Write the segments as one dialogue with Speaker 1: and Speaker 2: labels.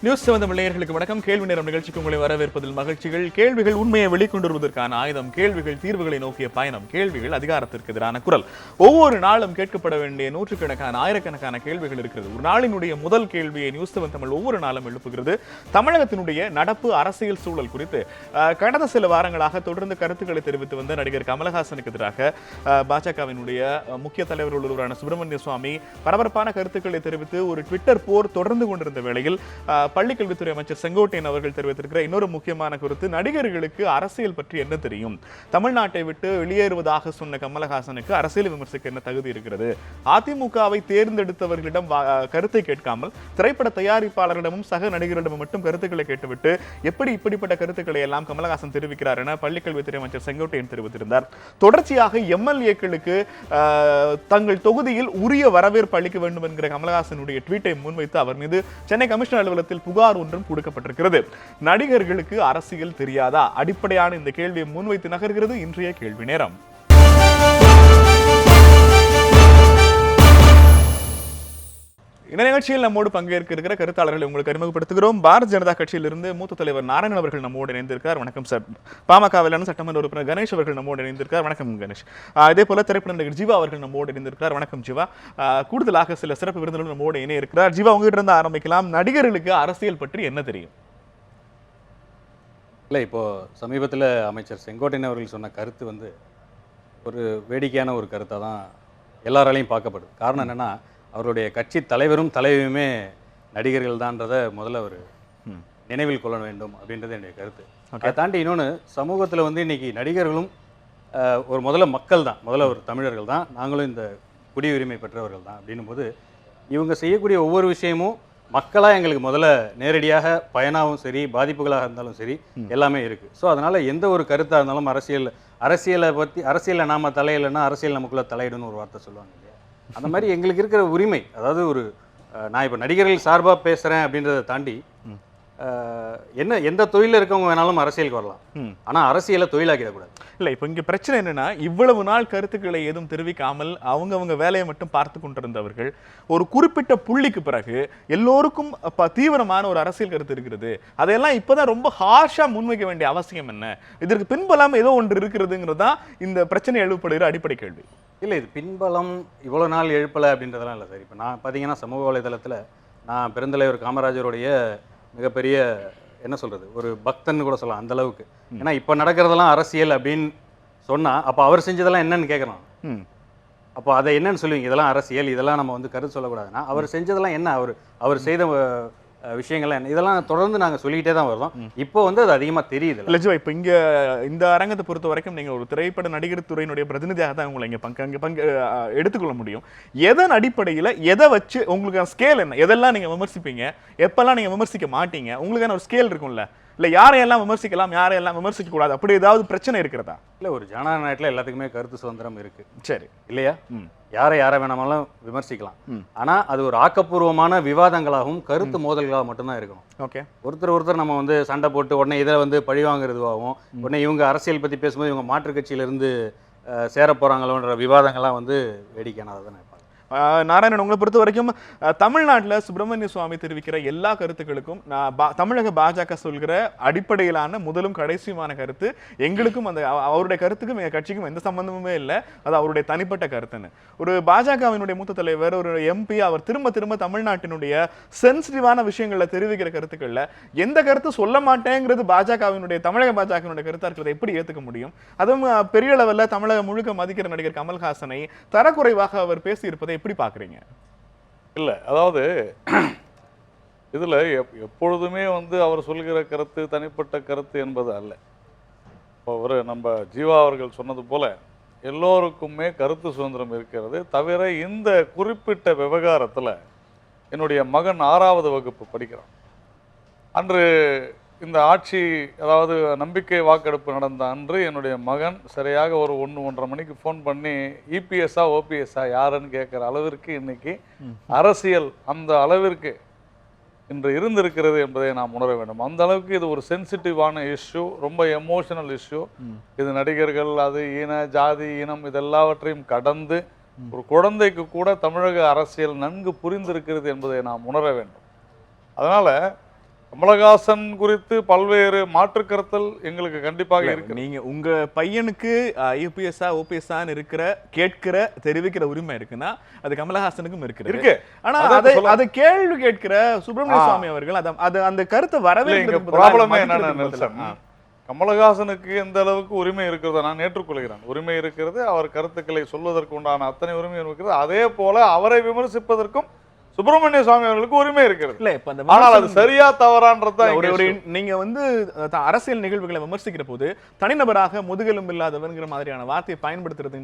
Speaker 1: News 7 நேயர்களுக்கு வணக்கம். கேள்வி நேரம் நிகழ்ச்சிக்கு உங்களை வரவேற்பதில் மகிழ்ச்சிகள். கேள்விகள் உண்மையை வெளிக்கொண்டு வருவதற்கான ஆயுதம், கேள்விகள் தீர்வுகளை நோக்கிய பயணம், கேள்விகள் அதிகாரத்திற்கு எதிரான குரல். ஒவ்வொரு நாளும் கேட்கப்பட வேண்டிய நூற்றுக்கணக்கான ஆயிரக்கணக்கான கேள்விகள் இருக்கிறது. ஒரு நாளினுடைய முதல் கேள்வியை நியூஸ் 7 தமிழ் ஒவ்வொரு நாளும் எழுப்புகிறது. தமிழகத்தினுடைய நடப்பு அரசியல் சூழல் குறித்து கடந்த சில வாரங்களாக தொடர்ந்து கருத்துக்களை தெரிவித்து வந்த நடிகர் கமலஹாசனுக்கு எதிராக பாஜகவினுடைய முக்கிய தலைவர்கள் ஒருவரான சுப்பிரமணிய சுவாமி பரபரப்பான கருத்துக்களை தெரிவித்து ஒரு ட்விட்டர் போர் தொடர்ந்து கொண்டிருந்த வேளையில் பள்ளிக்கல்வித்துறை அமைச்சர் செங்கோட்டையன் அவர்கள் தெரிவித்திருக்கிற இன்னொரு முக்கியமான கருத்து, நடிகர்களுக்கு அரசியல் பற்றி என்ன தெரியும், தமிழ்நாட்டை விட்டு வெளியேறுவதாக சொன்ன கமலஹாசனுக்கு அரசியல் விமர்சிக்க என்ன தகுதி இருக்கிறது, அதிமுகவை தேர்ந்தெடுத்தவர்களிடம் கருத்தை கேட்காமல் திரைப்பட தயாரிப்பாளர்களிடமும் சக நடிகர்களிடமும் மட்டும் கருத்துக்களை கேட்டுவிட்டு எப்படி இப்படிப்பட்ட கருத்துக்களை எல்லாம் கமலஹாசன் தெரிவிக்கிறார் என பள்ளிக்கல்வித்துறை அமைச்சர் செங்கோட்டையன் தெரிவித்திருந்தார். தொடர்ச்சியாக எம்எல்ஏக்களுக்கு தங்கள் தொகுதியில் உரிய வரவேற்பு அளிக்க வேண்டும் என்கிற கமலஹாசனுடைய ட்வீட்டை முன்வைத்து அவர் மீது சென்னை கமிஷனர் அலுவலகத்தில் புகார் ஒன்றும் கொடுக்கப்பட்டிருக்கிறது. நடிகர்களுக்கு அரசியல் தெரியாதா? அடிப்படையான இந்த கேள்வியை முன்வைத்து நகர்கிறது இன்றைய கேள்வி நேரம். இந்த நிகழ்ச்சியில் நம்மோடு பங்கேற்க இருக்கிற கருத்தாளர்களை உங்களுக்கு அறிமுகப்படுத்துகிறோம். பாரதிய ஜனதா கட்சியிலிருந்து மூத்த தலைவர் நாராயணன் அவர்கள் நம்மோடு இணைந்திருக்கார். வணக்கம் சார். பாமகவிலான சட்டமன்ற உறுப்பினர் கணேஷ் அவர்கள் நம்மோடு இணைந்திருக்கார். வணக்கம் கணேஷ். இதே போல திரைப்பட நடிகர் ஜீவா அவர்கள் நம்மோடு இணைந்திருக்கிறார். வணக்கம் ஜீவா. கூடுதலாக சில சிறப்பு விருந்தினர்கள் நம்மோடு இணைய இருக்கிறார். ஜீவா, உங்ககிட்ட இருந்து ஆரம்பிக்கலாம். நடிகர்களுக்கு அரசியல் பற்றி என்ன தெரியும்?
Speaker 2: இல்லை, இப்போ சமீபத்தில் அமைச்சர் செங்கோட்டையன் அவர்கள் சொன்ன கருத்து ஒரு வேடிக்கையான ஒரு கருத்தாக தான் எல்லாராலையும் பார்க்கப்படுது. காரணம் என்னென்னா, அவருடைய கட்சி தலைவரும் தலைவியுமே நடிகர்கள் தான்றதை முதல்ல அவர் நினைவில் கொள்ள வேண்டும் அப்படின்றது என்னுடைய கருத்து. அதை தாண்டி இன்னொன்று, சமூகத்தில் இன்னைக்கு நடிகர்களும் ஒரு முதல்ல மக்கள் தான், முதல்ல ஒரு தமிழர்கள் தான், நாங்களும் இந்த குடியுரிமை பெற்றவர்கள் தான் அப்படின்னும் போது இவங்க செய்யக்கூடிய ஒவ்வொரு விஷயமும் மக்களாக எங்களுக்கு முதல்ல நேரடியாக பயனாகவும் சரி, பாதிப்புகளாக இருந்தாலும் சரி, எல்லாமே இருக்குது. ஸோ அதனால் எந்த ஒரு கருத்தாக இருந்தாலும் அரசியலில் நாம் தலையில்லைன்னா அரசியல் நமக்குள்ளே தலையிடுன்னு ஒரு வார்த்தை சொல்லுவாங்க இல்லையா, அந்த மாதிரி எங்களுக்கு இருக்கிற உரிமை, அதாவது நான் இப்போ நடிகர்கள் சார்பாக பேசுகிறேன் அப்படின்றத தாண்டி எந்த தொழிலில் இருக்கவங்க வேணாலும் அரசியலுக்கு வரலாம், ஆனால் அரசியலை தொழிலாக்கிடக்கூடாது.
Speaker 1: இல்லை, இப்போ இங்கே பிரச்சனை என்னன்னா, இவ்வளவு நாள் கருத்துக்களை எதுவும் தெரிவிக்காமல் அவங்க வேலையை மட்டும் பார்த்து கொண்டிருந்தவர்கள் ஒரு குறிப்பிட்ட புள்ளிக்கு பிறகு எல்லோருக்கும் தீவிரமான ஒரு அரசியல் கருத்து இருக்கிறது, அதையெல்லாம் இப்போதான் ரொம்ப ஹார்ஷா முன்வைக்க வேண்டிய அவசியம் என்ன, இதற்கு பின்பலம் ஏதோ ஒன்று இருக்கிறதுங்கிறது தான் இந்த பிரச்சனை எழுப்பப்படுகிற அடிப்படை கேள்வி.
Speaker 2: இல்லை, இது பின்பலம் இவ்வளோ நாள் எழுப்பலை அப்படின்றதெல்லாம் இல்லை சார். இப்போ நான் பார்த்தீங்கன்னா சமூக வலைதளத்தில் நான் பெருந்தலைவர் காமராஜருடைய மிகப்பெரிய என்ன சொல்கிறது, ஒரு பக்தன்னு கூட சொல்லலாம் அந்த அளவுக்கு. ஏன்னா இப்போ நடக்கிறதெல்லாம் அரசியல் அப்படின்னு சொன்னால் அப்போ அவர் செஞ்சதெல்லாம் என்னன்னு கேட்குறான். அப்போ அதை என்னன்னு சொல்லுவீங்க, இதெல்லாம் அரசியல், இதெல்லாம் நம்ம கருத்து சொல்லக்கூடாதுன்னா அவர் செஞ்சதெல்லாம் என்ன, அவர் செய்த விஷயங்கள்லாம் என்ன, இதெல்லாம் தொடர்ந்து நாங்கள் சொல்லிக்கிட்டே தான் வரோம். இப்போ அது அதிகமாக தெரியுது.
Speaker 1: லஜ்வா, இப்போ இங்கே இந்த அரங்கத்தை பொறுத்த வரைக்கும் நீங்கள் ஒரு திரைப்பட நடிகர் துறையினுடைய பிரதிநிதியாக தான் உங்களை இங்கே பங்கு எடுத்துக்கொள்ள முடியும். எதன் அடிப்படையில் எதை வச்சு உங்களுக்கான ஸ்கேல் என்ன, எதெல்லாம் நீங்கள் விமர்சிப்பீங்க, எப்பெல்லாம் நீங்கள் விமர்சிக்க மாட்டீங்க, உங்களுக்கான ஒரு ஸ்கேல் இருக்கும்ல, இல்லை யாரையெல்லாம் விமர்சிக்கலாம் யாரையெல்லாம் விமர்சிக்க கூடாது, அப்படி ஏதாவது பிரச்சனை இருக்கிறதா?
Speaker 2: இல்லை, ஒரு ஜனநாயக நாட்டில் எல்லாத்துக்குமே கருத்து சுதந்திரம் இருக்கு,
Speaker 1: சரி
Speaker 2: இல்லையா? யாரை வேணாமலும் விமர்சிக்கலாம், ஆனால் அது ஒரு ஆக்கப்பூர்வமான விவாதங்களாகவும் கருத்து மோதல்களாக மட்டும்தான் இருக்கணும்.
Speaker 1: ஓகே,
Speaker 2: ஒருத்தர் நம்ம சண்டை போட்டு உடனே இதை பழி வாங்குறதுவாகவும், உடனே இவங்க அரசியல் பற்றி பேசும்போது இவங்க மாற்றுக் கட்சியிலிருந்து சேர போகிறாங்களோன்ற விவாதங்கள்லாம் வேடிக்கையானதான்.
Speaker 1: நாராயணன், உங்களை பொறுத்த வரைக்கும் தமிழ்நாட்டில் சுப்பிரமணிய சுவாமி தெரிவிக்கிற எல்லா கருத்துக்களுக்கும் தமிழக பாஜக சொல்கிற அடிப்படையிலான முதலும் கடைசியுமான கருத்து, எங்களுக்கும் அவருடைய கருத்துக்கும் எங்கள் கட்சிக்கும் எந்த சம்பந்தமுமே இல்லை, அது அவருடைய தனிப்பட்ட கருத்துன்னு ஒரு பாஜகவினுடைய மூத்த தலைவர், ஒரு எம்பி, அவர் திரும்ப திரும்ப தமிழ்நாட்டினுடைய சென்சிட்டிவான விஷயங்களை தெரிவிக்கிற கருத்துக்களில் எந்த கருத்து சொல்ல மாட்டேங்கிறது தமிழக பாஜகவினுடைய கருத்தாக இருக்கிறத எப்படி ஏற்றுக்க முடியும்? அதுவும் பெரிய அளவில் தமிழக முழுக்க மதிக்கிற நடிகர் கமல்ஹாசனை தரக்குறைவாக அவர் பேசியிருப்பதை எப்படி பார்க்குறீங்க?
Speaker 3: இல்லை, அதாவது இதில் எப்பொழுதுமே அவர் சொல்கிற கருத்து தனிப்பட்ட கருத்து என்பது அல்ல. இப்போ நம்ம ஜீவா அவர்கள் சொன்னது போல எல்லோருக்குமே கருத்து சுதந்திரம் இருக்கிறது. தவிர இந்த குறிப்பிட்ட விவகாரத்தில் என்னுடைய மகன் 6வது வகுப்பு படிக்கிறான். அன்று இந்த ஆட்சி, அதாவது நம்பிக்கை வாக்கெடுப்பு நடந்த அன்று என்னுடைய மகன் சரியாக ஒரு 1-1:30 மணிக்கு ஃபோன் பண்ணி இபிஎஸ்ஸா ஓபிஎஸ்ஸா யாருன்னு கேட்குற அளவிற்கு இன்னைக்கு அரசியல் அந்த அளவிற்கு இன்று இருந்திருக்கிறது என்பதை நாம் உணர வேண்டும். அந்த அளவுக்கு இது ஒரு சென்சிட்டிவான இஷ்யூ, ரொம்ப எமோஷனல் இஷ்யூ. இது நடிகர்கள், அது ஜாதி இனம் இதெல்லாவற்றையும் கடந்து ஒரு குழந்தைக்கு கூட தமிழக அரசியல் நன்கு புரிந்திருக்கிறது என்பதை நாம் உணர வேண்டும். அதனால் கமலஹாசன் குறித்து பல்வேறு மாற்று கருத்தல் எங்களுக்கு கண்டிப்பாக இருக்கு.
Speaker 1: நீங்க உங்க பையனுக்கு யூபிஎஸ்ஆ ஓபிஎஸ்ஆன்னு இருக்கிற கேட்கிற தெரிவிக்கிற உரிமை இருக்குன்னா அது கமலஹாசனுக்கும் இருக்கு. ஆனா அதை கேள்வி கேட்கிற சுப்பிரமணிய சுவாமி அவர்கள் அது அந்த கருத்தை வரவேற்கிறது.
Speaker 3: கமலஹாசனுக்கு எந்த அளவுக்கு உரிமை இருக்கிறத நான் ஏற்றுக்கொள்கிறேன். உரிமை இருக்கிறது, அவர் கருத்துக்களை சொல்வதற்கு உண்டான அத்தனை உரிமை இருக்கிறது. அதே போல அவரை விமர்சிப்பதற்கும் சுப்பிரமணிய சுவாமி அவர்களுக்கு உரிமை இருக்கிறது.
Speaker 1: இல்ல இப்ப
Speaker 3: ஆனால் அது சரியா தவறான்றத
Speaker 1: நீங்க வந்து அரசியல் நிகழ்வுகளை விமர்சிக்கிற போது தனிநபராக முதுகெலும் இல்லாதவங்கிற மாதிரியான வார்த்தையை பயன்படுத்துறது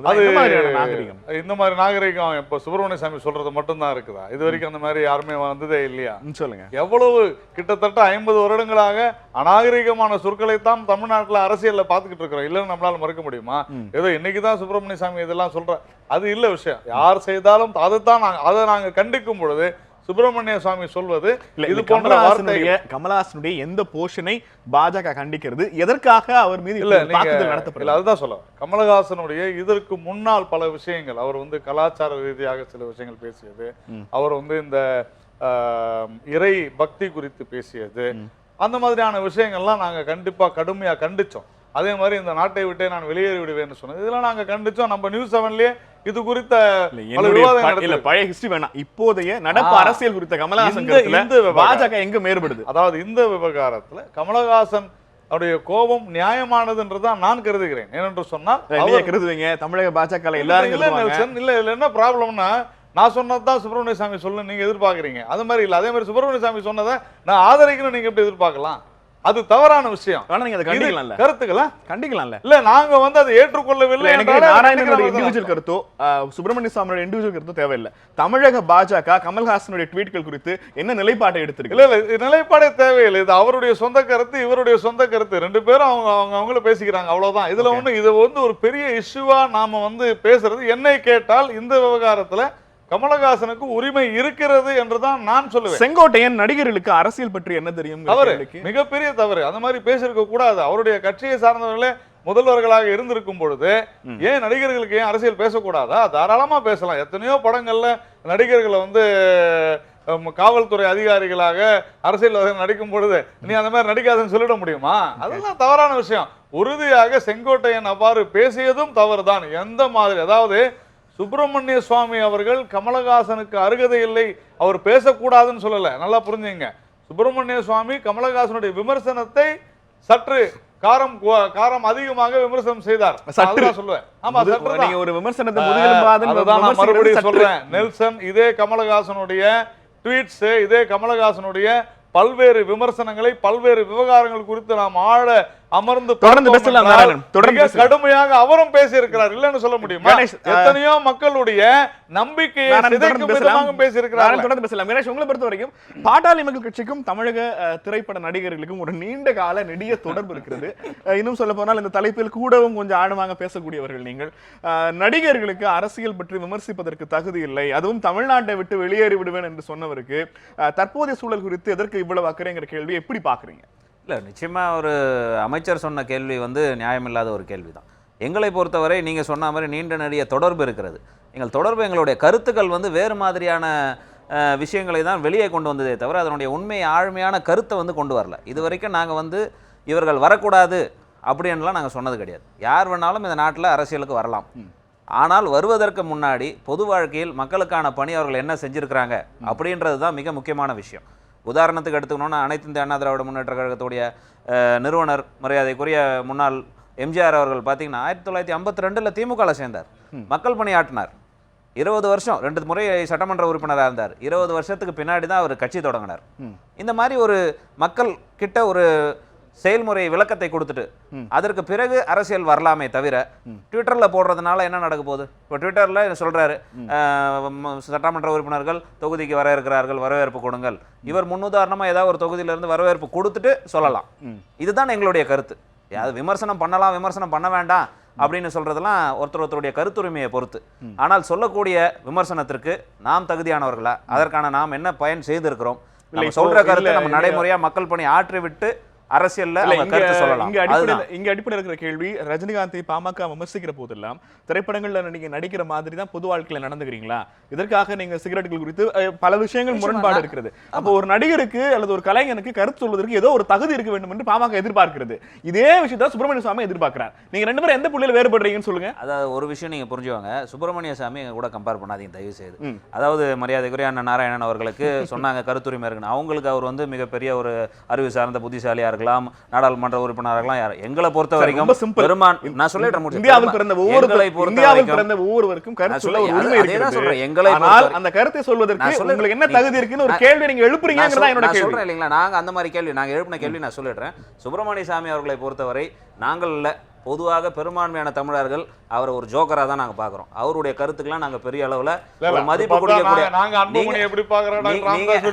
Speaker 1: நாகரிகம்.
Speaker 3: இந்த மாதிரி நாகரிகம் இப்ப சுப்பிரமணிய சாமி சொல்றது மட்டும்தான் இருக்குதா? இது வரைக்கும் அந்த மாதிரி யாருமே வந்ததே இல்லையா?
Speaker 1: சொல்லுங்க.
Speaker 3: எவ்வளவு கிட்டத்தட்ட 50 வருடங்களாக அநாகரிகமான சொற்களைத்தான் தமிழ்நாட்டுல அரசியல்ல பாத்துக்கிட்டு இருக்கிறோம். இல்லன்னு நம்மளால மறுக்க முடியுமா? ஏதோ இன்னைக்குதான் சுப்பிரமணிய சாமி இதெல்லாம் சொல்ற அது இல்ல விஷயம். யார் செய்தாலும் அதை நாங்க கண்டிக்கும் பொழுது சுப்பிரமணிய சுவாமி சொல்வது இது போன்ற வார்த்தைகள்.
Speaker 1: கமலஹாசனுடைய எந்த போஷனை பாஜக கண்டிக்கிறது, எதற்காக அவர் மீது தாக்குதல் நடத்தப்படல, அதுதான் சொல்ல.
Speaker 3: கமலஹாசனுடைய இதற்கு முன்னால் பல விஷயங்கள், அவர் வந்து கலாச்சார ரீதியாக சில விஷயங்கள் பேசியது, அவர் வந்து இந்த இறை பக்தி குறித்து பேசியது, அந்த மாதிரியான விஷயங்கள்லாம் நாங்க கண்டிப்பா கடுமையா கண்டிச்சோம். அதே மாதிரி இந்த நாட்டை விட்டே நான் வெளியேறி விடுவேன்னு சொன்னது இதெல்லாம் நாங்க கண்டிச்சோம். நம்ம நியூஸ் 7லயே இது குறித்த
Speaker 1: பழைய ஹிஸ்டரி வேணாம், இப்போதைய நடப்பு அரசியல் குறித்த கமலஹாசன் பாஜக எங்க மேற்படுது.
Speaker 3: அதாவது இந்த விவகாரத்துல கமலஹாசன் அவருடைய கோபம் நியாயமானதுன்றதான் நான் கருதுகிறேன். ஏனென்று சொன்னால்
Speaker 1: கருதுவீங்க தமிழக பாஜக எல்லாரும்
Speaker 3: இல்ல இதுல என்ன ப்ராப்ளம்னா, நான் சொன்னதான் சுப்பிரமணிய சாமி சொல்லு நீங்க எதிர்பார்க்கறீங்க, அது மாதிரி இல்ல. அதே மாதிரி சுப்பிரமணிய சாமி சொன்னதை நான் ஆதரிக்கணும் நீங்க எப்படி எதிர்பார்க்கலாம்? அது தவறான விஷயம். கருத்துக்களை கண்டிக்கலாம்ல. இல்ல நாங்க வந்து அதை ஏற்றுக்கொள்ளவில்லை.
Speaker 1: நாராயணனுடைய இண்டிவிஜுவல் கருத்தோ சுப்பிரமணிய சாமியோட இண்டிவிஜுவல் கருத்தோ தேவையில்லை. தமிழக பாஜக கமல்ஹாசனுடைய ட்வீட்கள் குறித்து என்ன நிலைப்பாட்டை எடுத்திருக்கு?
Speaker 3: இல்ல நிலைப்பாடே தேவையில்லை. இது அவருடைய சொந்த கருத்து, இவருடைய சொந்த கருத்து, ரெண்டு பேரும் அவங்கள பேசிக்கிறாங்க, அவ்வளவுதான். இதுல ஒண்ணு இது வந்து ஒரு பெரிய இஷ்யூவா நாம வந்து பேசுறது. என்னை கேட்டால் இந்த விவகாரத்துல கமலஹாசனுக்கு உரிமை இருக்கிறது என்றுதான் நான் சொல்லுவேன்.
Speaker 1: செங்கோட்டையன் நடிகர்களுக்கு அரசியல் பற்றி என்ன தெரியும்?
Speaker 3: அவரு மிகப்பெரிய தவறு. அந்த மாதிரி பேசியிருக்க கூடாது. அவருடைய கட்சியை சார்ந்தவர்களே முதல்வர்களாக இருந்திருக்கும் பொழுது ஏன் நடிகர்களுக்கு ஏன் அரசியல் பேசக்கூடாதா? தாராளமா பேசலாம். எத்தனையோ படங்கள்ல நடிகர்களை வந்து காவல்துறை அதிகாரிகளாக அரசியல் நடிக்கும் பொழுது நீ அந்த மாதிரி நடிக்காதுன்னு சொல்லிட முடியுமா? அதெல்லாம் தவறான விஷயம். உறுதியாக செங்கோட்டையன் அவ்வாறு பேசியதும் தவறுதான். எந்த மாதிரி, அதாவது சுப்பிரமணிய சுவாமி அவர்கள் கமலஹாசனுக்கு அருகதை இல்லை, அவர் பேசக்கூடாதுன்னு சொல்லல. நல்லா புரிஞ்சுங்க. சுப்பிரமணிய சுவாமி கமலஹாசனுடைய விமர்சனத்தை சற்று காரம் அதிகமாக விமர்சனம் செய்தார். சொல்லுவேன். ஆமா,
Speaker 1: நீங்க ஒரு விமர்சனத்தை
Speaker 3: மறுபடியும் சொல்றேன். நெல்சன் இதே கமலஹாசனுடைய ட்வீட்ஸ், இதே கமலஹாசனுடைய பல்வேறு விமர்சனங்களை பல்வேறு விவகாரங்கள் குறித்து நாம் ஆழ அமர்ந்து
Speaker 1: தொடர்ந்து பேசலாம்.
Speaker 3: கடுமையாக அவரும் பேசியிருக்கிறார். இல்லன்னு சொல்ல முடியுமா? எத்தனையோ மக்களுடைய நம்பிக்கையை பேசியிருக்கிறார்.
Speaker 1: தொடர்ந்து பேசலாம். கணேஷ், உங்களை பொறுத்த வரைக்கும் பாட்டாளி மக்கள் கட்சிக்கும் தமிழக திரைப்பட நடிகர்களுக்கும் ஒரு நீண்ட கால நெடிய தொடர்பு இருக்கிறது. இன்னும் சொல்ல போனால் இந்த தலைப்பில் கூடவும் கொஞ்சம் ஆழமாக பேசக்கூடியவர்கள் நீங்கள். நடிகர்களுக்கு அரசியல் பற்றி விமர்சிப்பதற்கு தகுதி இல்லை, அதுவும் தமிழ்நாட்டை விட்டு வெளியேறி விடுவேன் என்று சொன்னவருக்கு தற்போதைய சூழல் குறித்து எதற்கு இவ்வளவு அக்கறைங்கிற கேள்வி எப்படி பாக்குறீங்க?
Speaker 4: இல்லை, நிச்சயமாக ஒரு அமைச்சர் சொன்ன கேள்வி வந்து நியாயமில்லாத ஒரு கேள்வி தான். எங்களை பொறுத்தவரை நீங்கள் சொன்ன மாதிரி நீண்ட நெடிய தொடர்பு இருக்கிறது. எங்களுடைய கருத்துக்கள் வந்து வேறு மாதிரியான விஷயங்களை தான் வெளியே கொண்டு வந்ததே தவிர அதனுடைய உண்மை ஆழ்மையான கருத்தை வந்து கொண்டு வரல. இது வரைக்கும் நாங்கள் வந்து இவர்கள் வரக்கூடாது அப்படின்லாம் நாங்கள் சொன்னது கிடையாது. யார் வேணாலும் இந்த நாட்டில் அரசியலுக்கு வரலாம். ஆனால் வருவதற்கு முன்னாடி பொது வாழ்க்கையில் மக்களுக்கான பணி அவர்கள் என்ன செஞ்சுருக்கிறாங்க அப்படின்றது தான் மிக முக்கியமான விஷயம். உதாரணத்துக்கு எடுத்துக்கணும்னா அனைத்து இந்திய அண்ணா திராவிட முன்னேற்ற கழகத்துடைய நிறுவனர் மரியாதைக்குரிய முன்னாள் எம்ஜிஆர் அவர்கள் பார்த்தீங்கன்னா 1952 திமுகவில் சேர்ந்தார். மக்கள் பணி ஆற்றினார். 20 வருஷம் 2 முறை சட்டமன்ற உறுப்பினராக இருந்தார். 20 வருஷத்துக்கு பின்னாடி தான் அவர் கட்சி தொடங்கினார். இந்த மாதிரி ஒரு மக்கள் கிட்ட ஒரு செயல்முறை விளக்கத்தை கொடுத்துட்டு அதற்கு பிறகு அரசியல் வரலாமே தவிர ட்விட்டரில் போடுறதுனால என்ன நடக்க போகுது? இப்போ ட்விட்டரில் சொல்கிறாரு, சட்டமன்ற உறுப்பினர்கள் தொகுதிக்கு வர இருக்கிறார்கள், வரவேற்பு கொடுங்கள். இவர் முன்னுதாரணமாக ஏதாவது ஒரு தொகுதியிலேருந்து வரவேற்பு கொடுத்துட்டு சொல்லலாம். இதுதான் எங்களுடைய கருத்து. அது விமர்சனம் பண்ணலாம், விமர்சனம் பண்ண வேண்டாம் அப்படின்னு சொல்றதெல்லாம் ஒருத்தருடைய கருத்துரிமையை பொறுத்து. ஆனால் சொல்லக்கூடிய விமர்சனத்திற்கு நாம் தகுதியானவர்களா, அதற்கான நாம் என்ன பயன் செய்திருக்கிறோம், நம்ம சொல்ற கருத்தை நம்ம நடைமுறையா மக்கள் பணி ஆற்றி விட்டு அரசியல்ல அவங்க கருத்து சொல்லலாம்.
Speaker 1: இங்க அடிப்படையில் இருக்கிற கேள்வி, ரஜினிகாந்தை பாமக விமர்சிக்கிற போதெல்லாம் திரைப்படங்கள்ல நீங்க நடிக்கிற மாதிரி தான் பொது வாழ்க்கையில நடந்துக்கிறீங்களா? இதற்காக நீங்க சிகரெட்டுகள் குறித்து பல விஷயங்கள் முரண்பாடு இருக்கிறது. அப்போ ஒரு நடிகருக்கு அல்லது ஒரு கலைஞனுக்கு கருத்து சொல்வதற்கு ஏதோ ஒரு தகுதி இருக்க வேண்டும் என்று பாமக எதிர்பார்க்கிறது. இதே விஷயத்தை சுப்பிரமணிய சாமி எதிர்பார்க்கிறார். நீங்க ரெண்டு பேரும் எந்த புள்ளியில வேறுபடுறீங்கன்னு சொல்லுங்க.
Speaker 4: அதாவது ஒரு விஷயம் நீங்க புரிஞ்சுவாங்க, சுப்பிரமணிய சாமி எங்க கூட கம்பேர் பண்ணாதீங்க தயவு செய்து. அதாவது மரியாதைக்குரிய அண்ணன் நாராயணன் அவர்களுக்கு சொன்னாங்க கருத்துரிமை இருக்குன்னு. அவங்களுக்கு அவர் வந்து மிகப்பெரிய ஒரு அறிவு சார்ந்த புத்திசாலியா இருக்கலாம், நாடாளுமன்ற உறுப்பினராக இருக்கலாம். யார் எங்களை பொறுத்த வரைக்கும் பெருமான், நான் சொல்லிடுறேன்,
Speaker 1: இந்தியாவில் பிறந்த ஒவ்வொருவருக்கும் கருத்து சொல்ல ஒரு உரிமை இருக்கிறது. ஆனால் அந்த கருத்தை சொல்வதற்கு உங்களுக்கு என்ன தகுதி இருக்குன்னு ஒரு கேள்வி நீங்க எழுப்புறீங்கங்கறத என்னோட கேள்வி.
Speaker 4: சொல்றேன் இல்லீங்களா, நாங்க அந்த மாதிரி கேள்வி நாங்க எழுப்பின கேள்வி நான் சொல்லிடுறேன். சுப்பிரமணிய சாமி அவர்களை பொறுத்தவரை நாங்கள் இல்ல, பொதுவாக பெரும்பான்மையான தமிழர்கள் அவரை ஒரு ஜோக்கரா தான் நாங்க பாக்குறோம். அவருடைய கருத்துக்கெல்லாம் நாங்க பெரிய அளவுல ஒரு மதிப்பு கொடுக்கக்கூடிய
Speaker 3: நாங்க அன்புமணி எப்படி பாக்குறோம்,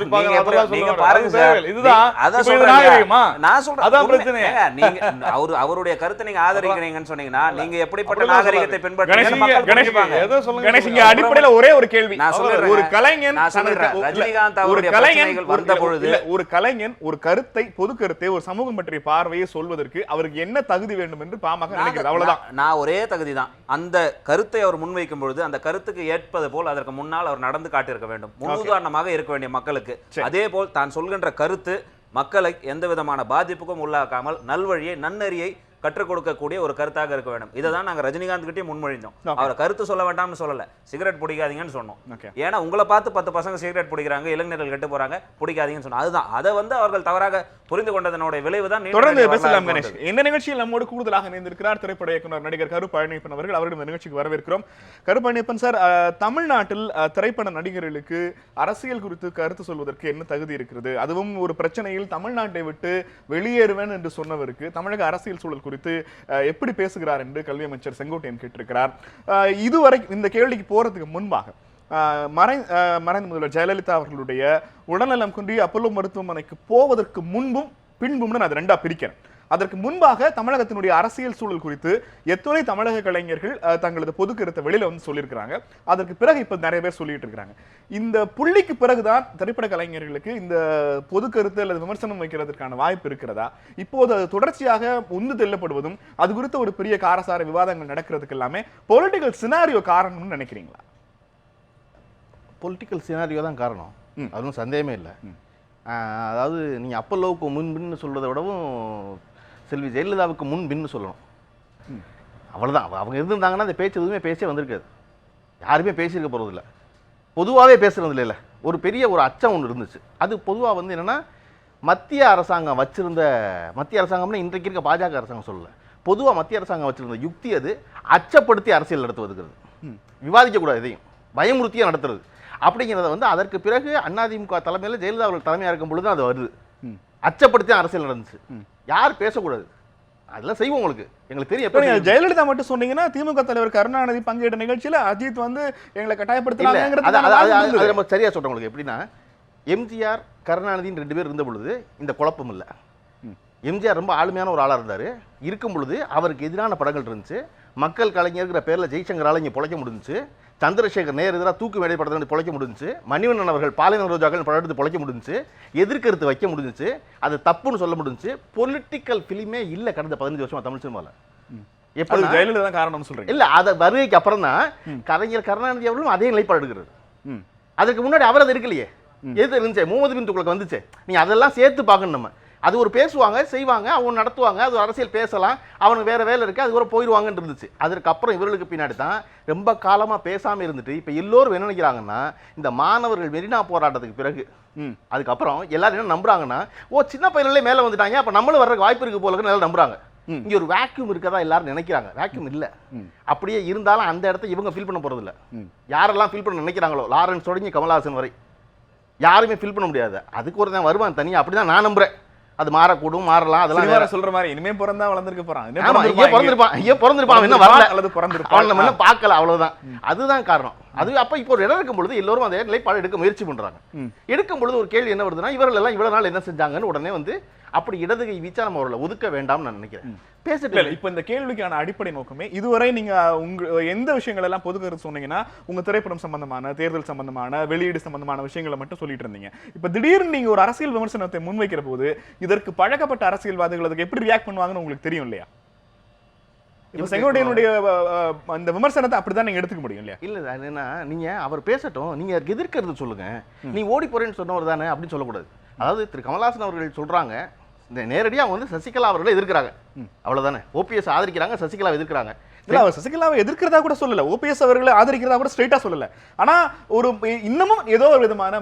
Speaker 4: நீங்க பாருங்க சார், இதுதான் அத சொல்றேன். நான் சொல்றேன் அதான் பிரச்சனை. நீங்க அவருடைய கருத்தை நீங்க ஆதரிக்கிறீங்கன்னு சொன்னீங்கன்னா நீங்க எப்படிப்பட்ட நாகரிகத்தை பின்பற்றுறீங்க?
Speaker 1: கணேஷ், இங்க அடிப்படையில ஒரே ஒரு கேள்வி.
Speaker 4: நான் சொல்றேன்,
Speaker 1: ஒரு கலைஞன்
Speaker 4: ரஜினிகாந்த் அவருடைய பிரச்சனைகள் வந்த பொழுது
Speaker 1: ஒரு கலைஞன் ஒரு கருத்தை, பொது கருத்தை, ஒரு சமூகம் பற்றிய பார்வையை சொல்வதற்கு அவருக்கு என்ன தகுதி வேண்டும் என்று பாமக நினைக்கிறது. அவ்வளவுதான்.
Speaker 4: நான் ஒரே தகுதி தான். அந்த கருத்தை அவர் முன்வைக்கும் பொழுது அந்த கருத்துக்கு ஏற்பது போல் அதற்கு முன்னால் அவர் நடந்து காட்டியிருக்க வேண்டும். முன்னுதாரணமாக இருக்க வேண்டிய மக்களுக்கு. அதே போல் தான் சொல்கின்ற கருத்து மக்களை எந்த விதமான பாதிப்புக்கும் உள்ளாக்காமல் நல்வழியை, நன்னறியை கற்றுக் கொடுக்கக்கூடிய ஒரு கருத்தாக இருக்க வேண்டும். இதை தான் நாங்கள் ரஜினிகாந்த் கிட்டே முன்மொழிந்தோம். அவரை கருத்து சொல்ல வேண்டாம்னு சொல்லல, சிகரெட் பிடிக்காதீங்கன்னு சொன்னோம். ஏன்னா உங்களை பார்த்து 10 பசங்க சிகரெட் பிடிக்கிறாங்க, இளைஞர்கள் கெட்டு போறாங்க, பிடிக்காதீங்கன்னு சொன்னோம். அதுதான், அதை வந்து அவர்கள் தவறாக புரிந்து கொண்டதனுடைய விளைவு தான்.
Speaker 1: தொடர்ந்து பேசலாம் கணேஷ். இந்த நிகழ்ச்சியில் நம்மோடு கூடுதலாக இணைந்திருக்கிறார் திரைப்பட இயக்குனர் நடிகர் கரு பழனியப்பன் அவர்கள். அவர்கள் இந்த நிகழ்ச்சிக்கு வரவேற்கிறோம். கரு பழனியப்பன் சார், தமிழ்நாட்டில் திரைப்பட நடிகர்களுக்கு அரசியல் குறித்து கருத்து சொல்வதற்கு என்ன தகுதி இருக்கிறது? அதுவும் ஒரு பிரச்சனையில் தமிழ்நாட்டை விட்டு வெளியேறுவேன் என்று சொன்னவருக்கு தமிழக அரசியல் சூழல் குறித்து எப்படி பேசுகிறார் என்று கல்வி அமைச்சர் செங்கோட்டையன் கேட்டிருக்கிறார். இதுவரை இந்த கேள்விக்கு போறதுக்கு முன்பாக மறைந்த முதல்வர் ஜெயலலிதா அவர்களுடைய உடல்நலம் குன்றி அப்பல்லோ மருத்துவமனைக்கு போவதற்கு முன்பும் பின்பும் நான் அது ரெண்டா பிரிக்கிறேன். அதற்கு முன்பாக தமிழகத்தினுடைய அரசியல் சூழல் குறித்து எத்தனை தமிழக கலைஞர்கள் தங்களது பொது கருத்தை வெளியில வந்து சொல்லியிருக்கிறாங்க. அதற்கு பிறகு இப்ப நிறைய பேர் சொல்லிட்டு இருக்காங்க. இந்த புள்ளிக்கு பிறகுதான் திரைப்பட கலைஞர்களுக்கு இந்த பொது கருத்து அல்லது விமர்சனம் வைக்கிறதுக்கான வாய்ப்பு இருக்கிறதா? இப்போது அது தொடர்ச்சியாக உந்து தெள்ளப்படுவதும் அது குறித்த ஒரு பெரிய காரசார விவாதங்கள் நடக்கிறதுக்கு எல்லாமே பொலிட்டிக்கல் சினாரியோ காரணம்னு நினைக்கிறீங்களா?
Speaker 5: பொலிட்டிக்கல் சினாரியோ தான் காரணம், அதுவும் சந்தேகமே இல்லை. அதாவது நீங்கள் அப்பல்லோவுக்கு முன்பின்னு சொல்றதை விடவும் செல்வி ஜெயலலிதாவுக்கு முன்பின்னு சொல்லணும். அவ்வளோதான். அவங்க இருந்திருந்தாங்கன்னா அந்த பேச்சு எதுவுமே பேசே வந்திருக்காது, யாருமே பேசியிருக்க போகிறதில்ல, பொதுவாகவே பேசுறது இல்லை. ஒரு பெரிய ஒரு அச்சம் ஒன்று இருந்துச்சு. அது பொதுவாக வந்து என்னென்னா, மத்திய அரசாங்கம் வச்சிருந்த, மத்திய அரசாங்கம்னா இன்றைக்கு இருக்க பாஜக அரசாங்கம் சொல்லலை, பொதுவாக மத்திய அரசாங்கம் வச்சிருந்த யுக்தி அது அச்சப்படுத்தி அரசியல் நடத்துவதுங்கிறது. விவாதிக்கக்கூடாது, எதையும் பயமுறுத்தியாக நடத்துறது அப்படிங்கிறத வந்து அதற்கு பிறகு அதிமுக தலைமையில் ஜெயலலிதா அவர்கள் தலைமையாக இருக்கும் பொழுது அது வருது. அச்சப்படுத்தி அரசியல் நடந்துச்சு, யார் பேசக்கூடாது, அதெல்லாம் செய்வோம். எங்களுக்கு தெரியும்.
Speaker 1: ஜெயலலிதா மட்டும் சொன்னீங்கன்னா திமுக தலைவர் கருணாநிதி பங்கேற்ற நிகழ்ச்சியில அஜித் வந்து எங்களை கட்டாயப்படுத்தலாம்.
Speaker 5: நம்ம சரியா சொல்றோம். உங்களுக்கு எப்படின்னா, எம்ஜிஆர் கருணாநிதின்னு 2 பேர் இருந்த பொழுது இந்த குழப்பம் இல்லை. எம்ஜிஆர் ரொம்ப ஆளுமையான ஒரு ஆளாக இருந்தார். இருக்கும் பொழுது அவருக்கு எதிரான படங்கள் இருந்துச்சு. மக்கள் கலைஞர்கிற பேரில் ஜெய்சங்கரால் இங்கே பொழைக்க முடிஞ்சிச்சு. சந்திரசேகர் நேர் எதிராக தூக்கு மேடை படத்தை பொழைக்க முடிஞ்சிச்சு. மணிவண்ணன் அவர்கள் பாலின ரோஜாக்கள் படம் எடுத்து பொழைக்க முடிஞ்சிச்சு. எதிர்கருத்து வைக்க முடிஞ்சிச்சு. அது தப்புன்னு சொல்ல முடிஞ்சிச்சு. பொலிட்டிக்கல் ஃபிலிமே இல்லை கடந்த 15 வருஷமா தமிழ் சினிமாவில்.
Speaker 1: எப்படி ஜெயலலிதா தான் காரணம் சொல்றீங்க?
Speaker 5: இல்லை, அதை வருகைக்கு அப்புறம் தான் கலைஞர் கருணாநிதி அவர்களும் அதே நிலைப்பாடு எடுக்கிறது. அதுக்கு முன்னாடி அவர் அது இருக்கலையே, எது இருந்துச்சு, முகமது பின் துக்ளக் வந்துச்சு. நீங்க அதெல்லாம் சேர்த்து பார்க்கணும். நம்ம அது ஒரு பேசுவாங்க, செய்வாங்க, அவங்க நடத்துவாங்க, அது ஒரு அரசியல் பேசலாம், அவனுக்கு வேற வேலை இருக்கு, அது கூட போயிடுவாங்கன்னு இருந்துச்சு. அதுக்கப்புறம் இவர்களுக்கு பின்னாடி தான் ரொம்ப காலமா பேசாம இருந்துட்டு இப்ப எல்லோரும் என்ன நினைக்கிறாங்கன்னா, இந்த மாணவர்கள் மெரினா போராட்டத்துக்கு பிறகு அதுக்கப்புறம் எல்லாரும் என்ன நம்புறாங்கன்னா, ஓ சின்ன பையன்களே மேல வந்துட்டாங்க, அப்ப நம்மளும் வர்றதுக்கு வாய்ப்பு இருக்கு போலன்னு எல்லாம் நம்புறாங்க. இங்க ஒரு வேக்யூம் இருக்கதா எல்லாரும் நினைக்கிறாங்க. வேக்யூம் இல்ல. அப்படியே இருந்தாலும் அந்த இடத்த இவங்க ஃபீல் பண்ண போறது இல்ல. யாரெல்லாம் ஃபீல் பண்ண நினைக்கிறாங்களோ, லாரன்ஸ் தொடங்கி கமல்ஹாசன் வரை யாருமே ஃபீல் பண்ண முடியாது. அதுக்கு ஒரு தான் வருவான் தனியா. அப்படிதான் நான் நம்புறேன். அது மாறக்கூடும், மாறலாம், அதெல்லாம் வேற
Speaker 1: சொல்ற மாதிரி. இனிமே பிறந்தா வளர்ந்துருக்க போறான்,
Speaker 5: பிறந்திருப்பான், என்ன வரல அல்லது பிறந்திருப்பான், நம்ம என்ன பார்க்கல, அவ்வளவுதான். அதுதான் காரணம். அது அப்ப இப்போ ஒரு இடம் இருக்கும் பொழுது எல்லோரும் அதே நிலைப்பாடு எடுக்க முயற்சி பண்றாங்க. எடுக்கும் பொழுது ஒரு கேள்வி என்ன வருதுன்னா, இவர்கள் எல்லாம் இவ்வளவு நாள் என்ன செஞ்சாங்கன்னு உடனே வந்து அப்படி இடது கை வீச்சா நம்ம அவர்களை ஒதுக்க வேண்டாம்னு நான் நினைக்கிறேன்.
Speaker 1: இல்ல,
Speaker 5: பேசிட்டு
Speaker 1: இப்ப இந்த கேள்விக்கான அடிப்படை நோக்கமே இதுவரை நீங்க எந்த விஷயங்கள் எல்லாம் பொது கருத்து சொன்னீங்கன்னா உங்க திரைப்படம் சம்பந்தமான, தேர்தல் சம்பந்தமான, வெளியீடு சம்பந்தமான விஷயங்களை மட்டும் சொல்லிட்டு இருந்தீங்க. இப்ப திடீர்னு நீங்க ஒரு அரசியல் விமர்சனத்தை முன்வைக்கிற போது இதற்கு பழக்கப்பட்ட அரசியல்வாதிகள் அதுக்கு எப்படி ரியாக்ட் பண்ணுவாங்கன்னு உங்களுக்கு தெரியும் இல்லையா? இப்ப செங்கோட்டையனுடைய அந்த விமர்சனத்தை அப்படிதான் நீங்க எடுத்துக்க முடியும் இல்லையா?
Speaker 5: இல்ல அது என்ன, நீங்க அவர் பேசட்டும், நீங்க எதிர்க்கிறது சொல்லுங்க. நீ ஓடி போறேன்னு சொன்னவர் தானே அப்படின்னு சொல்லக்கூடாது. அதாவது திரு கமலஹாசன் அவர்கள் சொல்றாங்க, இந்த நேரடியாக அவங்க வந்து சசிகலா அவர்களை எதிர்க்கிறாங்க, அவ்வளவுதானே. ஓபிஎஸ் ஆதரிக்கிறாங்க, சசிகலாவை எதிர்க்கிறாங்க.
Speaker 1: இல்ல, அவர் சசிகலாவை எதிர்க்கிறதா கூட சொல்லல, ஓபிஎஸ் அவர்களை ஆதரிக்கிறதா கூட ஸ்ட்ரைட்டா சொல்லல. ஆனா ஒரு இன்னமும் ஏதோ ஒரு விதமான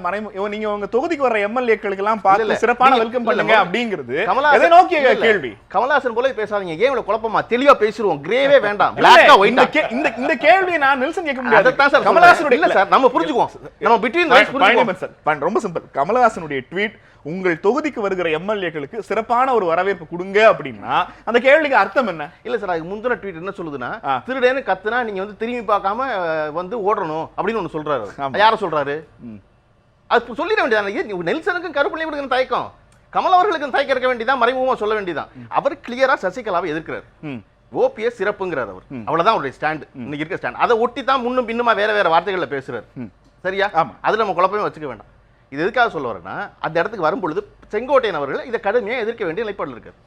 Speaker 1: நீங்க உங்க தொகுதிக்கு வர எம்எல்ஏக்களுக்கு எல்லாம் பார்த்து சிறப்பான வெல்கம் பண்ணுங்க அப்படிங்கிறது எதை நோக்கிய கேள்வி.
Speaker 5: கமலஹாசன் போல பேசாதீங்க, ஏன் இவ்வளவு குழப்பமா, தெளிவா பேசிடுவோம், கிரேவே வேண்டாம், பிளாக்கா ஒயிட்டா.
Speaker 1: இந்த கேள்வியை நான் நெல்சன் கேட்க முடியாது.
Speaker 5: அதான் சார்
Speaker 1: கமலஹாசனுடைய
Speaker 5: இல்ல சார், நம்ம புரிஞ்சுக்குவோம், நம்ம பிட்வீன் ரைட்ஸ் புரிஞ்சுக்குவோம்
Speaker 1: சார். ரொம்ப சிம்பிள். கமலஹாசனுடைய ட்வீட் உங்கள் தொகுதிக்கு வருகிற எம்எல்ஏக்களுக்கு சிறப்பான ஒரு வரவேற்பு கொடுங்க அப்படின்னா அந்த கேள்விக்கு அர்த்தம் என்ன?
Speaker 5: இல்ல சார், அதுக்கு முந்தின ட்வீட் என்ன சொல்லுதுன்னா, திருடேன்னு கத்துனா நீங்க வந்து திரும்பி பார்க்காம வந்து ஓடணும் அப்படின்னு ஒண்ணு சொல்றாரு. யார சொல்றாரு? அது சொல்லிட வேண்டியதானே. நெல்சனுக்கும் கருப்புள்ளைக்கும் தயக்கம், கமல் அவர்களுக்கும் தயக்கம் இருக்க வேண்டியதான், மறைமுகமா சொல்ல வேண்டியதான். அவர் கிளியரா சசிகலாவை எதிர்க்கிறார். ஓபிஎஸ் சிறப்புங்கிறார் அவர், அவ்வளவுதான் அவருடைய ஸ்டாண்ட், இன்னைக்கு இருக்க ஸ்டாண்ட். அதை ஒட்டி தான் முன்னும் பின்னுமா வேற வேற வார்த்தைகள்ல பேசுறாரு. சரியா? அதுல நம்ம குழப்பமே வச்சுக்க வேண்டாம். இது எதுக்காக சொல்ல வரேன்னா, அந்த இடத்துக்கு வரும்பொழுது செங்கோட்டையன் அவர்கள் இதை கடுமையாக எதிர்க்க வேண்டிய நிலைப்பாடு இருக்காரு.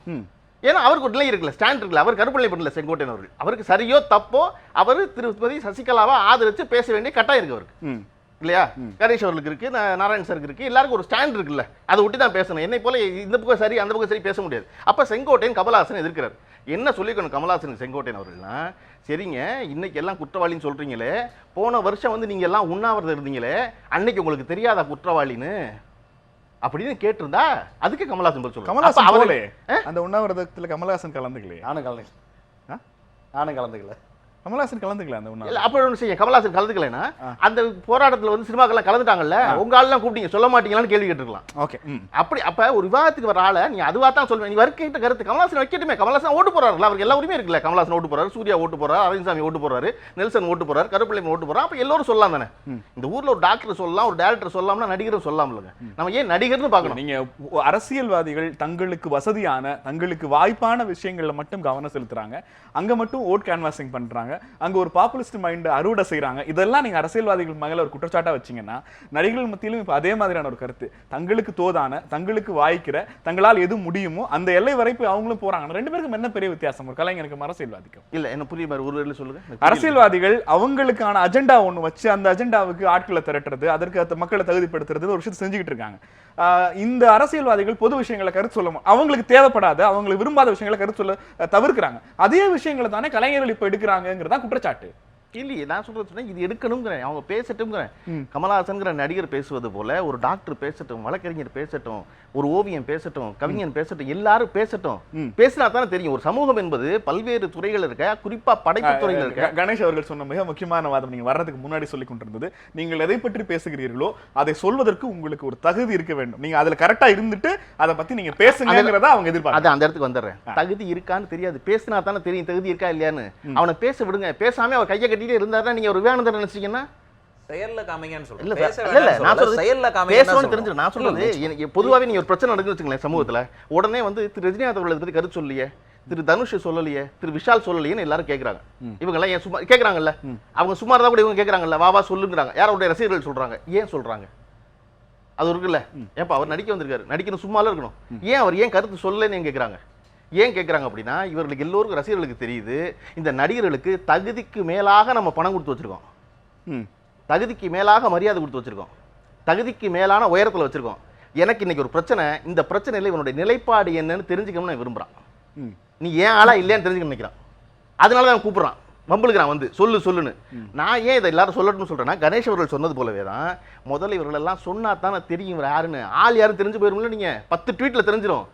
Speaker 5: ஏன்னா அவருக்கு ஒரு நிலை இருக்குல்ல, ஸ்டாண்ட் இருக்குல்ல. அவர் கருப்பு பண்ணல செங்கோட்டையன் அவர்கள், அவருக்கு சரியோ தப்போ அவர் திருப்பதி சசிகலாவை ஆதரிச்சு பேச வேண்டிய கட்டாயம் இருக்கு அவருக்கு, இல்லையா? கணேஷ் அவர்களுக்கு இருக்கு, நாராயண் சாருக்கு இருக்கு, எல்லாருக்கும் ஒரு ஸ்டாண்ட் இருக்குல்ல, அதை ஒட்டி தான் பேசணும். என்னை போல இந்த பக்கம் சரி அந்த பக்கம் சரி பேச முடியாது. அப்ப செங்கோட்டையன் கமலஹாசன் எதிர்க்கிறார். என்ன சொல்லிக்கணும் கமலஹாசன் செங்கோட்டையன் அவர்கள்னா, சரிங்க இன்னைக்கு எல்லாம் குற்றவாளின்னு சொல்றீங்களே, போன வருஷம் வந்து நீங்க எல்லாம் உண்ணாவிரதம் இருந்தீங்களே, அன்னைக்கு உங்களுக்கு தெரியாதா குற்றவாளின்னு அப்படின்னு கேட்டிருந்தா அதுக்கு கமலஹாசன் பதில் சொல்லுங்க.
Speaker 1: கமலஹாசன் அவர்களே அந்த உண்ணாவிரதத்துல கமலஹாசன் கலந்துக்கல.
Speaker 2: நானும் கலந்துக்கல.
Speaker 1: கமலஹாசன் கலந்துக்கல அந்த உண்ணாவிரதம்.
Speaker 5: அப்ப ஒண்ணு செய்ய, கமலஹாசன் கலந்துக்கலைன்னா அந்த போராட்டத்துல வந்து சினிமாக்கெல்லாம் கலந்துட்டாங்கல்ல, உங்க ஆள்லாம் கூப்பிட்டீங்க சொல்ல மாட்டீங்களான்னு கேள்வி கேட்டுருக்கலாம்.
Speaker 1: ஓகே,
Speaker 5: அப்படி அப்ப ஒரு விவாதத்துக்கு வர ஆளை நீ அதுவா தான் சொல்வேன். நீ வர்க்கிட்ட கருத்து கமலஹாசன் வைக்கட்டுமே. கமலஹாசன் ஓட்டு போறாருல, அவருக்கு எல்லா உரிமையும் இருக்குல்ல. கமலஹாசன் ஓட்டு போறாரு, சூர்யா ஓட்டு போறாரு, அரவிந்த்சாமி ஓட்டு போறாரு, நெல்சன் ஓட்டு போறாரு, கருப்பிள்ளைங்க ஓட்டு போறாரு. அப்ப எல்லாரும் சொல்லலாம் தானே. இந்த ஊர்ல ஒரு டாக்டர் சொல்லலாம், ஒரு டைரக்டர் சொல்லலாம்னா நடிகரும் சொல்லலாம் இல்லங்க. நம்ம ஏன் நடிகர்னு பார்க்கணும்?
Speaker 1: நீங்க அரசியல்வாதிகள் தங்களுக்கு வசதியான, தங்களுக்கு வாய்ப்பான விஷயங்கள்ல மட்டும் கவனம் செலுத்துறாங்க, அங்க மட்டும் ஓட் கேன்வாசிங் பண்றாங்க, அங்க ஒரு பாப்புலிஸ்ட் மைண்ட் அறுவடை செய்யறாங்க. இதெல்லாம் நீங்க அரசியல்வாதிகள் மேல ஒரு குற்றச்சாட்டா வச்சீங்கன்னா, நடிகர்கள் மத்தியிலும் இப்ப அதே மாதிரியான ஒரு கருத்து, தங்களுக்கு தோதான, தங்களுக்கு வாய்க்கிற, தங்களால் எது முடியுமோ அந்த எல்லை வரைப்பு அவங்களும் போறாங்க. ரெண்டு பேருக்கும் என்ன பெரிய வித்தியாசம் ஒரு கலைஞருக்கும் அரசியல்வாதிக்கும்?
Speaker 5: இல்ல என்ன புரிய மாதிரி ஒரு வேளை சொல்லுங்க.
Speaker 1: அரசியல்வாதிகள் அவங்களுக்கான அஜெண்டா ஒண்ணு வச்சு அந்த அஜெண்டாவுக்கு ஆட்களை திரட்டுறது, அதற்கு மக்களை தகுதிப்படுத்துறது ஒரு விஷயத்தை செஞ்சுக்கிட்டு இருக்காங்க. இந்த அரசியல்வாதிகள் பொது விஷயங்களை கருத்து சொல்ல, அவங்களுக்கு தேவைப்படாத, அவங்களுக்கு விரும்பாத விஷயங்களை கருத்து சொல்ல தவிர்க்கிறாங்க. அதே விஷயங்களை தானே கலைஞர்கள் இப்ப எடுக்கிறாங்கிறதா குற்றச்சாட்டு.
Speaker 5: இல்லையே, நான் சொல்றது இது எடுக்கணுங்கிறேன், அவங்க பேசட்டும்ங்கிறேன். கமலஹாசன்ங்கிற நடிகர் பேசுவது போல ஒரு டாக்டர் பேசட்டும், வழக்கறிஞர் பேசட்டும், ஒரு ஓவியம் பேசட்டும், கவிஞன் பேசட்டும், எல்லாரும் பேசட்டும். பேசினா தானே தெரியும். ஒரு சமூகம் என்பது பல்வேறு துறைகள் இருக்க, குறிப்பா படைப்பு துறைகள் இருக்க.
Speaker 1: கணேஷ் அவர்கள் சொன்ன மிக முக்கியமான வாதம் நீங்க வர்றதுக்கு முன்னாடி சொல்லிக் கொண்டிருந்தது, நீங்கள் எதை பற்றி பேசுகிறீர்களோ அதை சொல்வதற்கு உங்களுக்கு ஒரு தகுதி இருக்க வேண்டும். நீங்க அதுல கரெக்டா இருந்துட்டு அதை பத்தி நீங்க பேசுங்கிறத அவங்க எதிர்பார்க்க.
Speaker 5: அந்த இடத்துக்கு வந்துடுறேன். தகுதி இருக்கான்னு தெரியாது, பேசினா தானே தெரியும் தகுதி இருக்கா இல்லையான்னு. அவனை பேச விடுங்க. பேசாம அவர் கையை கட்டிட்டே இருந்தாருன்னா நீங்க ஒரு விவேகானந்தர் நினைச்சீங்கன்னா
Speaker 4: செயல்ல காமிங்கன்னு சொல்றேன்.
Speaker 5: இல்ல நான் சொல்றது
Speaker 4: செயல்ல
Speaker 5: பேசணும்னு தெரிஞ்சு நான் சொல்றது எனக்கு பொதுவாவே நீங்க ஒரு பிரச்சனை நடக்குன்னு வச்சுங்களேன் சமூகத்துல, உடனே வந்து திரு ரஜினிகாந்த் அவர்களை பத்தி கருத்து சொல்லலையே, திரு தனுஷ் சொல்லலையே, திரு விஷால் சொல்லலையேன்னு எல்லாரும் கேட்கறாங்க. இவங்க எல்லாம் ஏன் சும்மா கேட்கறாங்கல்ல? அவங்க சும்மா இருந்தா கூட இவங்க கேட்கறாங்கல்ல, வா சொல்லுங்கிறாங்க. யாரோட ரசிகர்கள் சொல்றாங்க. ஏன் சொல்றாங்க? அது இருக்குல்ல, ஏப்பா அவர் நடிக்க வந்திருக்காரு, நடிக்கணும், சும்மாலாம் இருக்கணும், ஏன் அவர் ஏன் கருத்து சொல்லலன்னு கேட்கறாங்க. ஏன் கேட்குறாங்க அப்படின்னா, இவர்களுக்கு எல்லோருக்கும் ரசிகர்களுக்கு தெரியுது, இந்த நடிகர்களுக்கு தகுதிக்கு மேலாக நம்ம பணம் கொடுத்து வச்சிருக்கோம், தகுதிக்கு மேலாக மரியாதை கொடுத்து வச்சிருக்கோம், தகுதிக்கு மேலான உயரத்தில் வச்சிருக்கோம். எனக்கு இன்னைக்கு ஒரு பிரச்சனை, இந்த பிரச்சனையில் இவனுடைய நிலைப்பாடு என்னன்னு தெரிஞ்சுக்கணும்னு நான் விரும்புகிறான். நீ ஏன் ஆளா இல்லையான்னு தெரிஞ்சுக்க நினைக்கிறான். அதனால தான் கூப்பிட்றான், வம்புழுக்கிறான் வந்து சொல்லுன்னு. நான் ஏன் இதை எல்லாரும் சொல்லட்டும்னு சொல்கிறேன்னா, கணேஷ் அவர்கள் சொன்னது போலவே தான், முதல்ல இவர்கள் எல்லாம் சொன்னா தானே தெரியும் இவர் யாருன்னு. ஆள் யாரும் தெரிஞ்சு போயிருமில்ல, நீங்கள் 10 ட்வீட்டில் தெரிஞ்சிடும்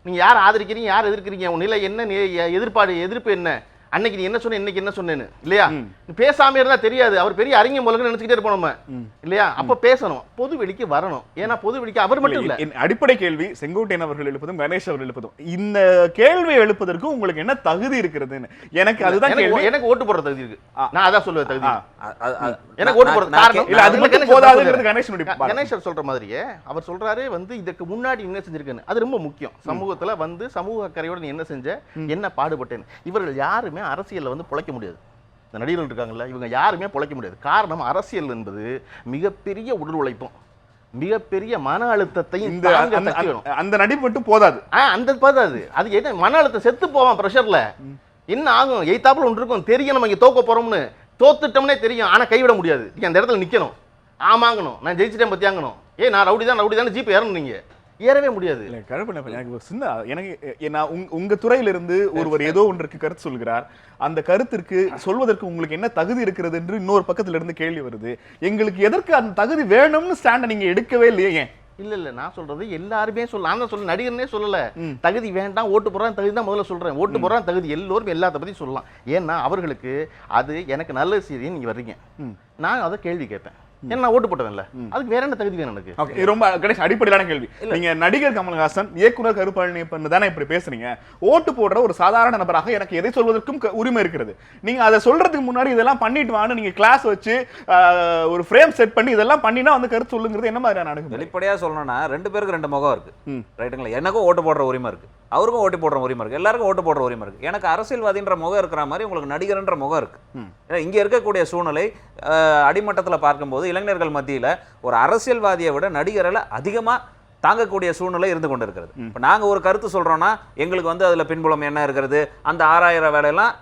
Speaker 5: நீங்கள் யார் ஆதரிக்கிறீங்க, யார் எதிர்க்கிறீங்க, உன் நிலை என்ன, எதிர்ப்பு என்ன அன்னைக்கு நீ என்ன சொன்ன, இன்னைக்கு என்ன சொன்னேன்னு இல்லையா? பேசாம இருந்தா தெரியாது. அவர் பெரிய அறிஞர் மூலங்க நினைச்சுக்கிட்டே இருப்போம் நம்ம இல்லையா? அப்ப பேசணும், பொது வெளிக்கு வரணும். ஏன்னா பொது வெளிக்கு அவர் மட்டும் இல்ல.
Speaker 1: என் அடிப்படை கேள்வி செங்கோட்டையன் அவர்கள் எழுப்பதும் கணேஷ் அவர்கள் எழுப்பதும் இந்த கேள்வியை எழுப்பதற்கு உங்களுக்கு என்ன தகுதி இருக்கிறதுன்னு எனக்கு அதுதான் கேள்வி.
Speaker 5: எனக்கு ஓட்டு போடுற தகுதி இருக்கு. நான் அதான் சொல்லுவேன் தகுதி. எனக்கு ஓட்டு போடுற காரணம்
Speaker 1: இல்ல, அது மட்டும் போதாதுங்கிறது
Speaker 5: கணேஷ் சொல்ற மாதிரியே அவர் சொல்றாரு இதுக்கு முன்னாடி என்ன செஞ்சிருக்கேன்னு. அது ரொம்ப முக்கியம். சமூகத்துல சமூக அக்கறையோட நீ என்ன செஞ்ச, என்ன பாடுபட்டேன்னு. இவர்கள் யாருமே அரசியல்ல பிழைக்க முடியாது. இந்த நடிகர்கள் இருக்காங்கல்ல, இவங்க யாருமே பிழைக்க முடியாது. காரணம், அரசியல் என்பது மிகப்பெரிய உடல் உழைப்பும் மிகப்பெரிய மன அழுத்தத்தையும்
Speaker 1: அந்த நடிப்பு மட்டும் போதாது.
Speaker 5: அந்த போதாது. அது என்ன, மன அழுத்தம் செத்து போவான் பிரஷர்ல. என்ன ஆகும், எய்தாப்புல ஒன்று இருக்கும் தெரியும், நம்ம இங்க தோக்க போறோம்னு. தோத்துட்டோம்னே தெரியும், ஆனா கைவிட முடியாது. நீங்க அந்த இடத்துல நிக்கணும், ஆமாங்கணும், நான் ஜெயிச்சிட்டேன் பத்தியாங்கணும். நான் ரவுடி தான் ஜீப் ஏறணும், நீங்க ஏறவே முடியாது.
Speaker 1: எனக்கு நான் உங்க துறையிலிருந்து ஒருவர் ஏதோ ஒன்றுக்கு கருத்து சொல்கிறார், அந்த கருத்திற்கு சொல்வதற்கு உங்களுக்கு என்ன தகுதி இருக்கிறது என்று இன்னொரு பக்கத்துல இருந்து கேள்வி வருது. எங்களுக்கு எதற்கு அந்த தகுதி வேணும்னு ஸ்டாண்ட நீங்க எடுக்கவே இல்லையே? ஏன்?
Speaker 5: இல்ல நான் சொல்றது எல்லாருமே நான் தான் சொல்ல, நடிகர்னே சொல்லல. தகுதி வேண்டாம், ஓட்டு போடுறான் தகுதி தான் முதல்ல சொல்றேன். ஓட்டு போடுறான் தகுதி எல்லோரும் எல்லாத்த பத்தி சொல்லலாம். ஏன்னா அவர்களுக்கு அது எனக்கு நல்ல செய்தின்னு நீங்க வர்றீங்க, நான் அதை கேள்வி கேட்பேன். என்ன ஓட்டு போட்டவன்ல, அதுக்கு வேற என்ன தகுதி வேணும் எனக்கு?
Speaker 1: ரொம்ப கணேஷ் அடிப்படையிலான கேள்வி. நீங்க நடிகர் கமல்ஹாசன், இயக்குனர் கருப்பழனியப்பன் தானே இப்படி பேசுறீங்க. ஓட்டு போடுற ஒரு சாதாரண நபராக எனக்கு எதை சொல்வதற்கும் உரிமை இருக்கிறது. நீங்க அதை சொல்றதுக்கு முன்னாடி இதெல்லாம் பண்ணிட்டு வான்னு நீங்க கிளாஸ் வச்சு ஒரு ஃப்ரேம் செட் பண்ணி இதெல்லாம் பண்ணினா கருத்து சொல்லுங்கிறது என்ன மாதிரி நடக்கும்?
Speaker 4: வெளிப்படையா சொல்லணும்னா ரெண்டு பேருக்கு ரெண்டு முகம் இருக்கு, ரைட்டுங்களா? எனக்கும் ஓட்டு போடுற உரிமை இருக்கு, அவருக்கும் ஓட்டு போடுற உரிமை இருக்கு, எல்லாருக்கும் ஓட்டு போடுற உரிமை இருக்கு. எனக்கு அரசியல்வாதின்ற முகம் இருக்கிற மாதிரி உங்களுக்கு நடிகர்ன்ற முகம் இருக்கு. இங்க இருக்கக்கூடிய சூழ்நிலை அடிமட்டத்தில் பார்க்கும்போது இளைஞர்கள் மத்தியில் ஒரு அரசியல்வாதியை விட நடிகர்களை அதிகமாக தாங்கக்கூடிய சூழ்நிலை இருந்து கொண்டு இருக்கிறது. இப்போ நாங்கள் ஒரு கருத்து சொல்கிறோன்னா எங்களுக்கு அதில் பின்புலம் என்ன இருக்கிறது, அந்த 6000 வேலையெல்லாம்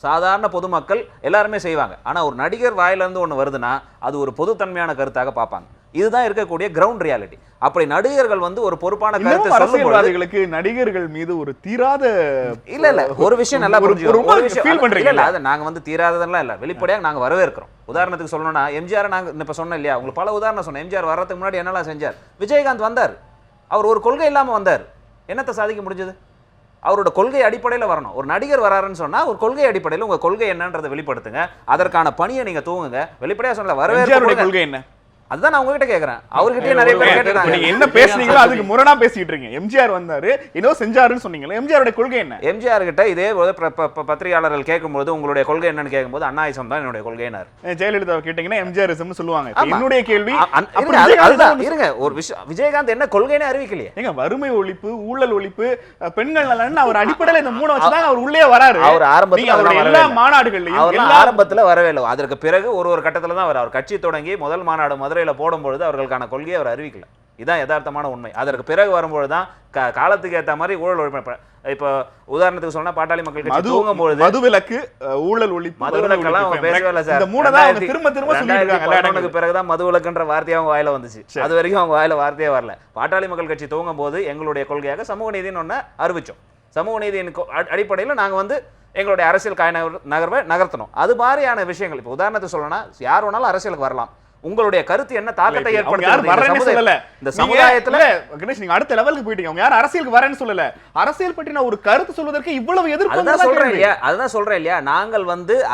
Speaker 4: சாதாரண பொதுமக்கள் எல்லாருமே செய்வாங்க. ஆனால் ஒரு நடிகர் வாயிலிருந்து ஒன்று வருதுன்னா அது ஒரு பொதுத்தன்மையான கருத்தாக பார்ப்பாங்க. இதுதான் இருக்கக்கூடிய கிரவுண்ட் ரியாலிட்டி. அப்படி நடிகர்கள் ஒரு பொறுப்பான கருத்தை
Speaker 1: அரசியல்வாதிகளுக்கு நடிகர்கள் மீது ஒரு தீராத
Speaker 4: இல்ல ஒரு விஷயம் நல்லா புரிஞ்சுக்கணும். ஒரு விஷயம் இல்ல, அது நாங்க தீராததெல்லாம் இல்ல, வெளிப்படையாக நாங்க வரவேற்கிறோம். உதாரணத்துக்கு சொல்லணும்னா எம்ஜிஆர் நாங்க இப்ப சொன்னோம் இல்லையா, உங்களுக்கு பல உதாரணம் சொன்னேன். எம்ஜிஆர் வர்றதுக்கு முன்னாடி என்னெல்லாம் செஞ்சார்? விஜயகாந்த் வந்தார், அவர் ஒரு கொள்கை இல்லாம வந்தார், என்னத்தை சாதிக்க முடிஞ்சது? அவரோட கொள்கை அடிப்படையில் வரணும். ஒரு நடிகர் வராருன்னு சொன்னா ஒரு கொள்கை அடிப்படையில் உங்க கொள்கை என்னன்றதை வெளிப்படுத்துங்க, அதற்கான பணியை நீங்க தூங்குங்க. வெளிப்படையா சொல்லல வரவேற்கிற கொள்கை என்ன, அதுதான் நான் உங்ககிட்ட கேக்குறேன். அவர்கிட்டயே நிறைய பேர் கேட்டாங்க,
Speaker 1: நீங்க என்ன பேசுறீங்களோ அதுக்கு முரணா பேசிட்டு இருக்கீங்க. எம்ஜிஆர் வந்தாரு, ஏதோ செஞ்சாருன்னு சொன்னீங்களா, எம்ஜிஆருடைய கொள்கை என்ன?
Speaker 4: எம்ஜிஆர் கிட்ட இதே பத்திரிகையாளர்கள் கேட்கும்போது உங்களுடைய கொள்கை என்னன்னு கேட்கும்போது அண்ணாயிசம் தான் என்னுடைய கொள்கையினார்.
Speaker 1: ஜெயலலிதா கேட்டீங்கன்னா எம்ஜிஆரிசம்னு சொல்லுவாங்க. என்னுடைய கேள்வி
Speaker 4: இருங்க, ஒரு விஷயம், விஜயகாந்த் என்ன கொள்கைன்னு அறிவிக்கலையே.
Speaker 1: ஏங்க, வறுமை ஒழிப்பு, ஊழல் ஒழிப்பு, பெண்கள் நலன், அவர் அடிப்படையில் இந்த 3 வச்சுதான் அவர் உள்ளே வராரு.
Speaker 4: அவர் ஆரம்பத்துல
Speaker 1: எல்லா மாநாடுகள்லயும்
Speaker 4: ஆரம்பத்துல வரவே இல்லை. அதற்கு பிறகு ஒரு கட்டத்துல தான் அவர் கட்சி தொடங்கி முதல் மாநாடு மதுரை போடும்பொழுது அவர்களுக்கான கொள்கையை அவர் அறிவிக்கல. இதான் யதார்த்தமான உண்மை. அதற்கு பிறகு வரும்பொழுதுதான் காலத்துக்கு ஏற்ற மாதிரி ஊழல் ஒழிப்பு. இப்ப உதாரணத்துக்கு சொன்னா பாட்டாளி மக்கள் கட்சி தூங்கும்போது
Speaker 1: மதுவிலக்கு, ஊழல் ஒழிப்பு,
Speaker 4: மதுவிலக்கெல்லாம் அவங்க பேசவே இல்லை சார். பிறகுதான் மதுவிலக்குன்ற வார்த்தையை அவங்க வாயில வந்துச்சு. அது வரைக்கும் அவங்க வாயில வார்த்தையே வரல. பாட்டாளி மக்கள் கட்சி தூங்கும் போது எங்களுடைய கொள்கையாக சமூக நீதினு ஒண்ணு அறிவிச்சோம். சமூக நீதியின் அடிப்படையில் நாங்க எங்களுடைய அரசியல் நகர்வை நகர்த்தணும். அது மாதிரியான விஷயங்கள். இப்ப உதாரணத்துக்கு சொல்லணும்னா யார் வேணாலும் அரசியலுக்கு வரலாம். உங்களுடைய கருத்து என்ன தாக்கத்தை ஏற்படுத்துது இந்த சமுதாயத்துல?
Speaker 1: கணேஷ், நீங்க அடுத்த லெவலுக்கு போயிட்டீங்க. அவங்க யாரும் அரசியலுக்கு வரேன்னு சொல்லல. அரசியல் பற்றி நான் ஒரு கருத்து சொல்வதற்கு இவ்வளவு எதிர்ப்பு.
Speaker 4: அதுதான் சொல்றேன் இல்லையா, நாங்கள்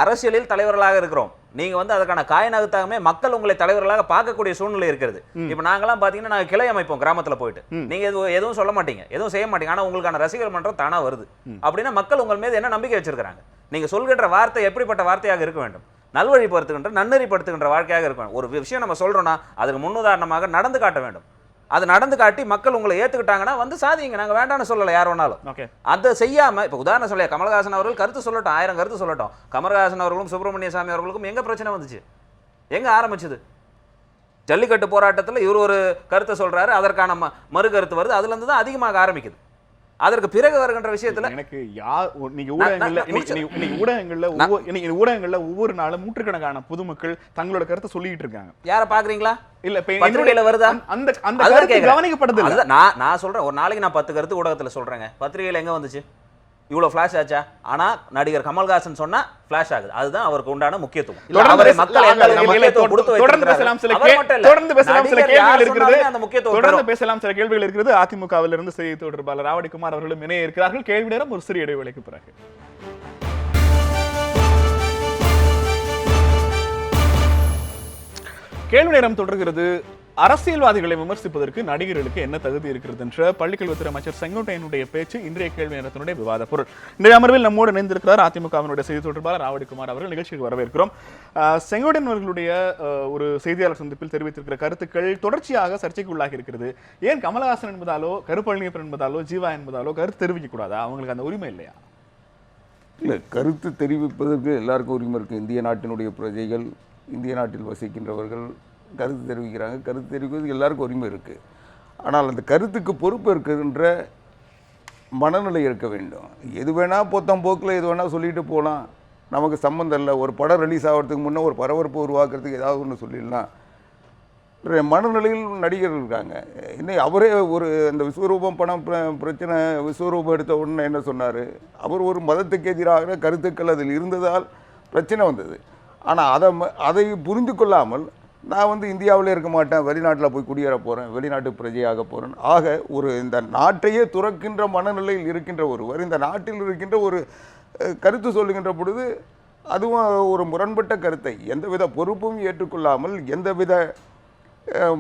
Speaker 4: அரசியலில் தலைவர்களாக இருக்கிறோம். நீங்க அதுக்கான காய் நகர்த்தாகவே மக்கள் உங்களை தலைவர்களாக பார்க்கக்கூடிய சூழ்நிலை இருக்கிறது. இப்ப நாங்கெல்லாம் பாத்தீங்கன்னா நாங்க கிளை அமைப்போம் கிராமத்துல போயிட்டு. நீங்க எதுவும் சொல்ல மாட்டீங்க, எதுவும் செய்ய மாட்டீங்க. ஆனா உங்களுக்கான ரசிகர் மன்றம் தானா வருது. அப்படின்னா மக்கள் உங்கள் மீது என்ன நம்பிக்கை வச்சிருக்காங்க? நீங்க சொல்கின்ற வார்த்தை எப்படிப்பட்ட வார்த்தையாக இருக்க வேண்டும்? நல்வழிப்படுத்துகின்ற, நன்னெறிப்படுத்துகின்ற வாழ்க்கையாக இருக்கும். ஒரு விஷயம் நம்ம சொல்றோம்னா அதுக்கு முன்னுதாரணமாக நடந்து காட்ட வேண்டும். அது நடந்து காட்டி மக்கள் உங்களை ஏத்துக்கிட்டாங்கன்னா சாதிங்க, நாங்க வேண்டாம்னு சொல்லல யார் வேணாலும். அதை செய்யாம இப்ப உதாரணம் சொல்ல கமல்ஹாசன் அவர்கள் கருத்து சொல்லட்டும், 1000 கருத்து சொல்லட்டும். கமல்ஹாசன் அவர்களும் சுப்பிரமணிய சாமி அவர்களுக்கும் எங்க பிரச்சனை வந்துச்சு? எங்க ஆரம்பிச்சது? ஜல்லிக்கட்டு போராட்டத்தில் இவர் ஒரு கருத்தை சொல்றாரு, அதற்கான மறு கருத்து வருது, அதுல இருந்து தான் அதிகமாக ஆரம்பிக்குது. அதற்கு பிறகு வருகின்ற விஷயத்துல
Speaker 1: எனக்கு நீங்க ஊடகங்கள்ல ஒவ்வொரு நாளும் நூற்றுக்கணக்கான பொதுமக்கள் தங்களோட கருத்தை சொல்லிட்டு இருக்காங்க.
Speaker 4: யார பாக்குறீங்களா?
Speaker 1: இல்ல
Speaker 4: பத்திரிகையில வருதா?
Speaker 1: அந்த கருத்து கவனிக்கப்படுது இல்ல.
Speaker 4: நான் சொல்றேன், ஒரு நாளைக்கு நான் 10 கருத்து ஊடகத்துல சொல்றேங்க. பத்திரிகையில எங்க வந்துச்சு? இவ்வளவு ஃபிளாஷ் ஆச்சா? ஆனா நடிகர் கமல்ஹாசன் சொன்னா ஃபிளாஷ் ஆகுது. அதுதான் அவருக்கு உண்டான முக்கியத்துவம்.
Speaker 1: சில கேள்விகள் இருக்கிறது. அதிமுகவில் இருந்து செய்தி தொடர்பாளர் ராவடிக்குமார் அவர்களும் இணைய இருக்கிறார்கள். கேள்வி நேரம் ஒரு சிறிய இடைவேளைக்கு பிறகு. கேள்வி நேரம் தொடர்கிறது. அரசியல்வாதிகளை விமர்சிப்பதற்கு நடிகர்களுக்கு என்ன தகுதி இருக்கிறது என்ற பள்ளிக்கல்வித்துறை அமைச்சர் செங்கோட்டையனுடைய பேச்சு இன்றைய கேள்வி நேரத்தினுடைய விவாத பொருள். இன்றைய அமர்வில் நம்மோடு இணைந்திருக்கிறார் அதிமுகவினுடைய செய்தி தொடர்பாளர் ராவடிக்குமார் அவர்கள். நிகழ்ச்சிக்கு வரவேற்கிறோம். செங்கோட்டையன் அவர்களுடைய ஒரு செய்தியாளர் சந்திப்பில் தெரிவித்திருக்கிற கருத்துக்கள் தொடர்ச்சியாக சர்ச்சைக்கு உள்ளாகி இருக்கிறது. ஏன் கமலஹாசன் என்பதாலோ கருப்பழனியப்பன் என்பதாலோ ஜீவா என்பதாலோ கருத்து தெரிவிக்க கூடாதா? அவங்களுக்கு அந்த உரிமை இல்லையா?
Speaker 6: இல்லை, கருத்து தெரிவிப்பதற்கு எல்லாருக்கும் உரிமை இருக்குது. இந்திய நாட்டினுடைய பிரஜைகள், இந்திய நாட்டில் வசிக்கின்றவர்கள் கருத்து தெரிவிக்கிறாங்க. கருத்து தெரிவிப்பதற்கு எல்லாருக்கும் உரிமை இருக்குது. ஆனால் அந்த கருத்துக்கு பொறுப்பு இருக்கின்ற மனநிலை இருக்க வேண்டும். எது வேணால் பொத்தம் போக்கில் எது வேணால் சொல்லிட்டு போகலாம், நமக்கு சம்மந்தம் இல்லை. ஒரு படம் ரிலீஸ் ஆகிறதுக்கு முன்னே ஒரு பரபரப்பு உருவாக்குறதுக்கு ஏதாவது ஒன்று சொல்லிடலாம். மனநிலையில் நடிகர்கள் இருக்காங்க. இன்னும் அவரே ஒரு அந்த விஸ்வரூபம் படம் பிரச்சனை, விஸ்வரூபம் எடுத்த உடனே என்ன சொன்னார்? அவர் ஒரு மதத்துக்கு எதிராக கருத்துக்கள் அதில் இருந்ததால் பிரச்சனை வந்தது. ஆனால் அதை புரிந்து கொள்ளாமல் நான் இந்தியாவிலே இருக்க மாட்டேன், வெளிநாட்டில் போய் குடியேற போகிறேன், வெளிநாட்டு பிரஜையாக போகிறேன். ஆக ஒரு இந்த நாட்டையே துறக்கின்ற மனநிலையில் இருக்கின்ற ஒருவர் இந்த நாட்டில் இருக்கின்ற ஒரு கருத்து சொல்லுகின்ற பொழுது அதுவும் ஒரு முரண்பட்ட கருத்தை எந்தவித பொறுப்பும் ஏற்றுக்கொள்ளாமல், எந்தவித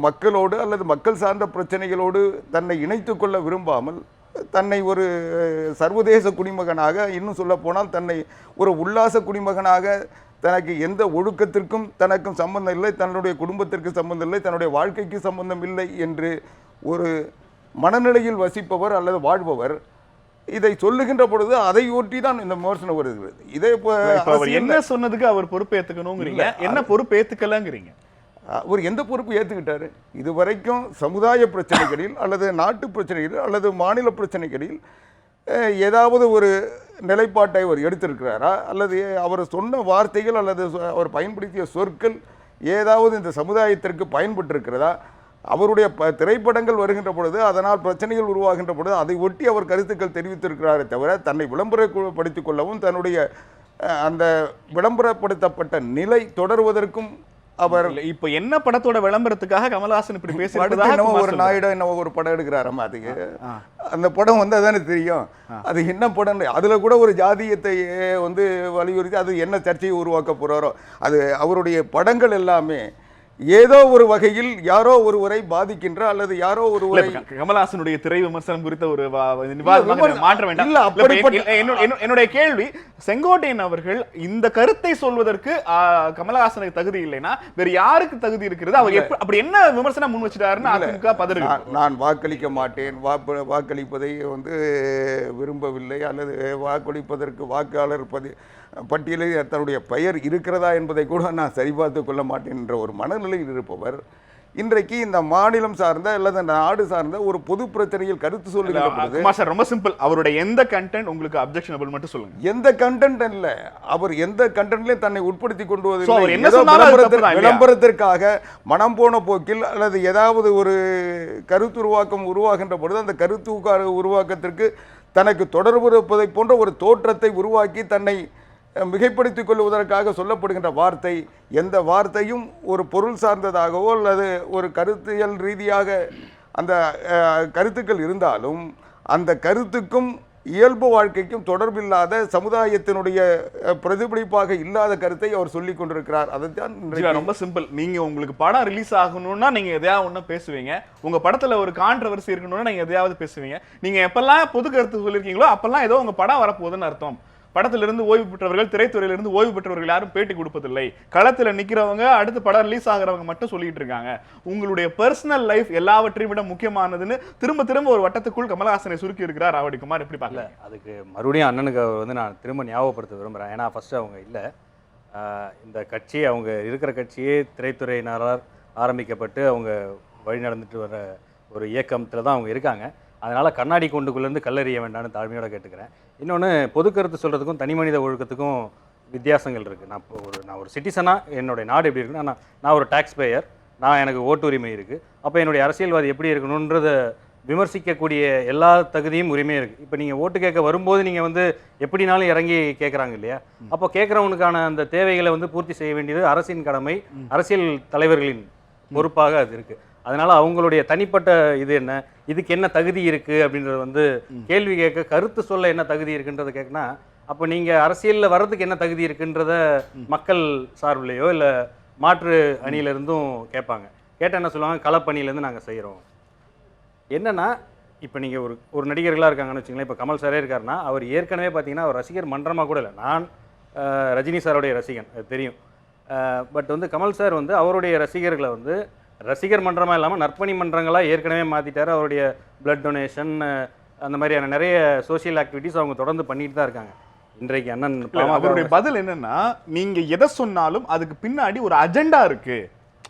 Speaker 6: மக்களோடு அல்லது மக்கள் சார்ந்த பிரச்சனைகளோடு தன்னை இணைத்து கொள்ள விரும்பாமல், தன்னை ஒரு சர்வதேச குடிமகனாக, இன்னும் சொல்ல போனால் தன்னை ஒரு உல்லாச குடிமகனாக, தனக்கு எந்த ஒழுக்கத்திற்கும் தனக்கும் சம்பந்தம் இல்லை, தன்னுடைய குடும்பத்திற்கு சம்பந்தம் இல்லை, தன்னுடைய வாழ்க்கைக்கு சம்பந்தம் இல்லை என்று ஒரு மனநிலையில் வசிப்பவர் அல்லது வாழ்பவர் இதை சொல்லுகின்ற பொழுது அதை ஒட்டி தான் இந்த விமர்சனம் வருகிறது. இதே
Speaker 1: என்ன சொன்னதுக்கு அவர் பொறுப்பேற்றுக்கணுங்கிறீங்க, என்ன பொறுப்பேற்றுக்கலங்கிறீங்க?
Speaker 6: அவர் எந்த பொறுப்பு ஏற்றுக்கிட்டாரு? இதுவரைக்கும் சமுதாய பிரச்சனைகளில் அல்லது நாட்டு பிரச்சனைகளில் அல்லது மாநில பிரச்சனைகளில் ஏதாவது ஒரு நிலைப்பாட்டை அவர் எடுத்திருக்கிறாரா? அல்லது அவர் சொன்ன வார்த்தைகள் அல்லது அவர் பயன்படுத்திய சொற்கள் ஏதாவது இந்த சமுதாயத்திற்கு பயன்பட்டிருக்கிறதா? அவருடைய திரைப்படங்கள் வருகின்ற பொழுது அதனால் பிரச்சனைகள் உருவாகின்ற பொழுது அதை ஒட்டி அவர் கருத்துக்கள் தெரிவித்திருக்கிறாரே தவிர தன்னை விளம்பரப்படுத்திக் கொள்ளவும் தன்னுடைய அந்த விளம்பரப்படுத்தப்பட்ட நிலை தொடர்வதற்கும் அவர்
Speaker 1: இப்ப என்ன படத்தோட விளம்பரத்துக்காக கமலஹாசன் இப்படி
Speaker 6: பேசுறாரு? ஒரு நாயுடு என்ன ஒரு படம் எடுக்கிறாராமா, அதுக்கு அந்த படம் அதானே தெரியும். அது என்ன படம்? அதுல கூட ஒரு ஜாதியத்தை வலியுறுத்தி அது என்ன சர்ச்சையை உருவாக்க போறாரோ, அது அவருடைய படங்கள் எல்லாமே ஏதோ ஒரு வகையில் யாரோ ஒருவரை பாதிக்கின்ற அல்லது யாரோ ஒருவரை
Speaker 1: கமலஹாசனுடைய திரை விமர்சனம் குறித்த ஒரு மாற்ற வேண்டாம். என்னுடைய கேள்வி, செங்கோட்டையன் அவர்கள் இந்த கருத்தை சொல்வதற்கு கமலஹாசனுக்கு தகுதி இல்லைன்னா வேற யாருக்கு தகுதி இருக்கிறது? அவர் அப்படி என்ன விமர்சனம் முன் வச்சிட்டாருன்னு அதிமுக பதறு.
Speaker 6: நான் வாக்களிக்க மாட்டேன், வாக்களிப்பதை விரும்பவில்லை அல்லது வாக்களிப்பதற்கு வாக்காளர் பட்டியலில் தன்னுடைய பெயர் இருக்கிறதா என்பதை கூட நான் சரிபார்த்து கொள்ள மாட்டேன் என்ற ஒரு மனநிலையில் இருப்பவர் இன்றைக்கு இந்த மாநிலம் சார்ந்த அல்லது நாடு சார்ந்த ஒரு பொது பிரச்சனையில் கருத்து சொல்லுகிறது.
Speaker 1: ரொம்ப சிம்பிள், அவருடைய எந்த கண்டென்ட் உங்களுக்கு அப்ஜெக்ஷனபிள் மட்டும் சொல்லுங்க.
Speaker 6: எந்த கண்டென்ட் இல்ல, அவர் எந்த கண்டென்ட்லயும் தன்னை உட்படுத்தி கொண்டு வருவதில்லை. விளம்பரத்திற்காக மனம் போன போக்கில் அல்லது ஏதாவது ஒரு கருத்து உருவாகின்ற பொழுது அந்த கருத்து உருவாக்கத்திற்கு தனக்கு தொடர்பு இருப்பதை போன்ற ஒரு தோற்றத்தை உருவாக்கி தன்னை மிகைப்படுத்திக் கொள்வதற்காக சொல்லப்படுகின்ற வார்த்தை, எந்த வார்த்தையும் ஒரு பொருள் சார்ந்ததாகவோ அல்லது ஒரு கருத்தியல் ரீதியாக அந்த கருத்துக்கள் இருந்தாலும் அந்த கருத்துக்கும் இயல்பு வாழ்க்கைக்கும் தொடர்பில்லாத சமுதாயத்தினுடைய பிரதிபலிப்பாக இல்லாத கருத்தை அவர் சொல்லிக் கொண்டிருக்கிறார். அதைத்தான்
Speaker 1: ரொம்ப சிம்பிள். நீங்க உங்களுக்கு படம் ரிலீஸ் ஆகணும்னா நீங்க எதையாவது ஒண்ணு பேசுவீங்க, உங்க படத்துல ஒரு கான்ட்ரவர்சி இருக்கணும்னா நீங்க எதையாவது பேசுவீங்க. நீங்க எப்பெல்லாம் பொது கருத்து சொல்லிருக்கீங்களோ அப்பெல்லாம் ஏதோ உங்க படம் வரப்போகுதுன்னு அர்த்தம். படத்திலிருந்து ஓய்வு பெற்றவர்கள், திரைத்துறையிலிருந்து ஓய்வு பெற்றவர்கள் யாரும் பேட்டி கொடுப்பதில்லை. களத்தில் நிற்கிறவங்க அடுத்து படம் ரிலீஸ் ஆகிறவங்க மட்டும் சொல்லிட்டு இருக்காங்க. உங்களுடைய பர்சனல் லைஃப் எல்லாவற்றையும் விட முக்கியமானதுன்னு திரும்ப திரும்ப ஒரு வட்டத்துக்குள் கமலஹாசனை சுருக்கி இருக்கிறார் ராவடிக்குமார். எப்படி பார்க்கல?
Speaker 2: அதுக்கு மறுபடியும் அண்ணனுக்கு நான் திரும்ப ஞாபகப்படுத்த விரும்புகிறேன். ஏன்னா ஃபர்ஸ்ட் அவங்க இல்லை, இந்த கட்சி அவங்க இருக்கிற கட்சியே திரைத்துறையினரால் ஆரம்பிக்கப்பட்டு அவங்க வழி நடந்துட்டு வர ஒரு இயக்கத்தில் தான் அவங்க இருக்காங்க. அதனால் கண்ணாடி கொண்டுக்குள்ளேருந்து கல்லறிய வேண்டாம்னு தாழ்மையோடு கேட்டுக்கிறேன். இன்னொன்று, பொது கருத்து சொல்கிறதுக்கும் தனி மனித ஒழுக்கத்துக்கும் வித்தியாசங்கள் இருக்குது. நான் ஒரு சிட்டிசனாக என்னுடைய நாடு எப்படி இருக்குன்னா, நான் ஒரு டேக்ஸ் பேயர், எனக்கு ஓட்டு உரிமை இருக்குது. அப்போ என்னுடைய அரசியல்வாதி எப்படி இருக்கணுன்றதை விமர்சிக்கக்கூடிய எல்லா தகுதியும் உரிமையும் இருக்குது. இப்போ நீங்கள் ஓட்டு கேட்க வரும்போது நீங்கள் எப்படினாலும் இறங்கி கேட்குறாங்க இல்லையா? அப்போ கேட்குறவனுக்கான அந்த தேவைகளை பூர்த்தி செய்ய வேண்டியது அரசின் கடமை, அரசியல் தலைவர்களின் பொறுப்பாக அது இருக்குது. அதனால அவங்களுடைய தனிப்பட்ட இது என்ன, இதுக்கு என்ன தகுதி இருக்குது அப்படின்றது கேள்வி கேட்க, கருத்து சொல்ல என்ன தகுதி இருக்குன்றதை கேட்கனா, அப்போ நீங்கள் அரசியலில் வர்றதுக்கு என்ன தகுதி இருக்குன்றத மக்கள் சார்பிலையோ இல்லை மாற்று அணியிலிருந்தும் கேட்பாங்க. கேட்டால் என்ன சொல்லுவாங்க, களப்பணியிலேருந்து நாங்கள் செய்கிறோம். என்னென்னா இப்போ நீங்கள் ஒரு நடிகர்களாக இருக்காங்கன்னு வச்சுங்களேன். இப்போ கமல் சாரே இருக்காருன்னா அவர் ஏற்கனவே பார்த்தீங்கன்னா அவர் ரசிகர் மன்றமாக கூட இல்லை. நான் ரஜினி சாரோடைய ரசிகன், அது தெரியும். பட் வந்து கமல் சார் வந்து அவருடைய ரசிகர்களை வந்து ரசிகர் மன்றமாக இல்லாமல் நற்பணி மன்றங்களாக ஏற்கனவே மாற்றிட்டார். அவருடைய பிளட் டொனேஷன் அந்த மாதிரியான நிறைய சோஷியல் ஆக்டிவிட்டீஸ் அவங்க தொடர்ந்து பண்ணிட்டு தான் இருக்காங்க. இன்றைக்கு அண்ணன்
Speaker 1: அவருடைய பதில் என்னன்னா, நீங்க எதை சொன்னாலும் அதுக்கு பின்னாடி ஒரு அஜெண்டா இருக்கு,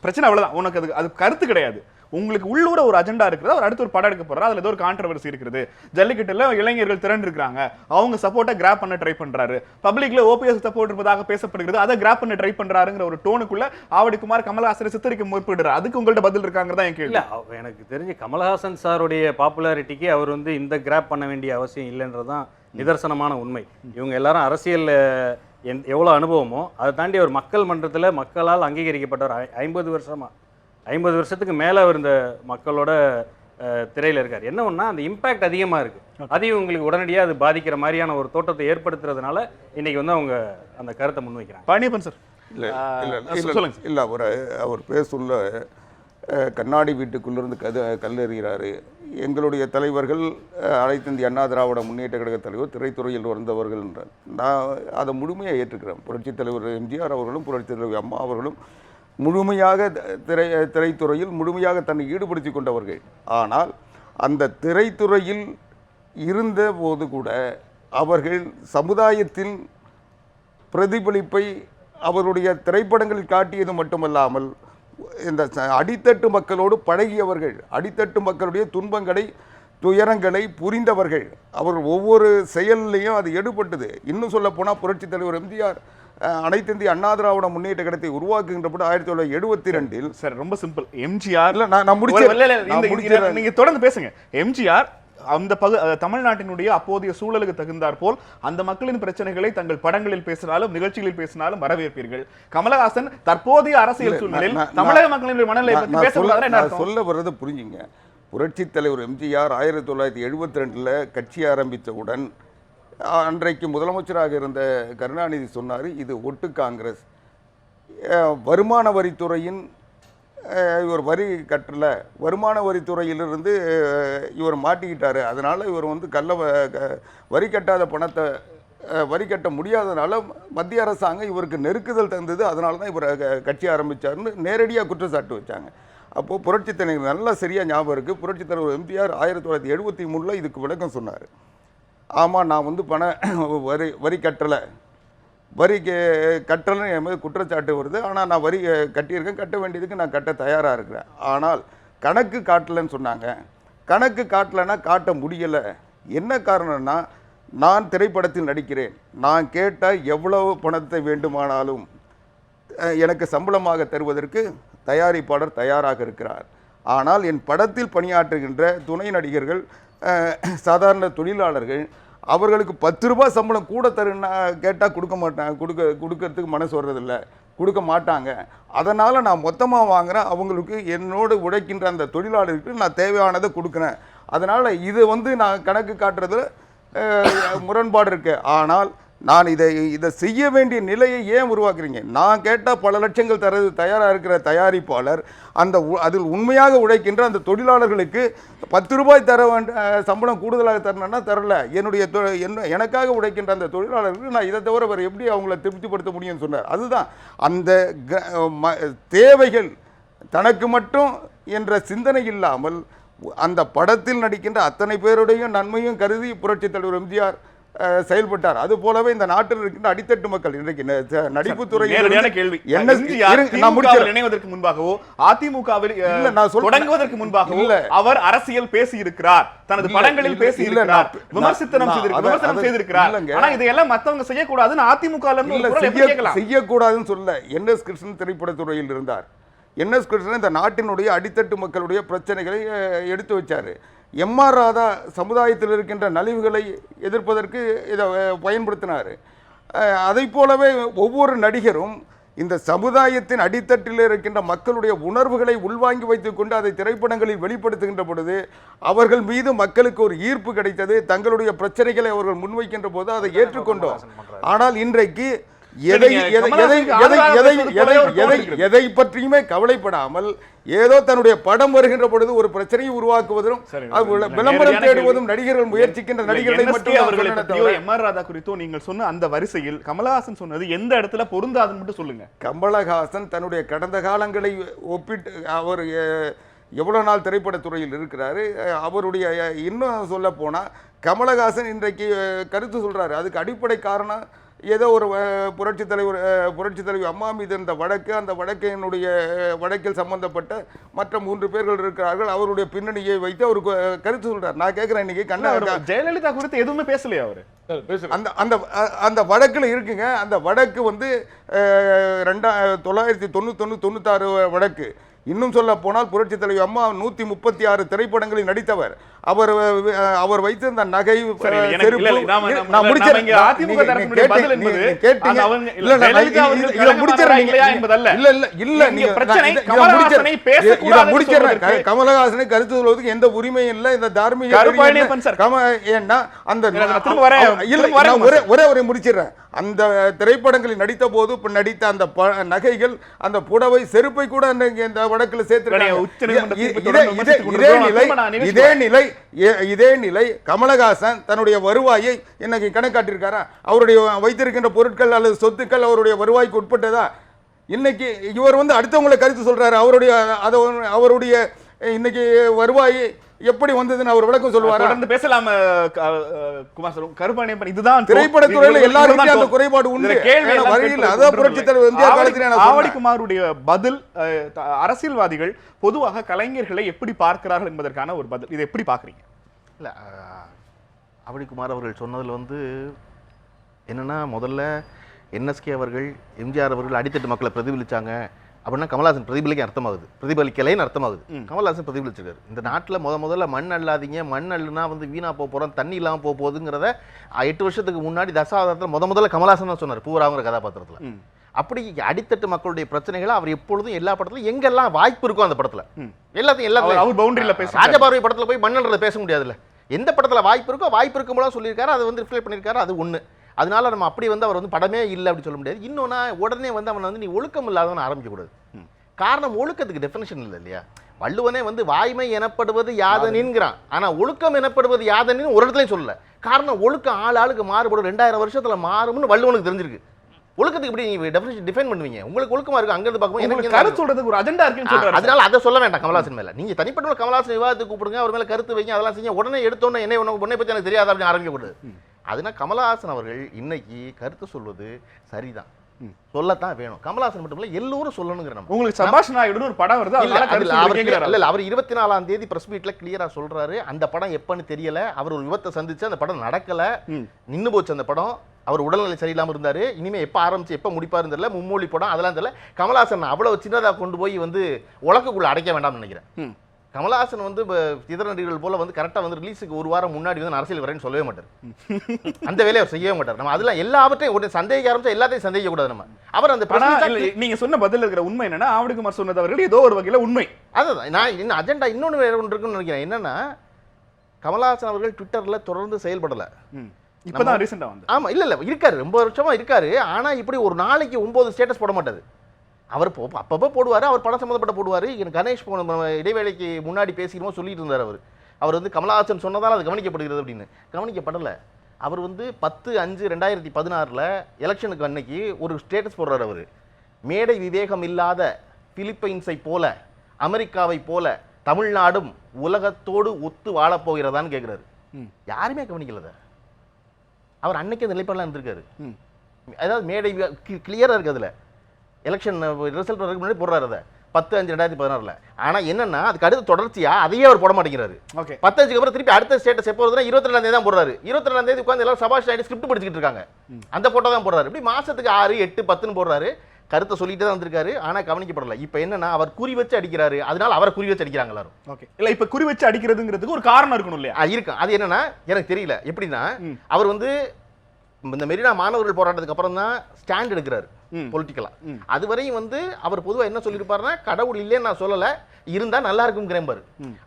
Speaker 1: பிரச்சனை அவ்வளவுதான். உனக்கு அது கருத்து கிடையாது. உங்களுக்கு உள்ளூர ஒரு அஜெண்டா இருக்குது. அவர் அடுத்து ஒரு படம் எடுக்க போறாரு, அதுல ஏதோ ஒரு கான்ட்ரவர்சி இருக்குது. ஜல்லிக்கட்டுல இளைஞர்கள் திரண்டு இருக்காங்க, அவங்க சப்போர்ட்டை கிராப் பண்ண ட்ரை பண்றாரு. பப்ளிக்ல ஓபிஎஸ் சப்போர்ட் இருப்பதாக பேசப்படுகிறது, அதை கிராப் பண்ண ட்ரை பண்றாருங்கிற ஒரு டோனுக்குள்ள ஆவடிக்குமார் கமலஹாசனை சித்தரிக்க முற்படுறாரு. அதுக்கு உங்கள்ட்ட பதில் இருக்காங்கிறதா என் கேள்வி.
Speaker 2: எனக்கு தெரிஞ்சு கமலஹாசன் சாருடைய பாப்புலாரிட்டிக்கு அவர் வந்து இந்த கிராப் பண்ண வேண்டிய அவசியம் இல்லைன்றதுதான் நிதர்சனமான உண்மை. இவங்க எல்லாரும் அரசியல் எவ்வளோ அனுபவமோ அதை தாண்டி அவர் மக்கள் மன்றத்தில் மக்களால் அங்கீகரிக்கப்பட்டவர். 50 வருஷத்துக்கு மேலே அவர் இந்த மக்களோட திரையில் இருக்கார். என்ன ஒன்றா அந்த இம்பேக்ட் அதிகமாக இருக்குது. அதையும் உங்களுக்கு உடனடியாக அது பாதிக்கிற மாதிரியான ஒரு தோட்டத்தை ஏற்படுத்துறதுனால இன்னைக்கு வந்து அவங்க அந்த கருத்தை முன்வைக்கிறாங்க.
Speaker 1: பழனியப்பன் சார்
Speaker 6: இல்லை அவர் பேசுள்ள கண்ணாடி வீட்டுக்குள்ளிருந்து கல்லெறிகிறாரு. எங்களுடைய தலைவர்கள் அனைத்து இந்திய அண்ணா திராவிட முன்னேற்ற கழக தலைவர் திரைத்துறையில் வந்தவர்கள் என்றார். நான் அதை முழுமையாக ஏற்றுக்கிறேன். புரட்சித் தலைவர் எம்ஜிஆர் அவர்களும் புரட்சித் தலைவர் அம்மா அவர்களும் முழுமையாக திரைத்துறையில் முழுமையாக தன்னை ஈடுபடுத்தி கொண்டவர்கள். ஆனால் அந்த திரைத்துறையில் இருந்த போது கூட அவர்கள் சமுதாயத்தின் பிரதிபலிப்பை அவருடைய திரைப்படங்களில் காட்டியது மட்டுமல்லாமல் இந்த அடித்தட்டு மக்களோடு பழகியவர்கள், அடித்தட்டு மக்களுடைய துன்பங்களை துயரங்களை புரிந்தவர்கள். அவர்கள் ஒவ்வொரு செயல்லையும் அது எடுபட்டது. இன்னும் சொல்ல போனால் புரட்சித் தலைவர் எம்ஜிஆர் அனைத்து இந்திய அண்ணா திராவிட முன்னேற்ற கழகத்தை உருவாக்குகின்ற போது 1972
Speaker 1: சார் ரொம்ப சிம்பிள். எம்ஜிஆர்
Speaker 6: நீங்க
Speaker 1: தொடர்ந்து பேசுங்க. எம்ஜிஆர் அந்த தமிழ்நாட்டினுடைய அப்போதைய சூழலுக்கு தகுந்தார் போல் அந்த மக்களின் பிரச்சனைகளை தங்கள் படங்களில் பேசினாலும் நிகழ்ச்சிகளில் பேசினாலும் வரவேற்பீர்கள். கமலஹாசன் தற்போதைய அரசியல் சூழ்நிலையில் தமிழக மக்களின் மனநிலை பற்றி பேச
Speaker 6: சொல்ல வர்றது புரிஞ்சுங்க. புரட்சித் தலைவர் எம்ஜிஆர் 1972 கட்சி ஆரம்பித்தவுடன் அன்றைக்கு முதலமைச்சராக இருந்த கருணாநிதி சொன்னார், இது ஒட்டு காங்கிரஸ். வருமான வரித்துறையின் இவர் வரி கட்டல, வருமான வரித்துறையிலிருந்து இவர் மாட்டிக்கிட்டார். அதனால் இவர் வந்து வரி கட்டாத பணத்தை வரி கட்ட முடியாதனால மத்திய அரசாங்கம் இவருக்கு நெருக்குதல் தந்தது. அதனால தான் இவர் கட்சி ஆரம்பித்தார்னு நேரடியாக குற்றச்சாட்டு வச்சாங்க. அப்போது புரட்சித் தலைவர் நல்லா சரியாக ஞாபகம் இருக்குது. புரட்சித் தலைவர் எம்ஜிஆர் 1973 இதுக்கு விளக்கம் சொன்னார். ஆமாம், நான் வந்து வரி கட்டலை, கட்டலைன்னு என் மீது குற்றச்சாட்டு வருது. ஆனால் நான் வரி கட்டியிருக்கேன், கட்ட வேண்டியதுக்கு நான் கட்ட தயாராக இருக்கிறேன். ஆனால் கணக்கு காட்டலைன்னு சொன்னாங்க. கணக்கு காட்டலைன்னா காட்ட முடியலை. என்ன காரணம்னா, நான் திரைப்படத்தில் நடிக்கிறேன், நான் கேட்டால் எவ்வளவு பணத்தை வேண்டுமானாலும் எனக்கு சம்பளமாக தருவதற்கு தயாரிப்பாளர் தயாராக இருக்கிறார். ஆனால் என் படத்தில் பணியாற்றுகின்ற துணை நடிகர்கள், சாதாரண தொழிலாளர்கள், அவர்களுக்கு 10 ரூபாய் சம்பளம் கூட தருன்னா கேட்டால் கொடுக்கறதுக்கு மனசு வர்றதில்லை, கொடுக்க மாட்டாங்க. அதனால் நான் மொத்தமாக வாங்குகிறேன், அவங்களுக்கு என்னோடு உழைக்கின்ற அந்த தொழிலாளர்களுக்கு நான் தேவையானதை கொடுக்குறேன். அதனால் இது வந்து நான் கணக்கு காட்டுறதுல முரண்பாடு இருக்கு. ஆனால் நான் இதை செய்ய வேண்டிய நிலையை ஏன் உருவாக்குறீங்க? நான் கேட்டால் பல லட்சங்கள் தரது தயாராக இருக்கிற தயாரிப்பாளர் அதில் உண்மையாக உழைக்கின்ற அந்த தொழிலாளர்களுக்கு 10 ரூபாய் தர சம்பளம் கூடுதலாக தரணும்னா தரல. எனக்காக உழைக்கின்ற அந்த தொழிலாளர்களுக்கு நான் இதை தவிர வேறு எப்படி அவங்கள திருப்திப்படுத்த முடியும்னு சொன்னார். அதுதான் அந்த தேவைகள் தனக்கு மட்டும் என்ற சிந்தனை இல்லாமல் அந்த படத்தில் நடிக்கின்ற அத்தனை பேருடைய நன்மையும் கருதி புரட்சித் தலைவர் எம்ஜிஆர் செயல்பட்டார். அது போலவே இந்த நாட்டில் இருக்கின்ற அடித்தட்டு மக்கள் இன்றைக்கு நடிப்பு துறையில்
Speaker 1: கேள்வி இணைவதற்கு முன்பாகவோ அதிமுகவில் தொடங்குவதற்கு முன்பாகவோ அவர் அரசியல் பேசி இருக்கிறார், தனது படங்களில் பேசி இருக்கிறார், விமர்சனம் செய்திருக்கிறார். ஆனா இதையெல்லாம் மத்தவங்க செய்யக்கூடாதுன்னு அதிமுக
Speaker 6: செய்யக்கூடாதுன்னு சொல்ல NS கிருஷ்ணன் திரைப்படத்துறையில் இருந்தார். NS கிருஷ்ணன் இந்த நாட்டினுடைய அடித்தட்டு மக்களுடைய பிரச்சனைகளை எடுத்து வச்சார். MR ராதா சமுதாயத்தில் இருக்கின்ற நலிவுகளை எதிர்ப்பதற்கு இதை பயன்படுத்தினார். அதை போலவே ஒவ்வொரு நடிகரும் இந்த சமுதாயத்தின் அடித்தட்டில் இருக்கின்ற மக்களுடைய உணர்வுகளை உள்வாங்கி வைத்துக்கொண்டு அதை திரைப்படங்களில் வெளிப்படுத்துகின்ற பொழுது அவர்கள் மீது மக்களுக்கு ஒரு ஈர்ப்பு கிடைத்தது. தங்களுடைய பிரச்சனைகளை அவர்கள் முன்வைக்கின்ற போது அதை ஏற்றுக்கொண்டோம். ஆனால் இன்றைக்கு எதை பற்றியுமே கவலைப்படாமல் ஏதோ தன்னுடைய படம் வருகின்ற பொழுது ஒரு பிரச்சனையை உருவாக்குவதும் விளம்பரம் தேடுவதும் நடிகர்கள் முயற்சிக்கின்ற நடிகர்களை மட்டும்.
Speaker 1: எம்.ஆர். ராதா குறித்தும் நீங்கள் சொன்ன அந்த வரிசையில் கமலஹாசன் சொன்னது எந்த இடத்துல பொருந்தாதுன்னு மட்டும் சொல்லுங்க.
Speaker 6: கமலஹாசன் தன்னுடைய கடந்த காலங்களை ஒப்பிட்டு அவர் எவ்வளவு நாள் திரைப்படத்துறையில் இருக்கிறாரு, அவருடைய இன்னும் சொல்ல போனா கமலஹாசன் இன்றைக்கு கருத்து சொல்றாரு. அதுக்கு அடிப்படை காரணம் ஏதோ ஒரு புரட்சித் தலைவி அம்மா மீது இருந்த வழக்கு, அந்த வழக்கில் சம்பந்தப்பட்ட மற்ற 3 பேர்கள் இருக்கிறார்கள், அவருடைய பின்னணியை வைத்து அவர் கருத்து சொல்றார். நான் கேட்கிறேன், இன்னைக்கு
Speaker 1: ஜெயலலிதா குறித்து எதுவுமே பேசலையா அவரு?
Speaker 6: அந்த வழக்குல இருக்குங்க. அந்த வழக்கு வந்து 1996 வழக்கு. இன்னும் சொல்ல போனால் புரட்சி தலைவி அம்மா 136 திரைப்படங்களில் நடித்தவர். அவர் வைத்திருந்த நகை கமலஹாசனை கருத்து சொல்வதற்கு எந்த உரிமையும் இல்லை. இந்த தார்மீக ஒரே முடிச்சிடுறேன். அந்த திரைப்படங்களில் நடித்த போது நடித்த அந்த நகைகள், அந்த புடவை, செருப்பை கூட இந்த வழக்கில் சேர்த்திருக்காங்க. இதே நிலை கமலஹாசன் தன்னுடைய வருவாயை இன்னைக்கு கணக்காட்டிருக்காரா? அவருடைய வைத்திருக்கின்ற பொருட்கள் அல்லது சொத்துக்கள் அவருடைய வருவாய்க்கு உட்பட்டதா? இன்னைக்கு இவர் வந்து அடுத்தவங்களை கருத்து சொல்றாரு. அவருடைய இன்னைக்கு வருவாய் எப்படி வந்ததுன்னு அவர் விளக்கம் சொல்லுவார்.
Speaker 1: தொடர்ந்து பேசலாம் குமார் சார். கருப்பணன் இதுதான்
Speaker 6: திரைப்படத்துறையில எல்லாருக்கும் அந்த குறைபாடு உண்டு. வழியில் அதான் புரட்சி தலைவர் இந்தியா காலத்திலே
Speaker 1: ஆவடிக்குமாருடைய பதில், அரசியல்வாதிகள் பொதுவாக கலைஞர்களை எப்படி பார்க்கிறார்கள் என்பதற்கான ஒரு பதில். இதை எப்படி பார்க்குறீங்க?
Speaker 5: இல்லை, ஆவடிக்குமார் அவர்கள் சொன்னதில் வந்து என்னன்னா, முதல்ல என்எஸ்கே அவர்கள், எம்ஜிஆர் அவர்கள் அடித்தட்டு மக்களை பிரதிபலிச்சாங்க அப்படின்னா கமலஹாசன் பிரதிபலிக்க அர்த்தமாகுது, பிரதிபலிக்கலைன்னு அர்த்தமாகுது. கமலஹாசன் பிரதிபலிச்சிருக்காரு. இந்த நாட்டில் முதல்ல மண் அள்ளாதீங்க, மண் அள்ளுனா வந்து வீணா போகிறோம், தண்ணி இல்லாமல் போகுதுங்கிறத 8 வருஷத்துக்கு முன்னாடி தசாவதாரத்தில் முதல்ல கமலஹாசன் தான் சொன்னார், பூராங்கிற கதாபாத்திரத்தில். அப்படி அடித்தட்டு மக்களுடைய பிரச்சனைகளை அவர் எப்பொழுதும் எல்லா படத்துலையும் எங்கெல்லாம் வாய்ப்பு இருக்கும் அந்த படத்தில் எல்லாத்தையும்
Speaker 1: பவுண்டரியில் பேச,
Speaker 5: ராஜபார்வை படத்தில் போய் மண்ணல்றதை பேச முடியாதுல்ல. எந்த படத்தில் வாய்ப்பு இருக்கோ வாய்ப்பு இருக்கும்போது சொல்லியிருக்காரு, அதை வந்து ரிஃப்ளெக்ட் பண்ணியிருக்காரு. அது ஒன்று. அதனால நம்ம அப்படி வந்து அவர் வந்து படமே இல்லை அப்படி சொல்ல முடியாது. இன்னொன்னா உடனே வந்து அவனை வந்து நீ ஒழுக்கம் இல்லாதவன் ஆரம்பிக்கக்கூடாது. காரணம் ஒழுக்கத்துக்கு டெஃபினேஷன் இல்லை இல்லையா? வள்ளுவனே வந்து வாய்மை எனப்படுவது யாதனின்கிறான், ஆனால் ஒழுக்கம் எனப்படுவது யாதனின்னு ஒரு இடத்துலையும் சொல்லல. காரணம் ஒழுக்கம் ஆளுக்கு மாறுபடும், 2000 வருஷத்துல மாறும்னு வள்ளுவனுக்கு தெரிஞ்சிருக்கு. ஒழுக்கத்துக்கு எப்படி நீங்க டெஃபினேஷன் டிஃபைன் பண்ணுவீங்க? உங்களுக்கு ஒழுக்கமா இருக்கு, அங்கிருந்து பார்க்கும்போது எனக்கு
Speaker 1: கருத்து சொல்றதுக்கு ஒரு அஜெண்டா இருக்குன்னு சொல்றாரு.
Speaker 5: அதனால அதை சொல்ல வேண்டாம் கமலஹாசன் மேல. நீங்க தனிப்பட்ட கமலஹாசன் விவாதத்துக்கு கூப்பிடுங்க, அவர் மேல கருத்து வைங்க, அதெல்லாம் செய்ய. உடனே எடுத்தோன்னே என்ன உன்னை பத்தி எனக்கு தெரியாது அப்படின்னு ஆரம்பிக்கக்கூடாது. அதனால கமலஹாசன் அவர்கள் இன்னைக்கு கருத்து சொல்வது சரிதான், சொல்லத்தான் வேணும். கமலஹாசன் மட்டும் இல்ல, எல்லோரும் சொல்லணுங்கிற நம்ம.
Speaker 1: உங்களுக்கு சபாஷ் நாயுடு ஒரு படம் வருது,
Speaker 5: அவர் 24ஆம் தேதி பிரஸ் மீட்ல கிளியரா சொல்றாரு, அந்த படம் எப்பன்னு தெரியல, அவர் ஒரு விபத்தை சந்திச்சு அந்த படம் நடக்கல, நின்னு போச்சு அந்த படம், அவர் உடல்நிலை சரியில்லாம இருந்தாரு, இனிமே எப்ப ஆரம்பிச்சு எப்ப முடிப்பாருன்னு தெரியல, மும்மொழி படம் அதெல்லாம் தெரியல. கமலஹாசன் அவ்வளவு சின்னதா கொண்டு போய் வந்து உலகக்குள்ள அடைக்க வேண்டாம்னு நினைக்கிறேன். கமலஹாசன் வந்து இதர நடிகர்கள் போல வந்து கரெக்டா வந்து ரிலீஸுக்கு ஒரு வாரம் முன்னாடி வந்து அரசியல் வரேன்னு சொல்லவே மாட்டார். அந்த வேலையை அவர் செய்யவே மாட்டார். நம்ம அதெல்லாம் எல்லாவற்றையும் ஒரு சந்தேக ஆரம்பிச்சா எல்லாத்தையும் சந்தேக கூடாது. நம்ம அவர் அந்த
Speaker 1: நீங்க சொன்ன பதில் இருக்கிற உண்மை என்னன்னா, ஆவடிக்குமார் சொன்னது அவர்கள் ஏதோ ஒரு வகையில உண்மை.
Speaker 5: அதான் நான் இன்னும் அஜெண்டா இன்னொன்று வேற ஒன்று இருக்குன்னு நினைக்கிறேன். என்னன்னா, கமலஹாசன் அவர்கள் ட்விட்டர்ல தொடர்ந்து செயல்படல.
Speaker 1: இப்பதான் ரீசெண்டா வந்து
Speaker 5: ஆமா இல்ல இருக்காரு, ரொம்ப வருஷமா இருக்காரு. ஆனா இப்படி ஒரு நாளைக்கு 9 ஸ்டேட்டஸ் போட மாட்டாரு. அவர் அப்பப்போ போடுவார், அவர் படம் சம்மந்தப்பட்ட போடுவார். கணேஷ் இடைவேளைக்கு முன்னாடி பேசிக்கிறோம் சொல்லிட்டு இருந்தார். அவர் வந்து கமலஹாசன் சொன்னதால் அது கவனிக்கப்படுகிறது அப்படின்னு. கவனிக்கப்படலை. அவர் வந்து 10/5/2016 எலெக்ஷனுக்கு அன்னைக்கு ஒரு ஸ்டேட்டஸ் போடுறாரு. அவர் மேடை விவேகம் இல்லாத பிலிப்பைன்ஸை போல, அமெரிக்காவை போல தமிழ்நாடும் உலகத்தோடு ஒத்து வாழப்போகிறதான்னு கேட்குறாரு. யாருமே கவனிக்கலத. அவர் அன்னைக்கு அந்த நிலைப்பாடெலாம் இருந்திருக்காரு. அதாவது மேடை கிளியராக இருக்குது. அதில் எலெக்ஷன் ரிசல்ட் வரதுக்கு முன்னாடி போடுறாரு அதை 10/5/2016. ஆனால் என்னன்னா அதுக்கு அடுத்து தொடர்ச்சியா அதையே அவர் போட மாட்டேங்கிறாரு. 10/5க்கு அப்புறம் திருப்பி அடுத்த ஸ்டேட்டஸ் எப்போ வருதுன்னா 22ஆம் தேதி தான் போடுறாரு. 22ஆம் தேதி உட்காந்து எல்லாரும் சபாஷ் நாயுடு ஸ்கிரிப்ட் படிச்சுக்கிட்டு இருக்காங்க. அந்த போட்டோ தான் போடுறாரு. இப்படி மாசத்துக்கு 6, 8, 10ன்னு போடுறாரு. கருத்தை சொல்லிட்டு தான் வந்திருக்காரு. ஆனால் கவனிக்கப்படலை. இப்போ என்னன்னா அவர் குறி வச்சு அடிக்கிறாரு. அதனால அவரை குறி வச்சு அடிக்கிறாங்க எல்லாரும்.
Speaker 1: ஓகே, இல்லை இப்போ குறி வச்சு அடிக்கிறதுங்கிறதுக்கு ஒரு காரணம் இருக்கணும் இல்லையா?
Speaker 5: இருக்கு. அது என்னன்னா எனக்கு தெரியல எப்படின்னா, அவர் வந்து இந்த மெரினா மாணவர்கள் போராட்டத்துக்கு அப்புறம் தான் ஸ்டாண்ட் எடுக்கிறாரு பொலிட்டிக்கலா. அதுவரையும் வந்து அவர் பொதுவாக என்ன சொல்லியிருப்பாருன்னா, கடவுள் இல்லைன்னு நான் சொல்லலை, இருந்தால் நல்லா இருக்கும் கிரேம்பாரு.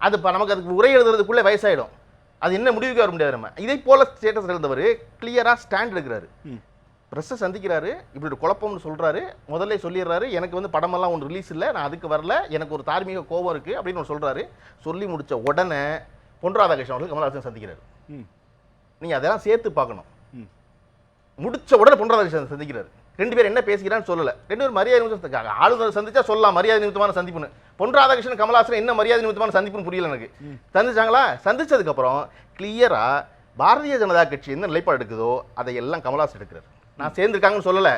Speaker 5: அது நமக்கு அதுக்கு உரை எழுதுறதுக்குள்ளே வயசாயிடும். அது என்ன முடிவுக்கு வர முடியாது. நம்ம இதை போல ஸ்டேட்டஸ் எழுந்தவர் கிளியரா ஸ்டாண்ட் எடுக்கிறாரு. ப்ரெஸ்ஸை சந்திக்கிறாரு, இப்படி ஒரு குழப்பம்னு சொல்றாரு, முதல்ல சொல்லிடுறாரு எனக்கு வந்து படமெல்லாம் ஒன்று ரிலீஸ் இல்லை, நான் அதுக்கு வரல, எனக்கு ஒரு தார்மீக கோபம் இருக்கு அப்படின்னு சொல்றாரு. சொல்லி முடிச்ச உடனே பொன் ராதாகிருஷ்ணன் அவர்கள் கமலஹாசன் சந்திக்கிறாரு. நீங்க அதெல்லாம் சேர்த்து பார்க்கணும். முடிச்ச உடனே பொன் ராதாகிருஷ்ணன் சந்திக்கிறாரு. ரெண்டு பேரும் என்ன பேசிக்கிறான்னு சொல்லல, ரெண்டு பேரும் மரியாதை நிமித்தம் ஆளுநர் சந்திச்சா சொல்லலாம் மரியாதை நிமித்தமான சந்திப்புன்னு. பொன் ராதாகிருஷ்ணன் கமலஹாசன் என்ன மரியாதை நிமித்தமான சந்திப்புன்னு புரியல எனக்கு. சந்திச்சாங்களா? சந்திச்சதுக்கு அப்புறம் கிளியரா பாரதிய ஜனதா கட்சி என்ன நிலைப்பாடு எடுக்குதோ அதை எல்லாம் கமலஹாசன் எடுக்கிறார். நான் சேர்ந்துருக்காங்கன்னு சொல்லல,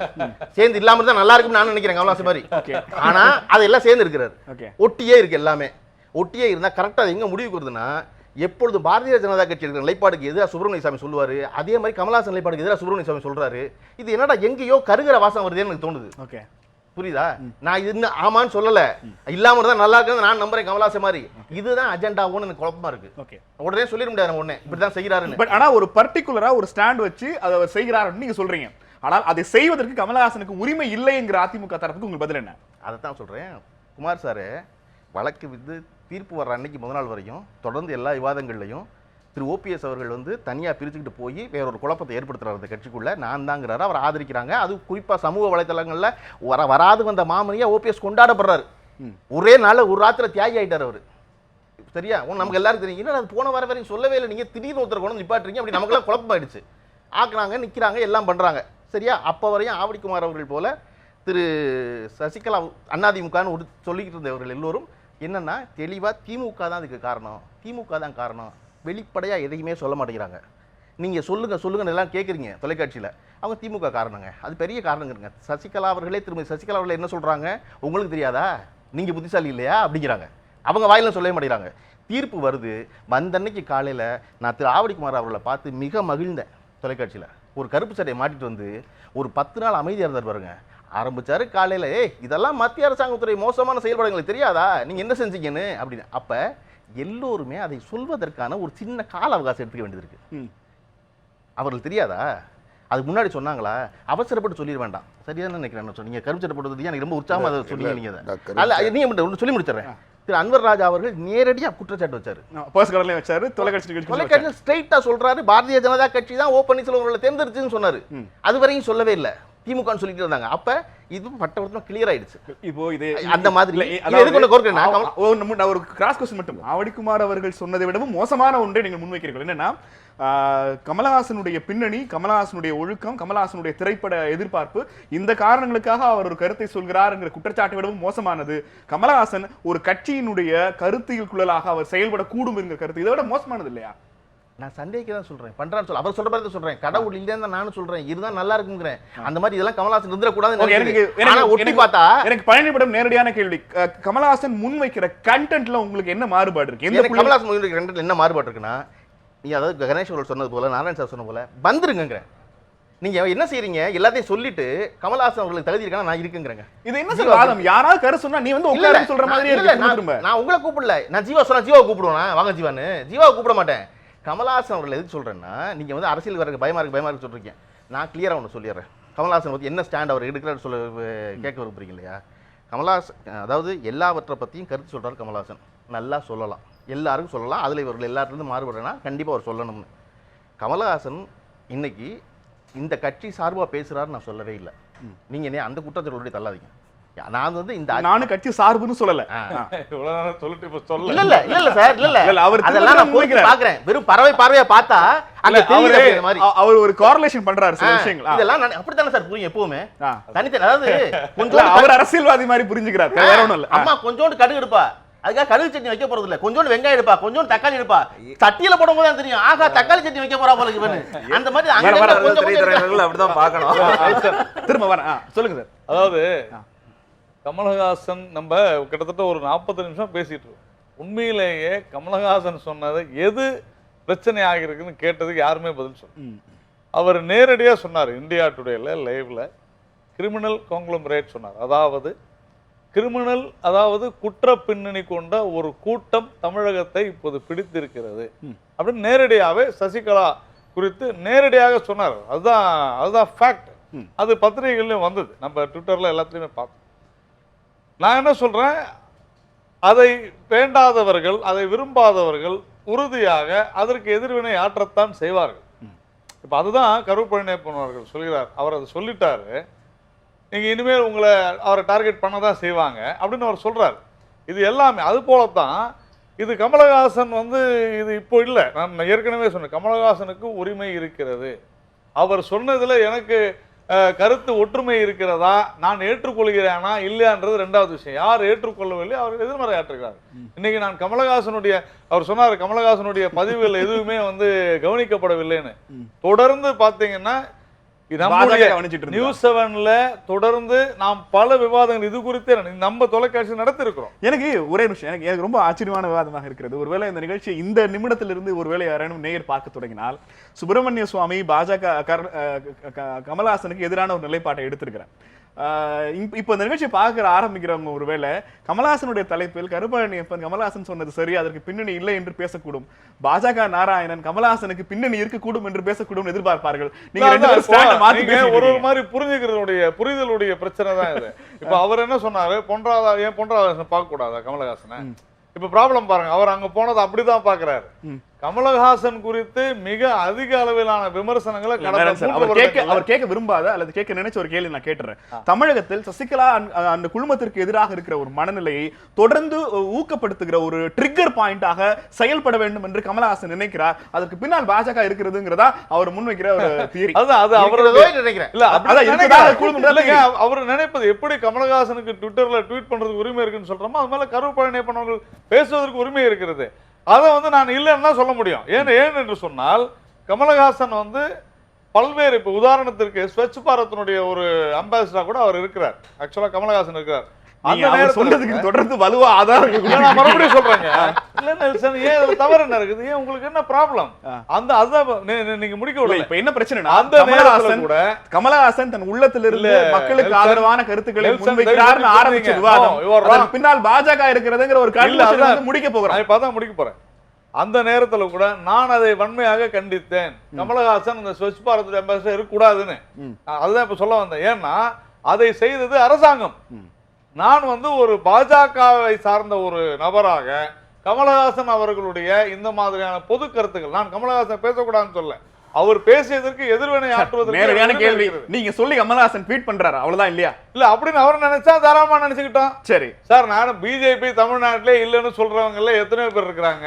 Speaker 5: சேர்ந்து இல்லாம தான் நல்லா இருக்குன்னு நான் நினைக்கிறேன் கமலஹாசன் மாதிரி. ஆனா அதெல்லாம் சேர்ந்து இருக்கிறாரு. ஒட்டியே இருக்கு, எல்லாமே ஒட்டியே இருந்தா கரெக்டா எங்க முடிவுக்கு வருதுன்னா, எப்பொழுது பாரதிய ஜனதா கட்சி இருக்கிற நிலைப்பாடுக்கு எதிராக சுப்பிரமணிய சாமி சொல்லுவாரு, அதே மாதிரி கமலஹாசன் நிலைப்பாடுக்கு எதிராக சுப்பிரமணிய சாமி சொல்றாரு. இது என்னடா எங்கேயோ கருகிற வாசம் வருதுன்னு எனக்கு தோணுது. புரியுதா? நான் இது இன்னும் ஆமான்னு சொல்லல, இல்லாம இருந்தா நல்லா இருக்குன்னு நான் நம்புறேன் கமலஹாசன் மாதிரி. இதுதான் அஜெண்டாவோன்னு எனக்கு குழப்பமா இருக்கு. உடனே சொல்லிட முடியாது உடனே இப்படிதான் செய்யறாருன்னு.
Speaker 1: பட் ஆனா ஒரு பர்டிகுலரா ஒரு ஸ்டாண்ட் வச்சு அதை அவர் செய்கிறாருன்னு நீங்க சொல்றீங்க. ஆனால் அதை செய்வதற்கு கமலஹாசனுக்கு உரிமை இல்லைங்கிற அதிமுக தரப்புக்கு உங்களுக்கு பதில் என்ன?
Speaker 5: அதைத்தான் சொல்றேன். குமார் சார் வழக்கு வித்து தீர்ப்பு வர்ற அன்னைக்கு முதல் நாள் வரையும் தொடர்ந்து எல்லா விவாதங்கள்லையும் திரு ஓபிஎஸ் அவர்கள் வந்து தனியாக பிரிச்சுக்கிட்டு போய் வேற ஒரு குழப்பத்தை ஏற்படுத்துறாரு அந்த கட்சிக்குள்ள. நான் தாங்கிறாரு, அவர் ஆதரிக்கிறாங்க. அது குறிப்பாக சமூக வலைத்தளங்களில் வராது வந்த மாமனியா ஓபிஎஸ் கொண்டாடப்படுறாரு. ஒரே நாள் ஒரு ராத்திர தியாகி ஆயிட்டார் அவர். சரியா? நமக்கு எல்லாரும் தெரியும். என்ன அது போன வர வரையும் சொல்லவே இல்லை, நீங்கள் திடீர்னு ஒருத்தர் கொண்டு நிப்பாட்டுறீங்க, அப்படி நமக்கெல்லாம் குழப்பமாயிடுச்சு. ஆக்குறாங்க, நிற்கிறாங்க, எல்லாம் பண்ணுறாங்க. சரியா? அப்போ வரையும் ஆவடிக்குமார் அவர்கள் போல திரு சசிகலா அதிமுகன்னு சொல்லிக்கிட்டு இருந்தவர்கள் எல்லோரும் என்னன்னா தெளிவாக திமுக தான் அதுக்கு காரணம், திமுக தான் காரணம், வெளிப்படையாக எதையுமே சொல்ல மாட்டேங்கிறாங்க. நீங்கள் சொல்லுங்கன்னு எல்லாம் கேட்குறீங்க தொலைக்காட்சியில், அவங்க திமுக காரணங்க, அது பெரிய காரணங்கிறங்க. சசிகலா அவர்களே திரும்ப சசிகலா அவர்கள் என்ன சொல்கிறாங்க, உங்களுக்கு தெரியாதா, நீங்கள் புத்திசாலி இல்லையா அப்படிங்கிறாங்க. அவங்க வாயிலும் சொல்லவே மாட்டேங்கிறாங்க. தீர்ப்பு வருது, வந்தன்னைக்கு காலையில் நான் திரு ஆவடிக்குமார் அவர்களை பார்த்து மிக மகிழ்ந்தேன். தொலைக்காட்சியில் ஒரு கருப்பு சட்டையை மாட்டிட்டு வந்து ஒரு 10 நாள் அமைதியாக இருந்தார் பாருங்க. ஆரம்பிச்சாரு காலையில், இதெல்லாம் மத்திய அரசாங்கத்துறை மோசமான செயல்பாடுகளுக்கு தெரியாதா, நீங்கள் என்ன செஞ்சீங்கன்னு அப்படின்னு. அப்போ எல்லோருமே அதை சொல்வதற்கான ஒரு சின்ன கால அவகாசம் எடுத்துக்க வேண்டியது இருக்கு. அவர்களுக்கு தெரியாதா? அதுக்கு முன்னாடி சொன்னாங்களா? அவசரப்பட்டு சொல்லிட வேண்டாம். சரியான நினைக்கிறேன். நீங்கள் கருப்பு சட்டை போட்டது எனக்கு ரொம்ப உற்சாகமாக அதை சொன்னீங்க. நீங்கள் அல்ல, நீங்கள் ஒன்று சொல்லி முடிச்சிடறேன். திரு அன்வர் ராஜா அவர்கள் நேரடியாக குற்றச்சாட்டு வச்சாரு, தொலைக்காட்சியில் ஸ்ட்ரைட்டா சொல்றாரு, பாரதிய ஜனதா கட்சி தான் ஓ பன்னீர்செல்வம் அவர்களை தேர்ந்தெடுத்துன்னு சொன்னாரு. அது வரையும் சொல்லவே இல்லை, திமுக சொல்லிட்டு இருந்தாங்க. அப்ப இது பட்டவர்த்தமா கிளியர் ஆயிடுச்சு. இப்போ இது அந்த மாதிரி
Speaker 1: ஒரு கிராஸ் கொஸ்டின் மட்டும், ஆவடிக்குமார் அவர்கள் சொன்னதை விடவும் மோசமான ஒன்றை நீங்கள் முன்வைக்கிறீர்கள். என்னன்னா, கமலஹாசனுடைய பின்னணி, கமலஹாசனுடைய ஒழுக்கம், கமலஹாசனுடைய திரைப்பட எதிர்பார்ப்பு, இந்த காரணங்களுக்காக அவர் ஒரு கருத்தை சொல்கிறார் என்கிற குற்றச்சாட்டை விடவும் மோசமானது கமலஹாசன் ஒரு கட்சியினுடைய கருத்தியல் குழலாக அவர் செயல்படக்கூடும் என்கிற கருத்து, இதை விட மோசமானது இல்லையா?
Speaker 5: நான் சந்தேகிக்க தான் சொல்றேன், பண்றான்னு சொல்ல அவர் சொல்ற மாதிரி தான் சொல்றேன். கடவுள் இல்லைன்னு தான் நானும் சொல்றேன், இருந்தா நல்லா இருக்குங்கிறேன். அந்த மாதிரி இதெல்லாம் கமலஹாசன் இருந்துடக்கூடாது. ஒட்டி பார்த்தா எனக்கு
Speaker 1: பழனிபடம் நேரடியான கேள்வி, கமலஹாசன் முன்வைக்கிற கண்டென்ட்ல உங்களுக்கு என்ன மாறுபாடு இருக்கு?
Speaker 5: கமலஹாசன் முன்வைக்கிற கண்டென்ட்ல என்ன மாறுபாடு இருக்குன்னா, நீ அதாவது கணேஷ் அவர்கள் சொன்னது போல, நாராயண் சார் சொன்ன போல வந்துருங்க. நீங்க என்ன செய்றீங்க, எல்லாத்தையும் சொல்லிட்டு கமலஹாசன் அவர்களுக்கு தகுதி இருக்கானா நான் இருக்குங்கிறேங்க.
Speaker 1: இது என்ன சார் வாதம்? யாராவது கரு சொன்னா நீ வந்து உட்கார்ந்து சொல்ற மாதிரி இருக்கு.
Speaker 5: நான் உங்களை கூப்பிடல, நான் ஜீவா சொன்னா ஜீவாவை கூப்பிடுவேன், வாங்க ஜீவான்னு. ஜீவாவை கூப்பிட மாட்டேன். கமலஹாசன் அவர்கள் எதுக்கு சொல்றேன்னா, நீங்க வந்து அரசியல் வரக்கு பயமா இருக்கு சொல்றீங்க. நான் கிளியரா ஒன்று சொல்லிடுறேன். கமலஹாசன் பத்தி என்ன ஸ்டாண்ட் அவர் எடுக்கிறாரு சொல்ல கேட்க விரும்புறீங்க இல்லையா? கமலஹாசன் அதாவது எல்லாவற்றை பற்றியும் கருத்து சொல்றாரு கமலஹாசன். நல்லா சொல்லலாம், எல்லாருக்கும் சொல்லலாம். அதில் இவர்கள் எல்லாத்துலேருந்து மாறுபடுறேன்னா கண்டிப்பாக அவர் சொல்லணும்னு. கமலஹாசன் இன்னைக்கு இந்த கட்சி சார்பாக பேசுகிறாரு நான் சொல்லவே இல்லை. நீங்கள் என்ன அந்த குற்றச்சாட்டு தள்ளாதீங்க. நான் வந்து இந்த
Speaker 1: நானும் கட்சி சார்புன்னு சொல்லல.
Speaker 3: சொல்லிட்டு இப்ப சொல்ல
Speaker 5: இல்ல இல்ல சார், இல்ல அவர் அதெல்லாம் நான் பாக்குறேன். வெறும் பார்வையா பார்த்தா அங்க தெரியுது மாதிரி அவர் ஒரு கோரிலேஷன் பண்றாரு சில விஷயங்கள். இதெல்லாம் அப்படித்தானே சார் புரியும் எப்பவுமே. தனித்தனி அதாவது கொஞ்சம்
Speaker 1: அவர் அரசியல்வாதி மாதிரி புரிஞ்சுக்கிறார், வேற ஒண்ணும் இல்ல.
Speaker 5: அம்மா கொஞ்சோண்டு கடுகு எடுப்பா, அதுக்காக கடுகு சட்னி வைக்க போறது இல்ல. கொஞ்சோண்டு வெங்காயம் எடுப்பா, கொஞ்சோண்டு தக்காளி எடுப்பா. சட்டியில போடும்போது தான் தெரியும், ஆகா தக்காளி சட்னி வைக்க போறா போல இருக்கு. அந்த மாதிரி
Speaker 4: அப்படிதான் பார்க்கணும்.
Speaker 1: திரும்ப வர சொல்லுங்க சார்.
Speaker 3: அதாவது கமலஹாசன் நம்ம கிட்டத்தட்ட ஒரு 40 நிமிஷம் பேசிட்டு இருக்கோம். உண்மையிலேயே கமலஹாசன் சொன்னது எது பிரச்சனை ஆகிருக்குன்னு கேட்டதுக்கு யாருமே பதில் சொல்ல. அவர் நேரடியாக சொன்னார், இந்தியா டுடேல லைவ்ல கிரிமினல் காங்க்ளமரேட் சொன்னார். அதாவது குற்ற பின்னணி கொண்ட ஒரு கூட்டம் தமிழகத்தை இப்போது பிடித்திருக்கிறது அப்படின்னு நேரடியாகவே சசிகலா குறித்து நேரடியாக சொன்னார். அதுதான் ஃபேக்ட். அது பத்திரிகைகள்லையும் வந்தது, நம்ம ட்விட்டர்ல எல்லாத்துலேயுமே பார்த்தோம். நான் என்ன சொல்றேன், அதை வேண்டாதவர்கள், அதை விரும்பாதவர்கள் உறுதியாக அதற்கு எதிர்வினை ஆற்றத்தான் செய்வார்கள். இப்போ அதுதான் கரூர் பழனியப்பன் அவர்கள் சொல்கிறார். அவர் அதை சொல்லிட்டாரு, நீங்கள் இனிமேல் உங்களை அவரை டார்கெட் பண்ண தான் செய்வாங்க அப்படின்னு அவர் சொல்கிறார். இது எல்லாமே அது போலத்தான் இது கமலஹாசன் வந்து இது இப்போ இல்லை, நான் ஏற்கனவே சொன்னேன், கமலஹாசனுக்கு உரிமை இருக்கிறது. அவர் சொன்னதில் எனக்கு கருத்து ஒற்றுமை இருக்கிறதா, நான் ஏற்றுக்கொள்கிறேனா இல்லையான்றது ரெண்டாவது விஷயம். யார் ஏற்றுக்கொள்ளவில்லை அவர் எதிர்மறை ஆற்றுகிறார். இன்னைக்கு நான் கமலஹாசனுடைய அவர் சொன்னார் கமலஹாசனுடைய பதிவுகள் எதுவுமே வந்து கவனிக்கப்படவில்லைன்னு. தொடர்ந்து பார்த்தீங்கன்னா நம்முடைய நியூஸ் 7ல தொடர்ந்து நாம் பல விவாதங்கள் இது குறித்தே நம்ம தொலைக்காட்சி நடத்திருக்கிறோம்.
Speaker 1: எனக்கு ஒரே விஷயம், எனக்கு ரொம்ப ஆச்சரியமான விவாதமாக இருக்கிறது. ஒருவேளை இந்த நிகழ்ச்சியை இந்த நிமிடத்திலிருந்து ஒருவேளை யாரேனும் நேயர் பார்க்க தொடங்கினால், சுப்பிரமணிய சுவாமி பாஜக கமலஹாசனுக்கு எதிரான ஒரு நிலைப்பாட்டை எடுத்திருக்கிறார். இப்போ இந்த நிகழ்ச்சியை பார்க்க ஆரம்பிக்கிறவங்க ஒருவேளை கமலஹாசனுடைய தலைப்பில் கருப்பழனியப்பன் கமலஹாசன் சொன்னது சரி, அதற்கு பின்னணி இல்லை என்று பேசக்கூடும், பாஜக நாராயணன் கமலஹாசனுக்கு பின்னணி இருக்கக்கூடும் என்று பேசக்கூடும் எதிர்பார்ப்பார்கள். நீங்க
Speaker 3: ஒரு மாதிரி புரிதலுடைய பிரச்சனை தான் இது. இப்ப அவர் என்ன சொன்னாரு, பொன்ராதாகிருஷ்ணன் பார்க்க கூடாதா கமலஹாசனை? இப்ப ப்ராப்ளம் பாருங்க, அவர் அங்க போனது அப்படிதான் பாக்குறாரு. கமலஹாசன் குறித்து மிக அதிக அளவிலான விமர்சனங்களை
Speaker 1: அவர் கேட்க விரும்பாத அல்லது கேட்க நினைச்ச ஒரு கேள்வி நான் கேட்டுறேன். தமிழகத்தில் சசிகலா அந்த குழுமத்திற்கு எதிராக இருக்கிற ஒரு மனநிலையை தொடர்ந்து ஊக்கப்படுத்துகிற ஒரு ட்ரிகர் பாயிண்டாக செயல்பட வேண்டும் என்று கமலஹாசன் நினைக்கிறார். அதற்கு பின்னால் பாஜக இருக்கிறதுங்கிறதா அவர் முன்வைக்கிற ஒரு தியரி.
Speaker 3: அவர் நினைப்பது எப்படி கமலஹாசனுக்கு ட்விட்டர்ல ட்வீட் பண்றதுக்கு உரிமை இருக்குன்னு சொல்றோமோ அது மேல கரூர் பழனியப்பன் அவர்கள் பேசுவதற்கு உரிமை இருக்கிறது. அதை வந்து நான் இல்லைன்னு தான் சொல்ல முடியும். ஏன் என்று சொன்னால் கமலஹாசன் வந்து பல்வேறு, இப்போ உதாரணத்திற்கு ஸ்வச் பாரத்தினுடைய ஒரு அம்பாசிடரா கூட அவர் இருக்கிறார். ஆக்சுவலா கமலஹாசன் இருக்கிறார். அந்த நேரம்
Speaker 1: சொல்றதுக்கு தொடர்ந்து வலுவா ஆதாரங்கள்
Speaker 3: நான் மறுபடியும் சொல்றேன். ஏன் தவறு என்ன இருக்குது, ஏன் உங்களுக்கு என்ன ப்ராப்ளம்? அந்த அதான் நீங்க முடிக்க விடல.
Speaker 1: இப்ப என்ன பிரச்சனை, அந்த நேரத்துல கூட கமலஹாசன் தன் உள்ளத்திலிருந்து மக்களுக்கு ஆதரவான கருத்துக்களை முன்வைக்கிறார்னு ஆரம்பிச்ச விவாதம் பின்னால் பாஜக இருக்கிறதுங்கிற ஒரு கருத்து முடிக்க போகிறேன்.
Speaker 3: இப்ப அதான் முடிக்க போறேன். அந்த நேரத்துல கூட நான் அதை வன்மையாக கண்டித்தேன். கமலஹாசன் அந்த ஸ்வச் பாரத் அம்பாசிடர் இருக்கக்கூடாதுன்னு அதுதான் இப்ப சொல்ல வந்தேன். ஏன்னா அதை செய்தது அரசாங்கம். நான் வந்து ஒரு பாஜகவை சார்ந்த ஒரு நபராக கமலஹாசன் அவர்களுடைய இந்த மாதிரியான பொது கருத்துக்கள், நான் கமலஹாசன் பேசக்கூடாதுன்னு சொல்ல, அவர் பேசியதற்கு எதிர்வினை ஆற்றுவதற்கு
Speaker 1: நேரடியான கேள்வி. நீங்க சொல்லி கமலஹாசன் ட்வீட் பண்றாரு அவ்வளவுதான் இல்லையா?
Speaker 3: இல்ல அப்படின்னு அவர் நினைச்சா தாராளமா நினைச்சுக்கிட்டோம்.
Speaker 1: சரி
Speaker 3: சார், நானும் பிஜேபி தமிழ்நாட்டிலே இல்லைன்னு சொல்றவங்க எத்தனையோ பேர் இருக்கிறாங்க.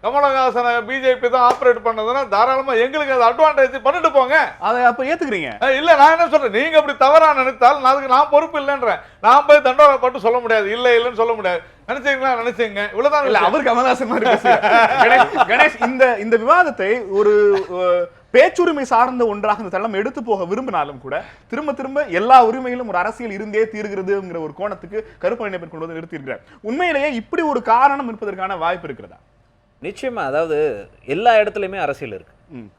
Speaker 3: கமலஹாசனை பிஜேபி தான் ஆபரேட் பண்ணதுன்னா தாராளமா எங்களுக்கு அது அட்வான்டேஜ் பண்ணிட்டு போங்க.
Speaker 1: அதை அப்ப ஏத்துக்கிறீங்க?
Speaker 3: இல்ல, நான் என்ன சொல்றேன், நீங்க அப்படி தவறா நினைத்தால் அதுக்கு நான் பொறுப்பு இல்லைன்றேன். நான் போய் தண்டோரப்பட்டு சொல்ல முடியாது, இல்ல இல்லைன்னு சொல்ல முடியாது. நினைச்சீங்களா நினைச்சீங்க, இவ்வளவுதான்.
Speaker 1: இல்ல, அவர் கமலஹாசன் மாதிரி கணேஷ் இந்த விவாதத்தை ஒரு பேச்சுரிமை சார்ந்த ஒன்றாக இந்த தளம் எடுத்து போக விரும்பினாலும் கூட திரும்ப திரும்ப எல்லா உரிமையிலும் ஒரு அரசியல் இருந்தே தீர்கிறதுங்கிற ஒரு கோணத்துக்கு கருப்பழனியப்பன் கொண்டு வந்து நிறுத்தியிருக்கிறார். உண்மையிலேயே இப்படி ஒரு காரணம் இருப்பதற்கான வாய்ப்பு இருக்கிறதா?
Speaker 4: நிச்சயமா. அதாவது எல்லா இடத்துலையுமே அரசியல் இருக்கு.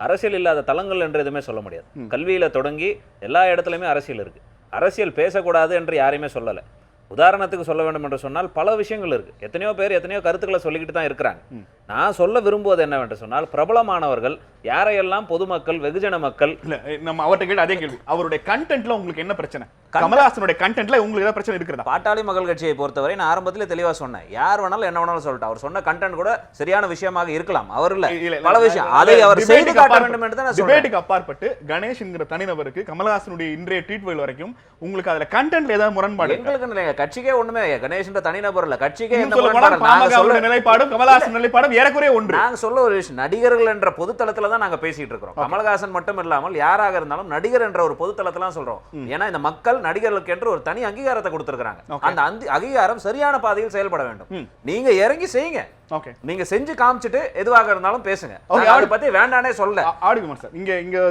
Speaker 4: அரசியல் இல்லாத தளங்கள் என்று எதுவுமே சொல்ல முடியாது. கல்வியில தொடங்கி எல்லா இடத்துலையுமே அரசியல் இருக்கு. அரசியல் பேசக்கூடாது என்று யாரையுமே சொல்லலை. உதாரணத்துக்கு சொல்ல வேண்டும் என்று சொன்னால் பல விஷயங்கள் இருக்கு. எத்தனையோ பேர் எத்தனையோ கருத்துக்களை சொல்லிக்கிட்டு தான் இருக்கிறாங்க. நான் சொல்ல விரும்புவது என்னவென்று சொன்னால், பிரபலமானவர்கள் யாரையெல்லாம் பொதுமக்கள் வெகுஜன மக்கள்
Speaker 1: நம்ம அவர்கிட்ட கேட்டு அதே கேள்வி, அவருடைய கண்டென்ட்ல உங்களுக்கு என்ன பிரச்சனை? கமலஹாசனுடைய கண்டென்ட்ல உங்களுக்கு ஏதாவது பிரச்சனை இருக்கிறதா?
Speaker 4: பாட்டாளி மக்கள் கட்சியை பொறுத்தவரை நான் ஆரம்பத்தில் தெளிவா சொன்னேன், யார் வேணாலும் என்ன வேணாலும் சொல்லிட்டு அவர் சொன்ன கண்டென்ட் கூட சரியான விஷயமாக இருக்கலாம். அவர் இல்ல பல விஷயம் அதை அவர் செய்து காட்ட வேண்டும் என்று தான் சொல்றேன்.
Speaker 1: டிபேட்டுக்கு அப்பாற்பட்டு கணேஷ் என்கிற தனிநபருக்கு கமலஹாசனுடைய இன்றைய ட்வீட்கள் வரைக்கும் உங்களுக்கு அதுல கண்டென்ட்ல ஏதாவது முரண்பாடு?
Speaker 4: எங்களுக்கு இல்லைங்க, கட்சிக்கே ஒண்ணுமே. கணேஷ் தனிநபர் இல்ல, கட்சிக்கே
Speaker 1: நிலைப்பாடும் கமலஹாசன் நிலைப்பாடும் ஏறக்குறைய ஒன்று.
Speaker 4: நாங்க சொல்ல ஒரு விஷயம், நடிகர்கள் என்ற பொதுத்தளத்துல தான் நாங்க பேசிட்டு இருக்கிறோம். கமலஹாசன் மட்டும் இல்லாமல் யாராக இருந்தாலும் நடிகர் என்ற ஒரு பொதுத்தளத்துல சொல்றோம். ஏன்னா இந்த மக்கள் நடிகர்களுக்கு என்று ஒரு தனி அங்கீகாரத்தை கொடுத்திருக்காங்க. அந்த அங்கீகாரம் சரியான பாதையில் செயல்பட வேண்டும். நீங்க இறங்கி செய்யுங்க. நீங்க செஞ்சு காமிச்சிட்டு எதுவாக இருந்தாலும் பேசுங்க. அதை பத்தி வேண்டானே சொல்ல
Speaker 1: ஆடுகுமார் சார். இங்க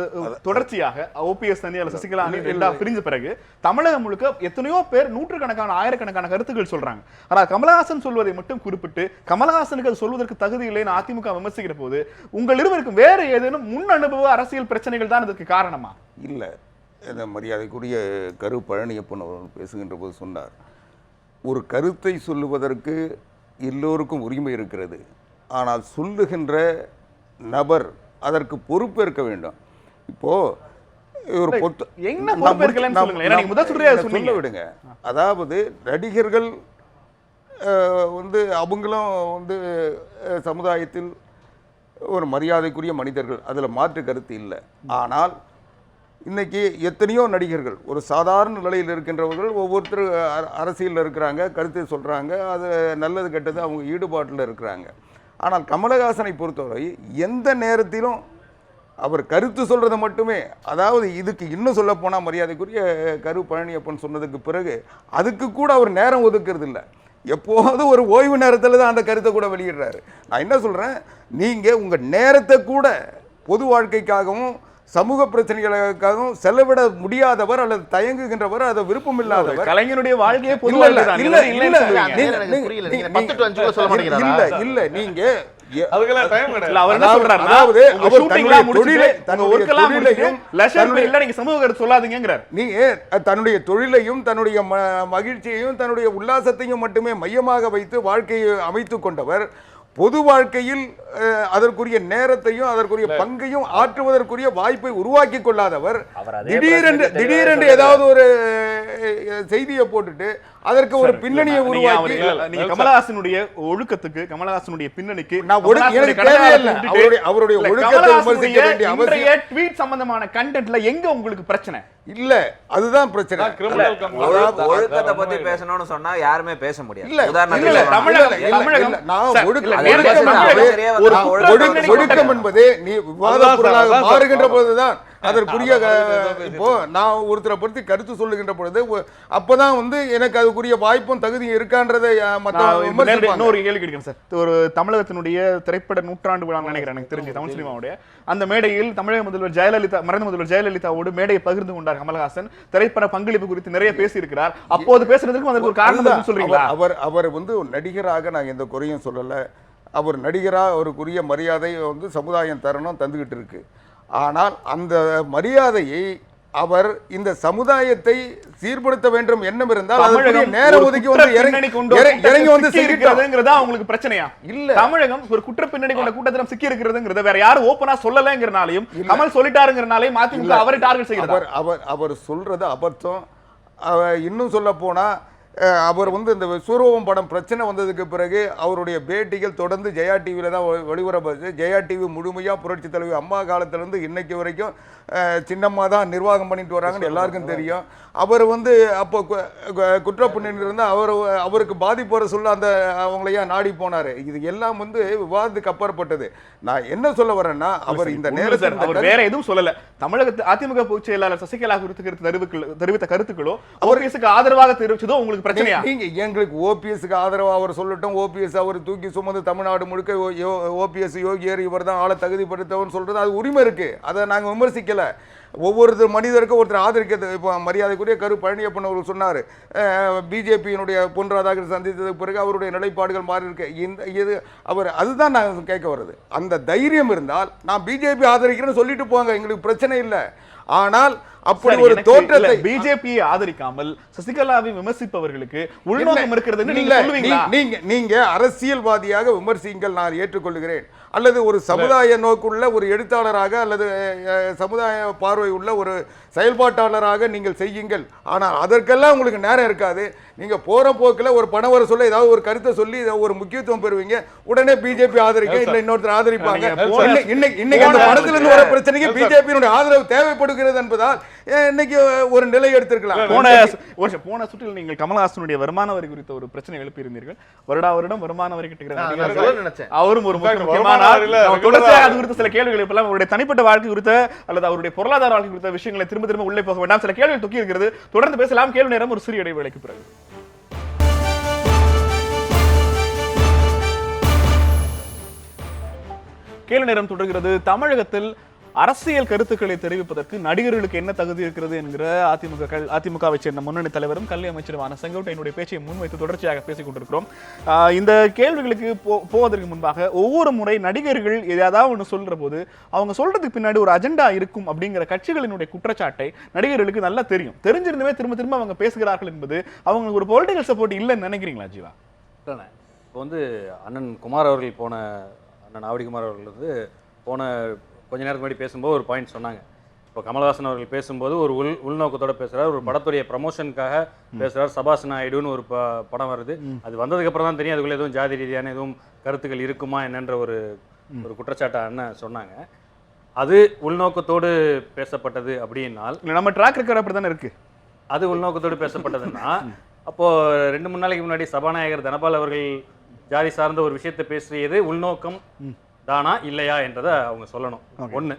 Speaker 1: தொடர்ச்சியாக ஓபிஎஸ் தனி சசிகலா எல்லா பிரிஞ்ச பிறகு தமிழகம் முழுக்க எத்தனையோ பேர் நூற்றுக்கணக்கான ஆயிரக்கணக்கான கருத்துக்கள் சொல்றாங்க. ஆனா கமலஹாசன் சொல்வதை மட்டும் குறிப்பிட்டு கமலஹாசனுக்கு அது சொல்வதற்கு தகுதி இல்லைன்னு அதிமுக விமர்சிக்கிற போது உங்கள் இருவருக்கும் வேற ஏதேனும் முன் அனுபவ அரசியல் பிரச்சனைகள் தான் இதற்கு காரணமா?
Speaker 6: இல்ல, மரியாதைக்குரிய கரு பழனியப்பன் அவர்கள் பேசுகின்ற போது சொன்னார், ஒரு கருத்தை சொல்லுவதற்கு எல்லோருக்கும் உரிமை இருக்கிறது, ஆனால் சொல்லுகின்ற நபர் அதற்கு பொறுப்பேற்க வேண்டும். இப்போ ஒரு சொல்ல விடுங்க. அதாவது நடிகர்கள் வந்து அவங்களும் வந்து சமுதாயத்தில் ஒரு மரியாதைக்குரிய மனிதர்கள், அதில் மாற்று கருத்து இல்லை. ஆனால் இன்னைக்கு எத்தனையோ நடிகர்கள் ஒரு சாதாரண நிலையில் இருக்கின்றவர்கள் ஒவ்வொருத்தர் அரசியலில் இருக்கிறாங்க, கருத்து சொல்கிறாங்க, அது நல்லது கெட்டது அவங்க ஈடுபாட்டில் இருக்கிறாங்க. ஆனால் கமலஹாசனை பொறுத்தவரை எந்த நேரத்திலும் அவர் கருத்து சொல்கிறத மட்டுமே, அதாவது இதுக்கு இன்னும் சொல்ல போனால் மரியாதைக்குரிய கரு பழனியப்பன் சொன்னதுக்கு பிறகு அதுக்கு கூட அவர் நேரம் ஒதுக்கிறது இல்லை. எப்போது ஒரு ஓய்வு நேரத்தில் தான் அந்த கருத்தை கூட வெளியிடுறாரு. நான் என்ன சொல்கிறேன், நீங்கள் உங்கள் நேரத்தை கூட பொது வாழ்க்கைக்காகவும் சமூக பிரச்சனைகளுக்காகவும் செலவிட முடியாதவர் அல்லது தயங்குகின்றவர், அதை விருப்பம் இல்லாதவர்.
Speaker 1: கலைஞருடைய வாழ்க்கையே பொது
Speaker 6: இல்ல
Speaker 1: வாழ்க்கை தான்.
Speaker 6: இல்ல
Speaker 1: நீங்க
Speaker 6: இல்ல
Speaker 5: புரியல.
Speaker 6: நீங்க
Speaker 5: நீங்க 10 to 5 சொல்ல மாட்டேங்கிறாரா?
Speaker 6: இல்ல இல்ல நீங்க
Speaker 3: அதுக்கெல்லாம் டைம் கிடையாது.
Speaker 1: இல்ல, அவர் என்ன சொல்றாருன்னா,
Speaker 6: அதாவது
Speaker 1: உங்க
Speaker 6: அவர்
Speaker 1: ஷூட்டிங்லாம்
Speaker 6: தன்னுடைய தொழிலை
Speaker 1: முடிச்சிட்டு, உங்க ஒர்க்கெல்லாம் முடிச்சிட்டு, லெஷர் இல்ல நீங்க சமூக கருத்து சொல்லாதீங்கங்கறார்.
Speaker 6: நீங்க தன்னுடைய தொழிலையும் தன்னுடைய மகிழ்ச்சியையும் தன்னுடைய உல்லாசத்தையும் மட்டுமே மையமாக வைத்து வாழ்க்கையை அமைத்துக் கொண்டவர் பொது வாழ்க்கையில் அதற்குரிய நேரத்தையும் அதற்குரிய பங்கையும் ஆற்றுவதற்குரிய வாய்ப்பை உருவாக்கி கொள்ளாதவர் திடீரென்று ஏதாவது ஒரு செய்தியை போட்டுட்டு அதற்கு ஒரு பின்னணியை உருவாக்கி,
Speaker 1: நீங்க கமலஹாசனுடைய ஒழுக்கத்துக்கு, கமலஹாசனுடைய பின்னணிக்கு
Speaker 6: அவருடைய ஒழுக்கத்தை விமர்சிக்க வேண்டிய அவசியம்
Speaker 1: ட்வீட் சம்பந்தமான கண்டென்ட்ல எங்க உங்களுக்கு பிரச்சனை
Speaker 6: இல்ல, அதுதான் பிரச்சனை.
Speaker 4: ஒழுக்கத்தை பத்தி பேசணும்னு சொன்னா யாருமே பேச முடியாது.
Speaker 6: இல்ல, ஒழுக்கம் என்பது நீ விவாத பொருளாக மாறுகின்ற போதுதான் அதற்குரிய, இப்போ நான் ஒருத்தரை பற்றி கருத்து சொல்லுகின்ற பொழுது அப்பதான் வந்து எனக்கு அதுக்குரிய வாய்ப்பும் தகுதியும் இருக்கான்றதை
Speaker 1: இன்னொரு கேள்வி கேட்கிறேன் சார். ஒரு தமிழகத்தினுடைய திரைப்பட நூற்றாண்டு விழா நினைக்கிறேன், எனக்கு தெரிஞ்சு தமிழ் சினிமாவுடைய அந்த மேடையில் தமிழக முதல்வர் ஜெயலலிதா, மறைந்த முதல்வர் ஜெயலலிதாவோடு மேடையை பகிர்ந்து கொண்டார் கமலஹாசன். திரைப்பட பங்களிப்பு குறித்து நிறைய பேசி இருக்கிறார். அப்போது பேசுறதுக்கு அதற்கு ஒரு காரணம் சொல்றீங்களா?
Speaker 6: அவர் வந்து நடிகராக நான் எந்த குறையும் சொல்லல. அவர் நடிகராக அவருக்குரிய மரியாதை வந்து சமுதாயம் தரணும், தந்துகிட்டு இருக்கு. ஆனால் அந்த மரியாதையை அவர் இந்த சமுதாயத்தை சீர்படுத்த வேண்டும் எண்ணம் இருந்தால் அதற்கு நேரம் ஒதுக்கி வந்து இறங்கி வந்து
Speaker 1: சிக்கிக்கிறதுங்கிறதா உங்களுக்கு பிரச்சனையா? இல்ல, தமிழகம் ஒரு குற்ற பின்னணி கொண்ட கூட்டத்திடம் சிக்கி இருக்கிறதுங்கிறத வேற யாரும் ஓபனா சொல்லலங்கிறனாலையும் கமல் சொல்லிட்டாருங்கிறனாலையும் அதிமுக அவரை டார்கெட் செய்கிறார்.
Speaker 6: அவர் சொல்றது அபத்தம். இன்னும் சொல்ல போனா அவர் வந்து இந்த சூரவம் படம் பிரச்சனை வந்ததுக்கு பிறகு அவருடைய பேட்டிகள் தொடர்ந்து ஜெயா டிவியில் தான் ஒளிபரப்பாச்சு. ஜெயா டிவி முழுமையாக புரட்சி தலைவி அம்மா காலத்திலேருந்து இன்னைக்கு வரைக்கும் சின்னம்மா தான் நிர்வாகம் பண்ணிட்டு வராங்கன்னு எல்லாருக்கும் தெரியும். அவர் வந்து அப்போ குற்றப்பின்னணியிலிருந்து அவருக்கு பாதிப்பு வர சொல்ல அந்த அவங்களையா நாடி போனார். இது எல்லாம் வந்து விவாதத்துக்கு அப்பாற்பட்டது. நான் என்ன சொல்ல வரேன்னா, அவர் இந்த நேரத்தில்
Speaker 1: அவர் வேற எதுவும் சொல்லல. தமிழகத்து அதிமுக பொதுச் செயலாளர் சசிகலா குறித்து தெரிவித்த கருத்துக்களோ ஓபிஎஸ்க்கு ஆதரவாக தெரிவிச்சதோ உங்களுக்கு பிரச்சனையா?
Speaker 6: நீங்க எங்களுக்கு ஓபிஎஸ்க்கு ஆதரவாக அவர் சொல்லட்டும், ஓபிஎஸ் அவர் தூக்கி சுமந்து தமிழ்நாடு முழுக்க ஓபிஎஸ் யோகியர் இவர் தான் ஆளை தகுதிப்படுத்தவன்னு சொல்றது அது உரிமை இருக்கு. அதை நாங்கள் விமர்சிக்கல. ஒவ்வொரு மனிதருக்கும் ஒருத்தர் ஆதரிக்கிறது. இப்போ மரியாதைக்குரிய கரு பழனியப்பன் அவர்கள் சொன்னார், பிஜேபியினுடைய பொன் ராதாகிருஷ்ணன் சந்தித்ததுக்கு பிறகு அவருடைய நிலைப்பாடுகள் மாறி இருக்கு. இது அவர் அதுதான் நான் கேட்க வருது. அந்த தைரியம் இருந்தால் நான் பிஜேபி ஆதரிக்கிறேன்னு சொல்லிட்டு போங்க, எங்களுக்கு பிரச்சனை இல்லை. ஆனால் அப்படி ஒரு தோற்றத்தை
Speaker 1: பிஜேபியை ஆதரிக்காமல் சசிகலாவை விமர்சிப்பவர்களுக்கு உள்நோக்கம் இருக்கிறது.
Speaker 6: நீங்க அரசியல்வாதியாக விமர்சிங்கள், நான் ஏற்றுக்கொள்கிறேன். அல்லது ஒரு சமுதாய நோக்குள்ள ஒரு எழுத்தாளராக அல்லது சமுதாய பார்வை உள்ள ஒரு செயல்பாட்டாளராக நீங்கள் செய்யுங்கள். ஆனால் அதற்கெல்லாம் உங்களுக்கு நேரம் இருக்காது. நீங்க போற போக்கில் ஒரு பணம் வர சொல்ல ஏதாவது ஒரு கருத்தை சொல்லி ஒரு முக்கியத்துவம் பெறுவீங்க, உடனே பிஜேபி ஆதரிக்க இல்லை இன்னொருத்தர் ஆதரிப்பாங்க. இன்னைக்கு அந்த பணத்துல இருந்து வர பிரச்சனைக்கு பிஜேபியினுடைய ஆதரவு தேவைப்படுகிறது என்பதால் இன்னைக்கு ஒரு நிலை எடுத்திருக்கலாம்.
Speaker 1: போன சுற்றில் நீங்கள் கமலஹாசனுடைய வருமான வரி குறித்த ஒரு பிரச்சனை எழுப்பியிருந்தீர்கள். வருடம் வருமான வரி கட்டுகிறார், அவரும் ஒரு முக்கியமான அது குறித்த சில கேள்விகள் இப்பெல்லாம் அவருடைய தனிப்பட்ட வாழ்க்கை குறித்த அல்லது அவருடைய பொருளாதார வாழ்க்கை குறித்த விஷயங்களை திரும்ப திரும்ப உள்ளே போக வேண்டாம். சில கேள்விகள் தொக்கி இருக்கிறது. தொடர்ந்து பேசலாம். கேள்வி நேரம் ஒரு சிறிய இடைவேளைக்கு பிறகு. கேள்வி நேரம் தொடர்கிறது. தமிழகத்தில் அரசியல் கருத்துக்களை தெரிவிப்பதற்கு நடிகர்களுக்கு என்ன தகுதி இருக்கிறது என்கிற அதிமுகவை சேர்ந்த முன்னணி தலைவரும் கல்வி அமைச்சருமான செங்கோட்டையனுடைய பேச்சை முன்வைத்து தொடர்ச்சியாக பேசிக் கொண்டிருக்கிறோம். இந்த கேள்விகளுக்கு போவதற்கு முன்பாக ஒவ்வொரு முறை நடிகர்கள் ஏதாவது ஒன்று சொல்ற போது அவங்க சொல்றதுக்கு பின்னாடி ஒரு அஜெண்டா இருக்கும் அப்படிங்கிற கட்சிகளினுடைய குற்றச்சாட்டை நடிகர்களுக்கு நல்லா தெரியும். தெரிஞ்சிருந்தவே திரும்ப திரும்ப அவங்க பேசுகிறார்கள் என்பது அவங்களுக்கு ஒரு பொலிட்டிக்கல் சப்போர்ட் இல்லைன்னு நினைக்கிறீங்களா ஜீவா?
Speaker 2: இப்போ வந்து அண்ணன் குமார் அவர்கள் அண்ணன் ஆவடிக்குமார் அவர்கள் வந்து போன கொஞ்ச நேரத்துக்கு முன்னாடி பேசும்போது ஒரு பாயிண்ட் சொன்னாங்க. இப்போ கமலஹாசன் அவர்கள் பேசும்போது ஒரு உள்நோக்கத்தோட பேசுகிறார், ஒரு படத்துடைய ப்ரமோஷனுக்காக பேசுகிறார். சபாஷ் நாயுடுன்னு ஒரு படம் வருது, அது வந்ததுக்கு அப்புறம் தான் தெரியும் அதுக்குள்ள எதுவும் ஜாதி ரீதியான எதுவும் கருத்துக்கள் இருக்குமா என்னன்ற ஒரு ஒரு குற்றச்சாட்டை அண்ணன் சொன்னாங்க. அது உள்நோக்கத்தோடு பேசப்பட்டது அப்படின்னால்,
Speaker 1: இல்ல நம்ம ட்ராக் ரெக்கார்ட் அப்படி தானே இருக்கு.
Speaker 2: அது உள்நோக்கத்தோடு பேசப்பட்டதுன்னா அப்போ 2-3 நாளைக்கு முன்னாடி சபாநாயகர் தனபால் அவர்கள் ஜாதி சார்ந்த ஒரு விஷயத்தை பேசியது உள்நோக்கம் தானா இல்லையா என்றதை அவங்க சொல்லணும். ஒன்று.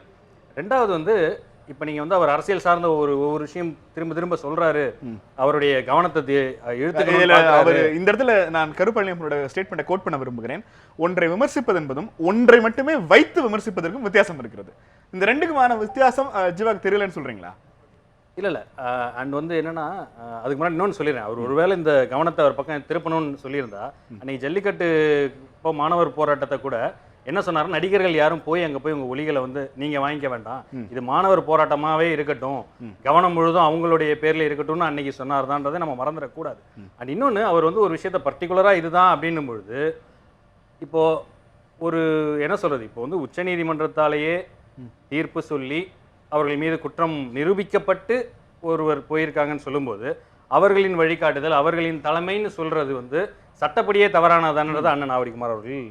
Speaker 2: ரெண்டாவது வந்து இப்போ நீங்கள் வந்து அவர் அரசியல் சார்ந்த ஒவ்வொரு விஷயம் திரும்ப திரும்ப சொல்றாரு, அவருடைய கவனத்தை
Speaker 1: அவர் இந்த இடத்துல நான் கருப்பழனியப்பனோட ஸ்டேட்மெண்ட்டை கோட் பண்ண விரும்புகிறேன். ஒன்றை விமர்சிப்பது என்பதும் ஒன்றை மட்டுமே வைத்து விமர்சிப்பதற்கும் வித்தியாசம் இருக்கிறது. இந்த ரெண்டுக்குமான வித்தியாசம் ஜீவாக்கு தெரியலன்னு சொல்றீங்களா?
Speaker 2: இல்லை அண்ட் வந்து என்னன்னா, அதுக்கு முன்னாடி இன்னொன்று சொல்லிடுறேன். அவர் ஒருவேளை இந்த கவனத்தை அவர் பக்கம் திருப்பணும்னு சொல்லியிருந்தா, அன்னைக்கு ஜல்லிக்கட்டு இப்போ மாணவர் போராட்டத்தை கூட என்ன சொன்னாரு, நடிகர்கள் யாரும் போய் அங்கே போய் உங்கள் ஒலிகளை வந்து நீங்கள் வாங்கிக்க வேண்டாம், இது மாணவர் போராட்டமாகவே இருக்கட்டும், கவனம் முழுதும் அவங்களுடைய பேரில் இருக்கட்டும்னு அன்னைக்கு சொன்னார்தான்றதை நம்ம மறந்துடக்கூடாது. அண்ட் இன்னொன்று, அவர் வந்து ஒரு விஷயத்தை பர்டிகுலராக இதுதான் அப்படின்னும் பொழுது, இப்போது ஒரு என்ன சொல்கிறது, இப்போ வந்து உச்சநீதிமன்றத்தாலேயே தீர்ப்பு சொல்லி அவர்கள் மீது குற்றம் நிரூபிக்கப்பட்டு ஒருவர் போயிருக்காங்கன்னு சொல்லும்போது, அவர்களின் வழிகாட்டுதல், அவர்களின் தலைமைன்னு சொல்றது வந்து சட்டப்படியே தவறானதான்றது அண்ணன் ஆவடிக்குமார் அவர்கள்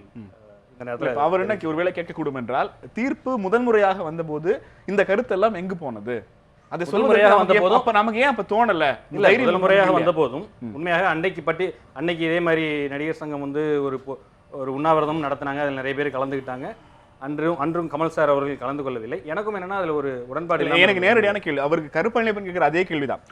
Speaker 2: இந்த நேரத்தில்
Speaker 1: அவர் என்ன ஒருவேளை கேட்கக்கூடும் என்றால், தீர்ப்பு முதன்முறையாக வந்தபோது இந்த கருத்தெல்லாம் எங்கு போனது? அது சொல்முறையாக வந்த போதும் அப்ப நமக்கு ஏன் அப்ப தோணல?
Speaker 2: இல்ல, முதல் முறையாக வந்த போதும் உண்மையாக அன்னைக்கு இதே மாதிரி நடிகர் சங்கம் வந்து ஒரு உண்ணாவிரதம் நடத்தினாங்க. அதில் நிறைய பேர் கலந்துக்கிட்டாங்க. அன்றும் கமல் சார் அவர்கள் கலந்து கொள்ளவில்லை. எனக்கும் என்னன்னா அதுல ஒரு உடன்பாடு இல்லை.
Speaker 1: எனக்கு நேரடியான கேள்வி, அவருக்கு கருப்பழனியப்பன் கேட்கிற அதே கேள்விதான்.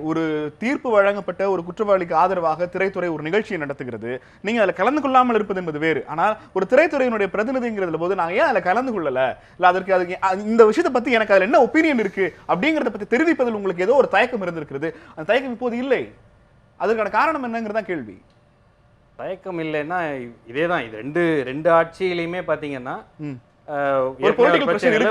Speaker 1: ஒரு தீர்ப்பு வழங்கப்பட்ட ஒரு குற்றவாளிக்கு ஆதரவாக திரைத்துறை ஒரு நிகழ்ச்சியை நடத்துகிறது, நீங்க அதுல கலந்து கொள்ளாமல் இருப்பது என்பது வேறு. ஆனால் ஒரு திரைத்துறையினுடைய பிரதிநிதிங்கிறதுல போது நாங்க ஏன் அதுல கலந்து கொள்ளல, இல்ல அதுக்கு இந்த விஷயத்தை பத்தி எனக்கு அதுல என்ன ஒப்பீனியன் இருக்கு அப்படிங்கறத பத்தி தெரிவிப்பதில் உங்களுக்கு ஏதோ ஒரு தயக்கம் இருந்திருக்கிறது. அந்த தயக்கம் இப்போது இல்லை. அதற்கான காரணம் என்னங்கிறதா கேள்வி.
Speaker 2: தயக்கம் இல்லைன்னா இதே தான். இது ரெண்டு ஆட்சியிலையுமே பாத்தீங்கன்னா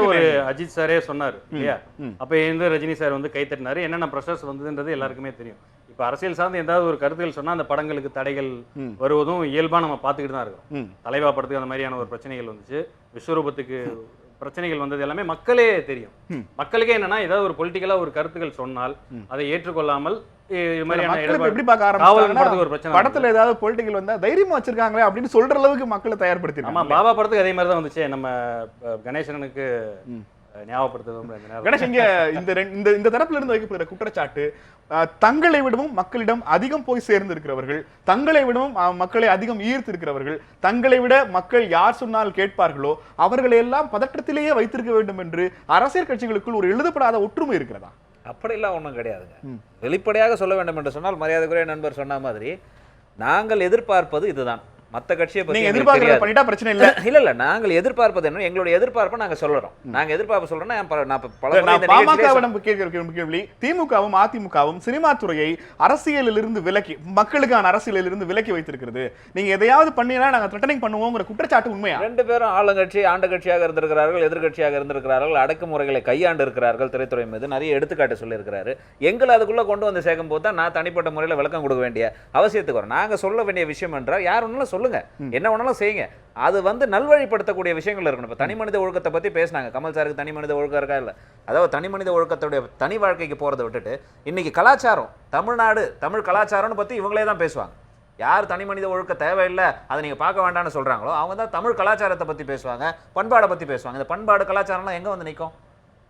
Speaker 2: ஒரு அஜித் சாரே சொன்னாரு இல்லையா, அப்ப இருந்து ரஜினி சார் வந்து கை தட்டினாரு. என்னென்ன ப்ரெஷர்ஸ் வந்ததுன்றது எல்லாருக்குமே தெரியும். இப்ப அரசியல் சார்ந்து ஏதாவது ஒரு கருத்துக்கள் சொன்னா அந்த படங்களுக்கு தடைகள் வருவதும் இயல்பா நம்ம பார்த்துக்கிட்டு தான் இருக்கோம். தலைவா படத்துக்கு அந்த மாதிரியான ஒரு பிரச்சனைகள் வந்துச்சு, விஸ்வரூபத்துக்கு பிரச்சனைகள் வந்தது எல்லாமே மக்களே தெரியும். மக்களுக்கே என்னன்னா, ஏதாவது ஒரு பொலிட்டிக்கலா ஒரு கருத்துக்கள் சொன்னால் அதை ஏற்றுக்கொள்ளாமல்
Speaker 1: படத்துல ஏதாவது பொலிட்டிக்கல் வந்தா தைரியமா வச்சிருக்காங்களே அப்படின்னு சொல்ற அளவுக்கு மக்களை தயார்படுத்தி.
Speaker 2: ஆமா, பாபா படத்துக்கு அதே மாதிரி தான் வந்துச்சு. நம்ம கணேசனுக்கு ஞாபகப்படுத்த
Speaker 1: கணேஷ், இங்க இந்த தரப்புல இருந்து வைக்கப்படுகிற குற்றச்சாட்டு, தங்களை விடவும் மக்களிடம் அதிகம் போய் சேர்ந்து இருக்கிறவர்கள், தங்களை விடவும் மக்களை அதிகம் ஈர்த்து இருக்கிறவர்கள், தங்களை விட மக்கள் யார் சொன்னால் கேட்பார்களோ அவர்களை எல்லாம் பதற்றத்திலேயே வைத்திருக்க வேண்டும் என்று அரசியல் கட்சிகளுக்குள் ஒரு எழுதப்படாத ஒற்றுமை இருக்கிறதா?
Speaker 4: அப்படிலாம் ஒன்றும் கிடையாதுங்க. வெளிப்படையாக சொல்ல வேண்டும் என்று சொன்னால், மரியாதைக்குரிய நண்பர் சொன்ன மாதிரி நாங்கள் எதிர்பார்ப்பது இதுதான். மற்ற கட்சியை பத்தி
Speaker 1: பண்ணிட்டா பிரச்சனை இல்ல.
Speaker 4: இல்ல நாங்கள் எதிர்பார்ப்பது என்ன, எங்களுடைய எதிர்பார்ப்பை நாங்க சொல்றோம். நாங்க எதிர்பார்ப்பு சொல்றோம்னா,
Speaker 1: திமுகவும் அதிமுகவும் சினிமா துறையை அரசியலில் இருந்து விலக்கி, மக்களுக்கான அரசியலில் இருந்து விலக்கி வைத்திருக்கிறது. நீங்க எதையாவது பண்ணினா நாங்க த்ரெட்டனிங் பண்ணுவோங்கிற குற்றச்சாட்டு உண்மையா?
Speaker 4: ரெண்டு பேரும் ஆளுங்கட்சி ஆண்ட கட்சியாக இருந்திருக்கிறார்கள், எதிர்கட்சியாக இருந்திருக்கிறார்கள், அடக்குமுறைகளை கையாண்டு இருக்கிறார்கள். திரைத்துறை மீது நிறைய எடுத்துக்காட்டு சொல்லியிருக்கிறாரு. எங்களை அதுக்குள்ள கொண்டு வந்து சேர்க்கும் போது தான் நான் தனிப்பட்ட முறையில் விளக்கம் கொடுக்க வேண்டிய அவசியத்துக்கு வரும். நாங்க சொல்ல வேண்டிய விஷயம் என்றால், யார் ஒன்றும் சொல்லுங்க, என்ன வேணாலும் செய்யுங்க, அது வந்து நல்வழிப்படுத்தக்கூடிய விஷயங்கள் இருக்கணும். இப்போ தனி மனித ஒழுக்கத்தை பத்தி பேசினாங்க. கமல் சாருக்கு தனி மனித ஒழுக்கம் இருக்கா? இல்லை. அதாவது தனி மனித ஒழுக்கத்துடைய தனி வாழ்க்கைக்கு போறதை விட்டுட்டு இன்னைக்கு கலாச்சாரம், தமிழ்நாடு தமிழ் கலாச்சாரம்னு பத்தி இவங்களே தான் பேசுவாங்க. யார் தனி மனித ஒழுக்க தேவையில்லை, அதை நீங்க பார்க்க வேண்டாம்னு சொல்றாங்களோ அவங்க தான் தமிழ் கலாச்சாரத்தை பத்தி பேசுவாங்க, பண்பாடை பத்தி பேசுவாங்க. இந்த பண்பாடு கலாச்சாரம்லாம் எங்க வந்து நிற்கும்?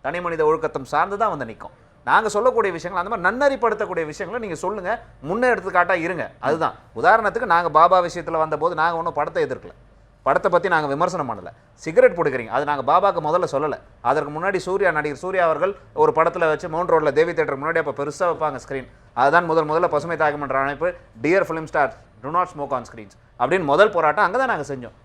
Speaker 4: தனி மனித ஒழுக்கத்தும் சார்ந்து தான் வந்து நிற்கும். நாங்கள் சொல்லக்கூடிய விஷயங்கள், அந்த மாதிரி நன்னறிப்படுத்தக்கூடிய விஷயங்களை நீங்கள் சொல்லுங்கள், முன்னே எடுத்துக்காட்டாக இருங்க. அதுதான். உதாரணத்துக்கு நாங்கள் பாபா விஷயத்தில் வந்தபோது நாங்கள் ஒன்றும் படத்தை எதிர்க்கல, படத்தை பற்றி நாங்கள் விமர்சனம் பண்ணலை. சிகரெட் பிடிக்கிறீங்க, அது நாங்கள் பாபாவுக்கு முதல்ல சொல்லலை. அதற்கு முன்னாடி நடிகர் சூர்யா அவர்கள் ஒரு படத்தில் வச்சு மவுண்ட் ரோடில் தேவி தேட்டருக்கு முன்னாடி அப்போ பெருசாக வைப்பாங்க ஸ்க்ரீன். அதுதான் முதல்ல பசுமை தாயகம் என்ற அமைப்பு, dear film star to not smoke on screens அப்படின்னு முதல் போராட்டம் அங்கே தான் நாங்கள் செஞ்சோம்.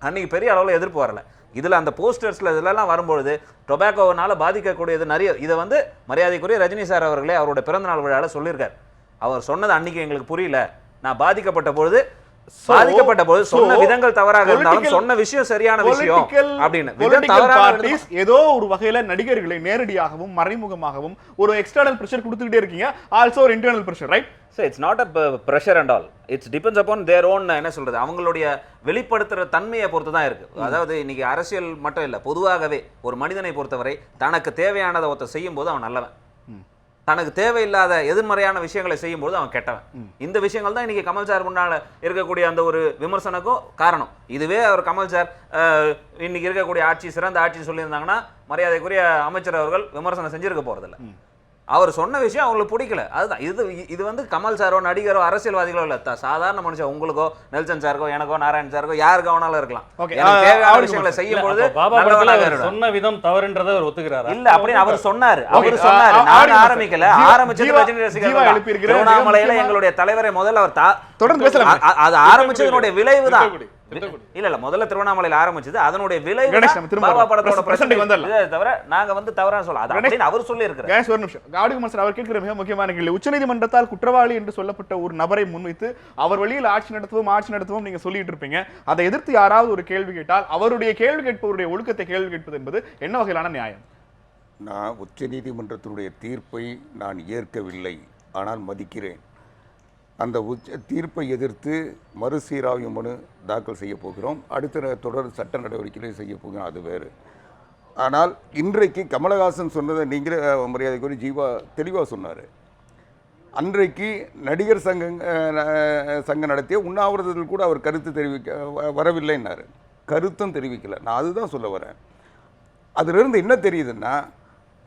Speaker 4: அன்றைக்கி பெரிய அளவில் எதிர்ப்பு வரல. இதில் அந்த போஸ்டர்ஸில் இதெல்லாம் வரும்பொழுது டொபாக்கோவினால் பாதிக்கக்கூடியது நிறைய. இதை வந்து மரியாதைக்குரிய ரஜினி சார் அவர்களே அவரோட பிறந்தநாள் விழாவில் சொல்லியிருக்கார். அவர் சொன்னது அன்னைக்கு எங்களுக்கு புரியல, நான் பாதிக்கப்பட்ட பொழுது சொன்ன விதங்கள் தவறாக இருந்தாலும் சொன்ன விஷயம் சரியான விஷயம் அப்படின்னு
Speaker 1: ஏதோ ஒரு வகையில நடிகர்களை நேரடியாகவும் மறைமுகமாகவும் ஒரு எக்ஸ்டர்னல் பிரஷர் கொடுத்துக்கிட்டே இருக்கீங்க. ஆல்சோ ஒரு internal pressure, right?
Speaker 4: So it's not a pressure and all. It depends upon their own என்ன சொல்றது, அவங்களுடைய வெளிப்படுத்துற தன்மையை பொறுத்து தான் இருக்கு. அதாவது இன்னைக்கு அரசியல் மட்டும் இல்லை, பொதுவாகவே ஒரு மனிதனை பொறுத்தவரை தனக்கு தேவையானதை ஒருத்தர் செய்யும் போது அவன் நல்லவன். தனக்கு தேவையில்லாத எதிர்மறையான விஷயங்களை செய்யும்போது அவன் கெட்டவன். இந்த விஷயங்கள் தான் இன்னைக்கு கமல் சார் முன்னால இருக்கக்கூடிய அந்த ஒரு விமர்சனக்கும் காரணம். இதுவே அவர் கமல் சார் இன்னைக்கு இருக்கக்கூடிய ஆட்சி சிறந்த ஆட்சி சொல்லியிருந்தாங்கன்னா மரியாதைக்குரிய அமைச்சர் அவர்கள் விமர்சனம் செஞ்சிருக்க போறதில்ல. அவர் சொன்ன விஷயம் அவங்களுக்கு பிடிக்கல, அதுதான். இது வந்து கமல் சாரோ நடிகரோ அரசியல்வாதிகளோ இல்ல, சாதாரண மனுஷன் உங்களுக்கோ நெல்சன் சாருக்கோ எனக்கோ நாராயண் சாருக்கோ யாருக்கு வேணாலும் இருக்கலாம். தேவையான விஷயங்களை செய்யும் பொழுது
Speaker 2: சொன்ன விதம் தவறுன்றதை அவர் ஒத்துக்கிறாரா?
Speaker 4: இல்ல அப்படின்னு அவர் சொன்னாரு. நான் ஆரம்பிக்கல, ஆரம்பிச்சது ரஜினி ரசிகர்கள். திருவண்ணாமலையில எங்களுடைய தலைவரை முதல்ல அவர்
Speaker 1: தொடர்ந்து பேசலாம்.
Speaker 4: அது ஆரம்பிச்சதனுடைய விளைவுதான். இல்ல முதல்ல திருவண்ணாமலையில் ஆரம்பிச்சது, அதனுடைய விளைவு பாபா படத்தோட பிரச்சனை வந்தல்ல. தவிர நாங்க வந்து தவறான சொல்ல அது அப்படின்னு அவர் சொல்லி இருக்கிறார்.
Speaker 1: ஒரு நிமிஷம் காவடிகுமார் சார் அவர் கேட்கிற மிக முக்கியமான கேள்வி, உச்சநீதிமன்றத்தால் குற்றவாளி என்று சொல்லப்பட்ட ஒரு நபரை முன்வைத்து அவர் வழியில் ஆட்சி நடத்துவோம் நீங்க சொல்லிட்டு இருப்பீங்க. அதை எதிர்த்து யாராவது ஒரு கேள்வி கேட்டால் அவருடைய கேள்வி கேட்பவருடைய ஒழுக்கத்தை கேள்வி கேட்பது என்பது என்ன வகையிலான நியாயம்?
Speaker 6: நான் உச்சநீதிமன்றத்தினுடைய தீர்ப்பை நான் ஏற்கவில்லை, ஆனால் மதிக்கிறேன். அந்த தீர்ப்பை எதிர்த்து மறுசீராய்வு மனு தாக்கல் செய்ய போகிறோம். அடுத்த தொடர் சட்ட நடவடிக்கைகளை செய்ய போகிறோம், அது வேறு. ஆனால் இன்றைக்கு கமலஹாசன் சொன்னதை நீங்களே மரியாதைக்குரிய ஜீவா தெளிவாக சொன்னார். அன்றைக்கு நடிகர் சங்கம் நடத்திய உண்ணாவிரதத்தில் கூட அவர் கருத்து தெரிவிக்க வரவில்லைன்னாரு, கருத்தும் தெரிவிக்கலை. நான் அதுதான் சொல்ல வரேன். அதிலிருந்து என்ன தெரியுதுன்னா,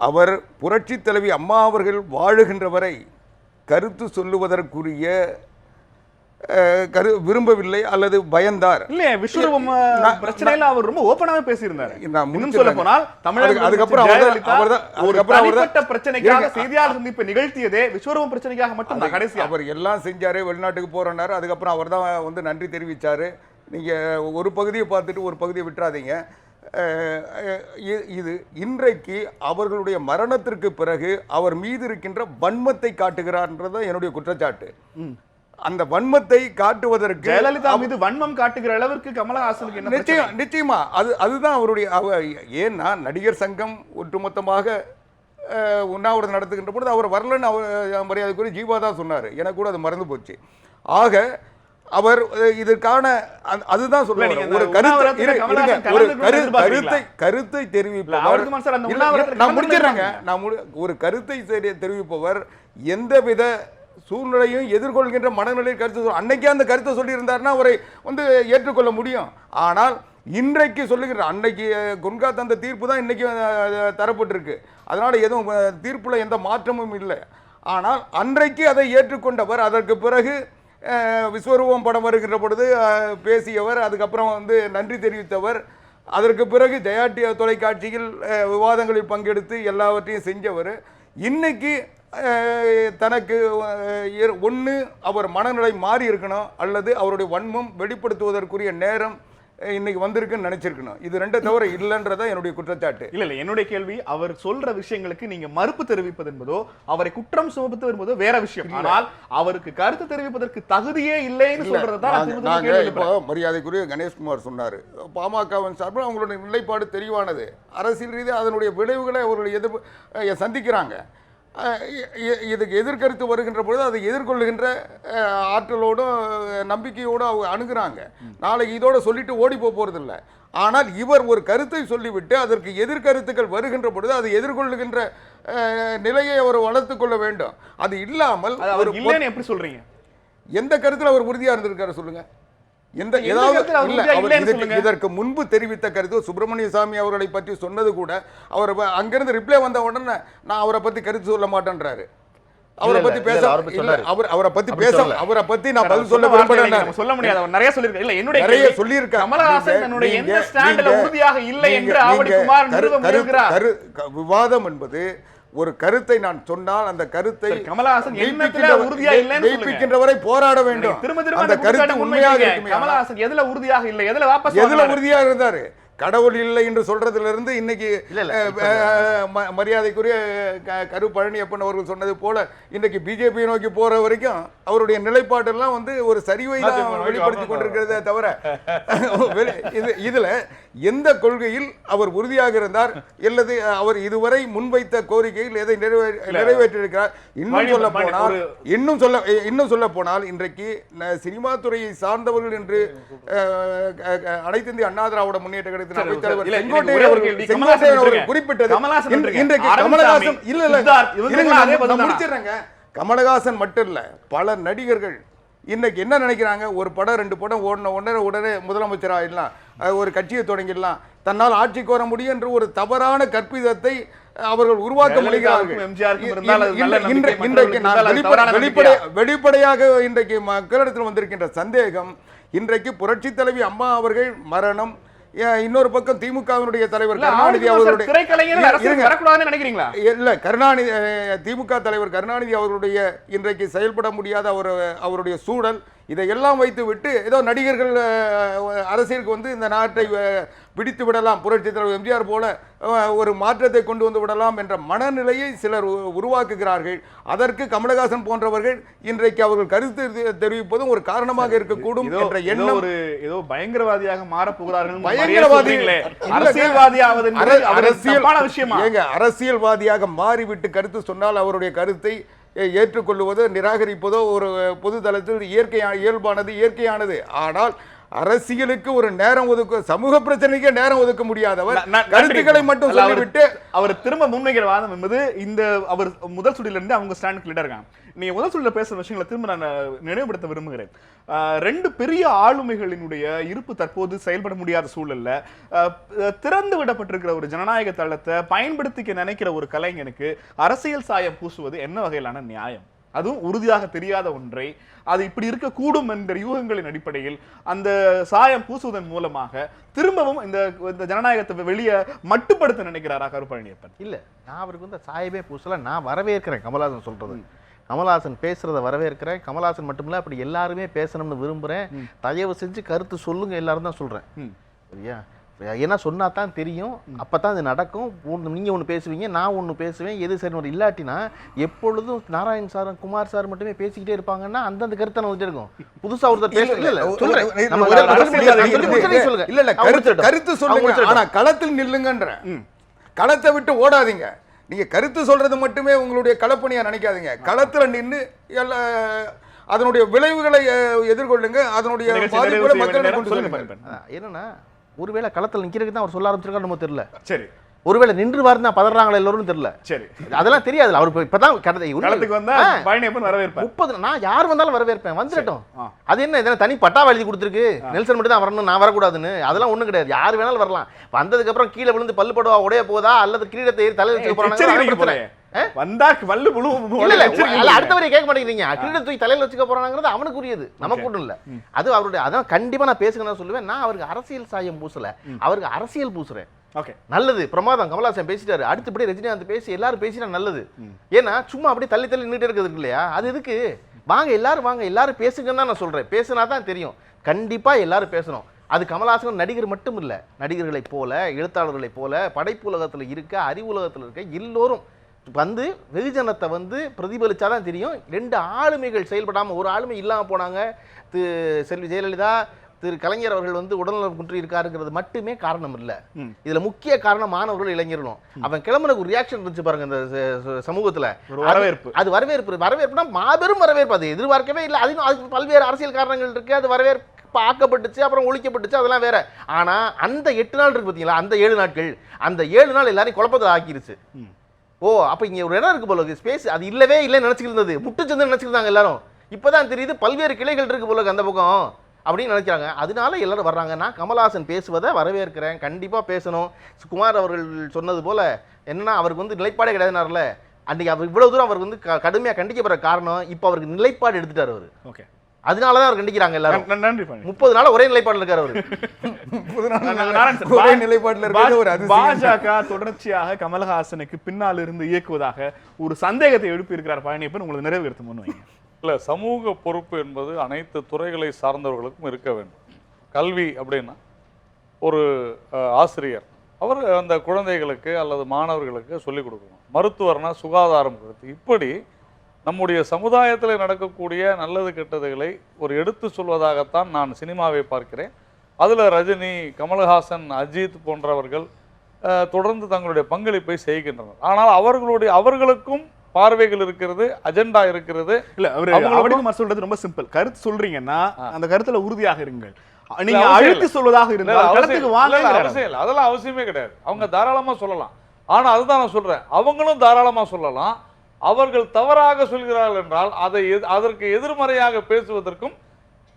Speaker 6: அவர் புரட்சி தலைவி அம்மா அவர்கள் வாழுகின்ற வரை கருத்து சொல்லுவதற்கு விரும்பவில்லை அல்லது பயந்தார்.
Speaker 1: இல்ல விஸ்வரூபம் பிரச்சனையில அவர் ரொம்ப ஓபனாவே பேசியிருந்தார்.
Speaker 6: நான்
Speaker 1: இன்னும் சொல்ல போனால் தமிழக
Speaker 6: அதுக்கப்புறம்
Speaker 1: பிரச்சனைக்காக செய்தியாளர் சந்திப்பை நிகழ்த்தியதே விஸ்வரூபம் பிரச்சனைக்காக மட்டும் தான். கடைசி
Speaker 6: அவர் எல்லாம் செஞ்சாரு, வெளிநாட்டுக்கு போறனாரு. அதுக்கப்புறம் அவர் தான் வந்து நன்றி தெரிவிச்சாரு. நீங்க ஒரு பகுதியை பார்த்துட்டு ஒரு பகுதியை விட்டுறாதீங்க. இது இன்றைக்கு அவர்களுடைய மரணத்திற்கு பிறகு அவர் மீது இருக்கின்ற வன்மத்தை காட்டுகிறார்ன்றத என்னுடைய குற்றச்சாட்டு. அந்த வன்மத்தை காட்டுவதற்கு
Speaker 1: ஜெயலலிதா மீது வன்மம் காட்டுகிற அளவிற்கு கமலஹாசனுக்கு என்ன?
Speaker 6: நிச்சயமா அதுதான் அவருடைய. ஏன்னா நடிகர் சங்கம் ஒட்டுமொத்தமாக உண்ணாவிரதம் நடத்துகின்ற பொழுது அவர் வரலன்னு அவர் மரியாதைக்குரிய ஜீவா தான் சொன்னார். எனக்கு கூட அது மறந்து போச்சு. ஆக அவர் இதற்கான அதுதான் சொல்லுவாங்க, ஒரு கருத்தை தெரிவிப்பவர். நான் முடிச்சிடுறேங்க. ஒரு கருத்தை தெரிவிப்பவர் எந்தவித சூழ்நிலையும் எதிர்கொள்கின்ற மனநிலையில் கருத்து அன்னைக்கே அந்த கருத்தை சொல்லியிருந்தாருன்னா அவரை வந்து ஏற்றுக்கொள்ள முடியும். ஆனால் இன்றைக்கு சொல்லுகிற அன்னைக்கு குன்காத் அந்த தீர்ப்பு தான் இன்னைக்கு தரப்பட்டிருக்கு. அதனால எதுவும் தீர்ப்புல எந்த மாற்றமும் இல்லை. ஆனால் அன்றைக்கு அதை ஏற்றுக்கொண்டவர், அதற்கு பிறகு விஸ்வரூபம் படம் வருகின்ற பொழுது பேசியவர், அதுக்கப்புறம் வந்து நன்றி தெரிவித்தவர், அதற்கு பிறகு ஜெயா தொலைக்காட்சியில் விவாதங்களில் பங்கெடுத்து எல்லாவற்றையும் செஞ்சவர். இன்னைக்கு தனக்கு ஒன்று அவர் மனநிலை மாறி இருக்கணும், அல்லது அவருடைய வன்மம் வெளிப்படுத்துவதற்குரிய நேரம் இன்னைக்கு வந்திருக்குன்னு நினைச்சிருக்கணும். இது ரெண்டை தவிர இல்லைன்றதா என்னுடைய குற்றச்சாட்டு.
Speaker 1: இல்ல என்னுடைய கேள்வி, அவர் சொல்ற விஷயங்களுக்கு நீங்க மறுப்பு தெரிவிப்பது என்பதோ அவரை குற்றம் சுமத்துவது என்பதோ வேற விஷயம். ஆனால் அவருக்கு கருத்து தெரிவிப்பதற்கு தகுதியே இல்லைன்னு சொல்றதுதான்.
Speaker 6: மரியாதைக்குரிய கணேஷ்குமார் சொன்னாரு, பாமகவின் சார்பில் அவங்களுடைய நிலைப்பாடு தெளிவானது. அரசியல் ரீதியாக அதனுடைய விளைவுகளை அவர்கள் சந்திக்கிறாங்க. இதுக்கு எதிர்கருத்து வருகின்ற பொழுது அதை எதிர்கொள்ளுகின்ற ஆற்றலோடும் நம்பிக்கையோடு அவங்க அணுகுறாங்க. நாளைக்கு இதோட சொல்லிட்டு ஓடி போறதில்லை. ஆனால் இவர் ஒரு கருத்தை சொல்லிவிட்டு அதற்கு எதிர்கருத்துக்கள் வருகின்ற பொழுது அதை எதிர்கொள்ளுகின்ற நிலையை அவர் வளர்த்து கொள்ள வேண்டும். அது இல்லாமல்
Speaker 1: எப்படி சொல்றீங்க?
Speaker 6: எந்த கருத்தில் அவர் உறுதியா இருந்திருக்காரு சொல்லுங்க? இதற்கு முன்பு தெரிவித்த கருத்து சுப்பிரமணிய சாமி அவர்களை பற்றி சொன்னது கூட, அவர் அங்கிருந்து ரிப்ளை வந்த உடனே நான் அவரை பத்தி கருத்து சொல்ல மாட்டேன்றாரு. அவரை பத்தி பேச அவரை பத்தி பேச அவரை பத்தி நான் பதில் சொல்ல விரும்புறேன்.
Speaker 1: சொல்ல முடியாது, அவர் நிறைய சொல்லியிருக்காரு. இல்ல என்னுடைய நிறைய சொல்லியிருக்காரு. கமலஹாசன் தன்னுடைய எந்த ஸ்டாண்ட்ல உறுதியாக இல்லை என்று ஆவடிக்குமார் நிறுவ முயல்கிறார்.
Speaker 6: விவாதம் என்பது ஒரு கருத்தை நான் சொன்னால் அந்த கருத்தை
Speaker 1: கமலஹாசன் என்னத்துல உறுதியா இல்லைன்னு
Speaker 6: சொல்லுங்க. போராட வேண்டும்.
Speaker 1: அந்த கருத்து உண்மையாக இருக்குமே. கமலஹாசன் எதுல உறுதியாக இல்லை, எதுல வாபஸ்
Speaker 6: எதுல உறுதியா இருந்தாரு? கடவுள் இல்லை என்று சொல்றதுல இருந்து இன்னைக்கு மரியாதைக்குரிய கரு பழனியப்பன் அவர்கள் சொன்னது போல இன்னைக்கு பிஜேபி நோக்கி போற வரைக்கும் அவருடைய நிலைப்பாடெல்லாம் வந்து ஒரு சரிவை வெளிப்படுத்திக் கொண்டிருக்கிறதே தவிர இதுல எந்த கொள்கையில் அவர் உறுதியாக இருந்தார் அல்லது அவர் இதுவரை முன்வைத்த கோரிக்கையில் எதை நிறைவேற்றியிருக்கிறார்? இன்னும் சொல்ல போனால் இன்றைக்கு சினிமா துறையை சார்ந்தவர்கள் என்று அனைத்து இந்திய அண்ணா திராவிட முன்னேற்ற கழகத்தின்
Speaker 1: சரி,
Speaker 6: அவைத்தலைவர்
Speaker 1: இல்ல,
Speaker 6: செங்கோட்டையன்
Speaker 1: ஒரே ஒரு
Speaker 6: அவர்கள்
Speaker 1: கேள்வி.
Speaker 6: செங்கோட்டையன் அவர்கள்
Speaker 1: கமலஹாசன்
Speaker 6: குறிப்பிட்டது
Speaker 1: கமலஹாசன் விட்டுருங்க.
Speaker 6: இன்றைக்கு
Speaker 1: அரவிந்த்
Speaker 6: கமலஹாசன்
Speaker 1: சாமி,
Speaker 6: இல்ல இல்ல
Speaker 1: சித்தார்த், இவங்க
Speaker 6: இருங்க,
Speaker 1: அதே பதில்
Speaker 6: நான்
Speaker 1: தானா?
Speaker 6: முடிச்சிடுறேங்க. கமலஹாசன் மட்டும் இல்ல, பல நடிகர்கள் இன்னைக்கு என்ன நினைக்கிறாங்க, ஒரு படம் 2 படம் ஓடின உடனே முதலமைச்சர் ஆயிடலாம், ஒரு கட்சியை தொடங்கிடலாம், தன்னால் ஆட்சிக்கு வர முடியும் என்ற ஒரு தவறான கற்பிதத்தை அவர்கள் உருவாக்க முயல்கிறார்கள்.
Speaker 1: எம்ஜிஆருக்கும் இருந்தால் அது நல்ல நம்பிக்கை,
Speaker 6: இன்றைக்கு
Speaker 1: மற்றவர்களுக்கு
Speaker 6: நான்
Speaker 1: இருந்தால் அது தவறான நம்பிக்கையா?
Speaker 6: வெளிப்படையாக இன்றைக்கு மக்களிடத்தில் வந்திருக்கின்ற சந்தேகம், இன்றைக்கு புரட்சி தலைவி அம்மா அவர்கள் மரணம், இன்னொரு பக்கம் திமுகவினுடைய தலைவர்
Speaker 1: இல்ல,
Speaker 6: கருணாநிதி
Speaker 1: ஆளுநர்
Speaker 6: அவர்களுடைய
Speaker 1: திரைக்கலைஞர்கள் அரசியலுக்கு
Speaker 6: இருங்க.
Speaker 1: வரக்கூடாதுன்னு நினைக்கிறீங்களா?
Speaker 6: இல்ல, கருணாநிதி திமுக தலைவர் கருணாநிதி அவர்களுடைய இன்றைக்கு செயல்பட முடியாத அவருடைய சூழல், இதையெல்லாம் வைத்து விட்டு ஏதோ நடிகர்கள் அரசியலுக்கு வந்து இந்த நாட்டை பிடித்து விடலாம், புரட்சி தலைவர் எம்ஜிஆர் போல ஒரு மாற்றத்தை கொண்டு வந்து விடலாம் என்ற மனநிலையை சிலர் உருவாக்குகிறார்கள். அதற்கு கமலஹாசன் போன்றவர்கள் இன்றைக்கு அவர்கள் கருத்து தெரிவிப்பதும் ஒரு காரணமாக இருக்கக்கூடும் என்ற எண்ணம்.
Speaker 1: ஏதோ பயங்கரவாதியாக மாறப் போகிறார்கள்,
Speaker 6: பயங்கரவாதி
Speaker 1: அரசியல்வாதியாவது தப்பான விஷயமா?
Speaker 6: ஏங்க, அரசியல்வாதியாக மாறிவிட்டு கருத்து சொன்னால் அவருடைய கருத்தை ஏற்றுக்கொள்வதோ நிராகரிப்பதோ ஒரு பொது தளத்தில் இயல்பானது, இயற்கையானது. ஆனால் அரசியலுக்கு ஒரு நேரம் ஒதுக்க, சமூக பிரச்சனைக்கு நேரம் ஒதுக்க முடியாதவர் கருத்துக்களை மட்டும் சொல்லிவிட்டு
Speaker 1: அவர் திரும்ப முன்வைக்கிற வாதம் என்பது இந்த அவர் முதல் சுடியில இருந்து அவங்க ஸ்டாண்ட் கிளியரா இருக்காங்க. நீங்க முதல் சுடியில பேசுற விஷயங்களை திரும்ப நான் நினைவுபடுத்த விரும்புகிறேன். 2 பெரிய ஆளுமைகளினுடைய இருப்பு தற்போது செயல்பட முடியாத சூழல்ல திறந்து விடப்பட்டிருக்கிற ஒரு ஜனநாயக தளத்தை பயன்படுத்திக்க நினைக்கிற ஒரு கலைஞனுக்கு அரசியல் சாயம் பூசுவது என்ன வகையிலான நியாயம்? அதுவும் உறுதியாக தெரியாத ஒன்றை அது இப்படி இருக்கக்கூடும் என்ற யூகங்களின் அடிப்படையில் அந்த சாயம் பூசுவதன் மூலமாக திரும்பவும் இந்த ஜனநாயகத்தை வெளியே மட்டுப்படுத்த நினைக்கிறாரா கருப்பழனியப்பன்?
Speaker 5: இல்ல, நான் அவருக்கு வந்து சாயமே பூசல. நான் வரவேற்கிறேன் கமலஹாசன் சொல்றது. கமலஹாசன் பேசுறத வரவேற்கிறேன். கமலஹாசன் மட்டுமில்ல, அப்படி எல்லாருமே பேசணும்னு விரும்புறேன். தயவு செஞ்சு கருத்து சொல்லுங்க எல்லாரும் தான் சொல்றேன். சரியா? ஏன்னா சொன்னா தான் தெரியும், அப்பதான் அது நடக்கும். நீங்க ஒன்று பேசுவீங்க, நான் ஒன்று பேசுவேன், எது சரி ஒரு இல்லாட்டினா எப்பொழுதும் நாராயண் சார் குமார் சார் மட்டுமே பேசிக்கிட்டே இருப்பாங்கன்னா அந்தந்த கருத்தை நான் வச்சிருக்கோம். புதுசா ஒருத்தர்
Speaker 6: கருத்து சொல்லுங்க, ஆனா களத்தில் நில்லுங்கன்ற. களத்தை விட்டு ஓடாதீங்க. நீங்க கருத்து சொல்றது மட்டுமே உங்களுடைய களப்பணியா நினைக்காதீங்க. களத்துல நின்று அதனுடைய விளைவுகளை எதிர்கொள்ளுங்க. அதனுடைய பாதிப்புகளை மக்களுக்கு கொண்டு சொல்லுங்க.
Speaker 5: என்னன்னா, ஒருவேளை களத்தில் நிக்கிறதுக்கு தான் அவர் சொல்ல ஆரம்பிச்சிருக்காரு, நம்ம தெரியல.
Speaker 1: சரி,
Speaker 5: ஒருவேளை நின்று வாருன்னா பதறாங்களா எல்லாரும் தெரியல.
Speaker 1: சரி,
Speaker 5: அதெல்லாம் தெரியாது. அவர் இப்பதான்
Speaker 1: களத்துக்கு வந்தா பழனியப்பன் வரவேற்பார்.
Speaker 5: 30 நான் யார் வந்தாலும் வரவேற்பேன், வந்துட்டோம். அது என்ன இதெல்லாம் தனி பட்டாவா எழுதி கொடுத்துருக்கு, நெல்சன் மட்டும் தான் வரணும், நான் வரக்கூடாதுன்னு? அதெல்லாம் ஒண்ணும் கிடையாது. யார் வேணாலும் வரலாம். வந்ததுக்கு அப்புறம் கீழே விழுந்து பல்லு படுவா உடைய போதா அல்லது கிரீடத்தை ஏறி தலையில வச்சுக்க போறாங்க.
Speaker 1: வந்தா வல்லு புழு
Speaker 5: அடுத்த வரையும் கேட்க மாட்டேங்கிறீங்க. கிரீடத்தை தூக்கி தலையில வச்சுக்க போறாங்கிறது அவனுக்குரியது, நமக்கு ஒன்றும் இல்ல. அது அவருடைய, அதான் கண்டிப்பா நான் பேசுகிறேன் சொல்லுவேன். நான் அவருக்கு அரசியல் சாயம் பூசல, அவருக்கு அரசியல் பூசுறேன். நல்லது, பிரமாதம். கமலஹாசன் பேசிட்டாரு, அடுத்தபடி ரஜினிகாந்த் பேசி எல்லாரும் பேசினா நல்லது. ஏன்னா சும்மா அப்படியே தள்ளி தள்ளி நின்றுட்டு இருக்கிறது இல்லையா? அது எதுக்கு? வாங்க எல்லாரும் பேசுங்கன்னு தான் நான் சொல்றேன். பேசினா தான் தெரியும். கண்டிப்பா எல்லாரும் பேசணும். அது கமலஹாசன் நடிகர் மட்டும் இல்ல, நடிகர்களைப் போல, எழுத்தாளர்களைப் போல, படைப்பு உலகத்தில் இருக்க, அறிவு உலகத்தில் இருக்க எல்லோரும் வந்து வெகுஜனத்தை வந்து பிரதிபலிச்சாதான் தெரியும். 2 ஆளுமைகள் செயல்படாமல் ஒரு ஆளுமை இல்லாமல் போனாங்க. செல்வி ஜெயலலிதா, திரு கலைஞர் அவர்கள் வந்து உடல்நலம் குன்றி இருக்காருங்கிறது மட்டுமே காரணம் இல்லை. இதுல முக்கிய காரணம் மாணவர்கள், இளைஞர்களும். அவன் கிளம்புன ஒரு ரியாக்ஷன் இருந்துச்சு பாருங்க இந்த சமூகத்துல. அது வரவேற்புனா மாபெரும் வரவேற்பு. அது எதிர்பார்க்கவே இல்லை. அதுக்கு பல்வேறு அரசியல் காரணங்கள் இருக்கு. அது வரவேற்பு ஆக்கப்பட்டுச்சு, அப்புறம் ஒழிக்கப்பட்டுச்சு, அதெல்லாம் வேற. ஆனா அந்த 8 நாள் இருக்கு பாத்தீங்களா, அந்த 7 நாட்கள், அந்த 7 நாள் எல்லாரையும் குழப்பத்தில் ஆக்கிருச்சு. ஓ, அப்ப இங்க ஒரு இடம் இருக்கு போல, ஸ்பேஸ் அது இல்லவே இல்லைன்னு நினைச்சிட்டு இருந்தது, முட்டுச்சந்து நினைச்சிருந்தாங்க எல்லாரும். இப்பதான் தெரியுது பல்வேறு கிளைகள் இருக்கு போல அந்த பக்கம் அப்படின்னு நினைக்கிறாங்க. அதனால எல்லாரும் வர்றாங்க. நான் கமலஹாசன் பேசுவதை வரவேற்கிறேன், கண்டிப்பா பேசணும். குமார் அவர்கள் சொன்னது போல என்னன்னா, அவருக்கு வந்து நிலைப்பாடே கிடையாதுனார்ல, அன்னைக்கு அவர் இவ்வளவு தூரம் அவர் வந்து கடுமையா கண்டிக்கப்படுற காரணம் இப்போ அவருக்கு நிலைப்பாடு எடுத்துட்டார் அவரு. ஓகே, அதனாலதான் அவர் கண்டிக்கிறாங்க எல்லாரும். நன்றி. 30 நாள் ஒரே நிலைப்பாடுல இருக்காரு அவரு.
Speaker 6: ஒரே நிலைப்பாடுல இருக்காரு ஒரு அதிசயம்.
Speaker 1: பாஜக தொடர்ச்சியாக கமலஹாசனுக்கு பின்னால் இருந்து இயக்குவதாக ஒரு சந்தேகத்தை எழுப்பி இருக்கிறார் பழனியப்பன். உங்களுக்கு நிறைவேற்ற முன்வைங்க.
Speaker 3: இல்ல, சமூக பொறுப்பு என்பது அனைத்து துறைகளை சார்ந்தவர்களுக்கும் இருக்க வேண்டும். கல்வி அப்படின்னா ஒரு ஆசிரியர் அவர் அந்த குழந்தைகளுக்கு அல்லது மாணவர்களுக்கு சொல்லிக் கொடுக்கணும். மருத்துவர்னா சுகாதாரம் கொடுத்து, இப்படி நம்முடைய சமுதாயத்தில் நடக்கக்கூடிய நல்லது கெட்டதுகளை ஒரு எடுத்து சொல்வதாகத்தான் நான் சினிமாவை பார்க்கிறேன். அதில் ரஜினி, கமல்ஹாசன், அஜித் போன்றவர்கள் தொடர்ந்து தங்களுடைய பங்களிப்பை செய்கின்றனர். ஆனால் அவர்களுக்கும் பார்வைகள் இருக்கிறது, அஜெண்டா இருக்கிறது.
Speaker 1: இல்ல, அவர் சொல்றது ரொம்ப சிம்பிள். கருத்து சொல்றீங்கன்னா அந்த கருத்துல உறுதியாக இருங்கள். நீங்க
Speaker 3: அவசியம்
Speaker 1: அழுத்தி
Speaker 3: இல்ல.
Speaker 1: சொல்வதாக
Speaker 3: இல்ல,
Speaker 1: இருந்தால்
Speaker 3: அவசியம்
Speaker 1: களத்துக்கு
Speaker 3: இல்ல,
Speaker 1: வாங்க.
Speaker 3: அவசியம் இல்லை, அதெல்லாம் அவசியமே கிடையாது. அவங்க தாராளமா சொல்லலாம். ஆனா அதுதான் நான் சொல்றேன், அவங்களும் தாராளமா சொல்லலாம். அவர்கள் தவறாக சொல்கிறார்கள் என்றால் அதை அதற்கு எதிர்மறையாக பேசுவதற்கும்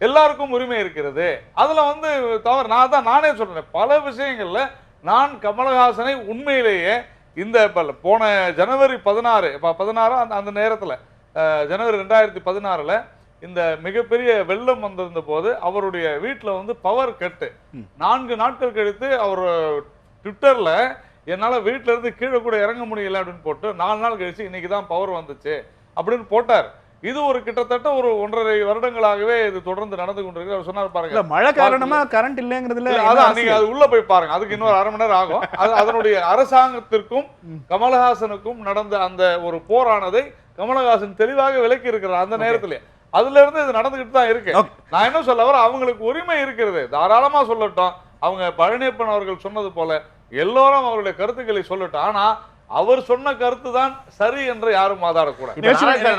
Speaker 3: எல்லாருக்கும் உரிமை இருக்கிறது. அதுல வந்து தவறு நானே சொல்றேன். பல விஷயங்கள்ல நான் கமலஹாசனை உண்மையிலேயே இந்த போன ஜனவரி 16 அந்த நேரத்துல ஜனவரி 2016 இந்த மிகப்பெரிய வெள்ளம் வந்திருந்த போது அவருடைய வீட்டில் வந்து பவர் கட்டு 4 நாட்கள் கழித்து அவர் ட்விட்டர்ல என்னால் வீட்டில இருந்து கீழே கூட இறங்க முடியல அப்படின்னு போட்டு 4 நாள் கழிச்சு இன்னைக்கு தான் பவர் வந்துச்சு அப்படின்னு போட்டார். இது ஒரு கிட்டத்தட்ட ஒரு 1.5 வருடங்களாகவே இது தொடர்ந்து நடந்து கொண்டிருக்கு. அவர் சொன்னார் பாருங்க,
Speaker 1: மழை காரணமா கரண்ட் இல்லங்கிறதுல
Speaker 3: அதான் நீங்க அது உள்ள போய் பாருங்க, அதுக்கு இன்னொரு 1/2 மணி நேரம் ஆகும். அதனுடைய அரசாங்கத்திற்கும் கமலஹாசனுக்கும் நடந்த அந்த ஒரு போரானதை கமலஹாசன் தெளிவாக விளக்கி இருக்கிறார் அந்த நேரத்திலே. அதுல இருந்து இது நடந்துகிட்டு தான் இருக்கு. நான் என்ன சொல்ல வர, அவங்களுக்கு உரிமை இருக்கிறது, தாராளமா சொல்லட்டும். அவங்க பழனியப்பன் அவர்கள் சொன்னது போல எல்லோரும் அவருடைய கருத்துக்களை சொல்லட்டும். ஆனா அவர் சொன்ன கருத்து தான் சரி என்று யாரும் வாதாடக்கூடாது.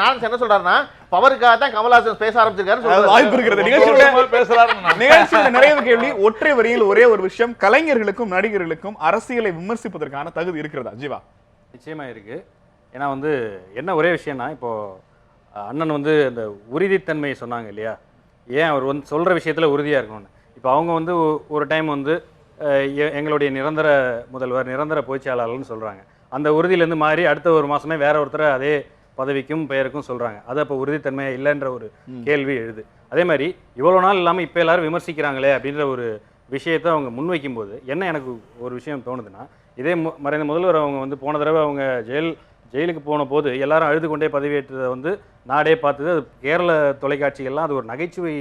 Speaker 5: நான் என்ன சொல்றாருன்னா, பவருக்காக தான் கமலஹாசன் பேச ஆரம்பிச்சிருக்காரு,
Speaker 1: வாய்ப்பு இருக்கிறது. நிகழ்ச்சியோட நிறைவு கேள்வி ஒற்றை வரியில் ஒரே ஒரு விஷயம், கலைஞர்களுக்கும் நடிகர்களுக்கும் அரசியலை விமர்சிப்பதற்கான தகுதி இருக்கிறதா ஜீவா?
Speaker 2: நிச்சயமா இருக்கு. ஏன்னா வந்து என்ன ஒரே விஷயம்னா, இப்போ அண்ணன் வந்து அந்த உறுதித்தன்மையை சொன்னாங்க இல்லையா, ஏன் அவர் வந்து சொல்கிற விஷயத்தில் உறுதியாக இருக்கணும்னு. இப்போ அவங்க வந்து ஒரு டைம் வந்து எங்களுடைய நிரந்தர முதல்வர், நிரந்தர பொதுச்செயலாளர்னு சொல்கிறாங்க. அந்த உறுதியிலேருந்து மாறி அடுத்த ஒரு மாதமே வேற ஒருத்தரை அதே பதவிக்கும் பெயருக்கும் சொல்கிறாங்க. அது அப்போ உறுதித்தன்மையாக இல்லைன்ற ஒரு கேள்வி எழுது. அதே மாதிரி இவ்வளோ நாள் இல்லாமல் இப்போ எல்லாரும் விமர்சிக்கிறாங்களே அப்படின்ற ஒரு விஷயத்தை அவங்க முன்வைக்கும் போது என்ன எனக்கு ஒரு விஷயம் தோணுதுன்னா, இதே மறைந்த முதல்வர் அவங்க வந்து போன தடவை அவங்க ஜெயிலுக்கு போன போது எல்லாரும் அழுது கொண்டே பதவியேற்றதை வந்து நாடே பார்த்தது. அது கேரள தொலைக்காட்சிகள்லாம் அது ஒரு நகைச்சுவை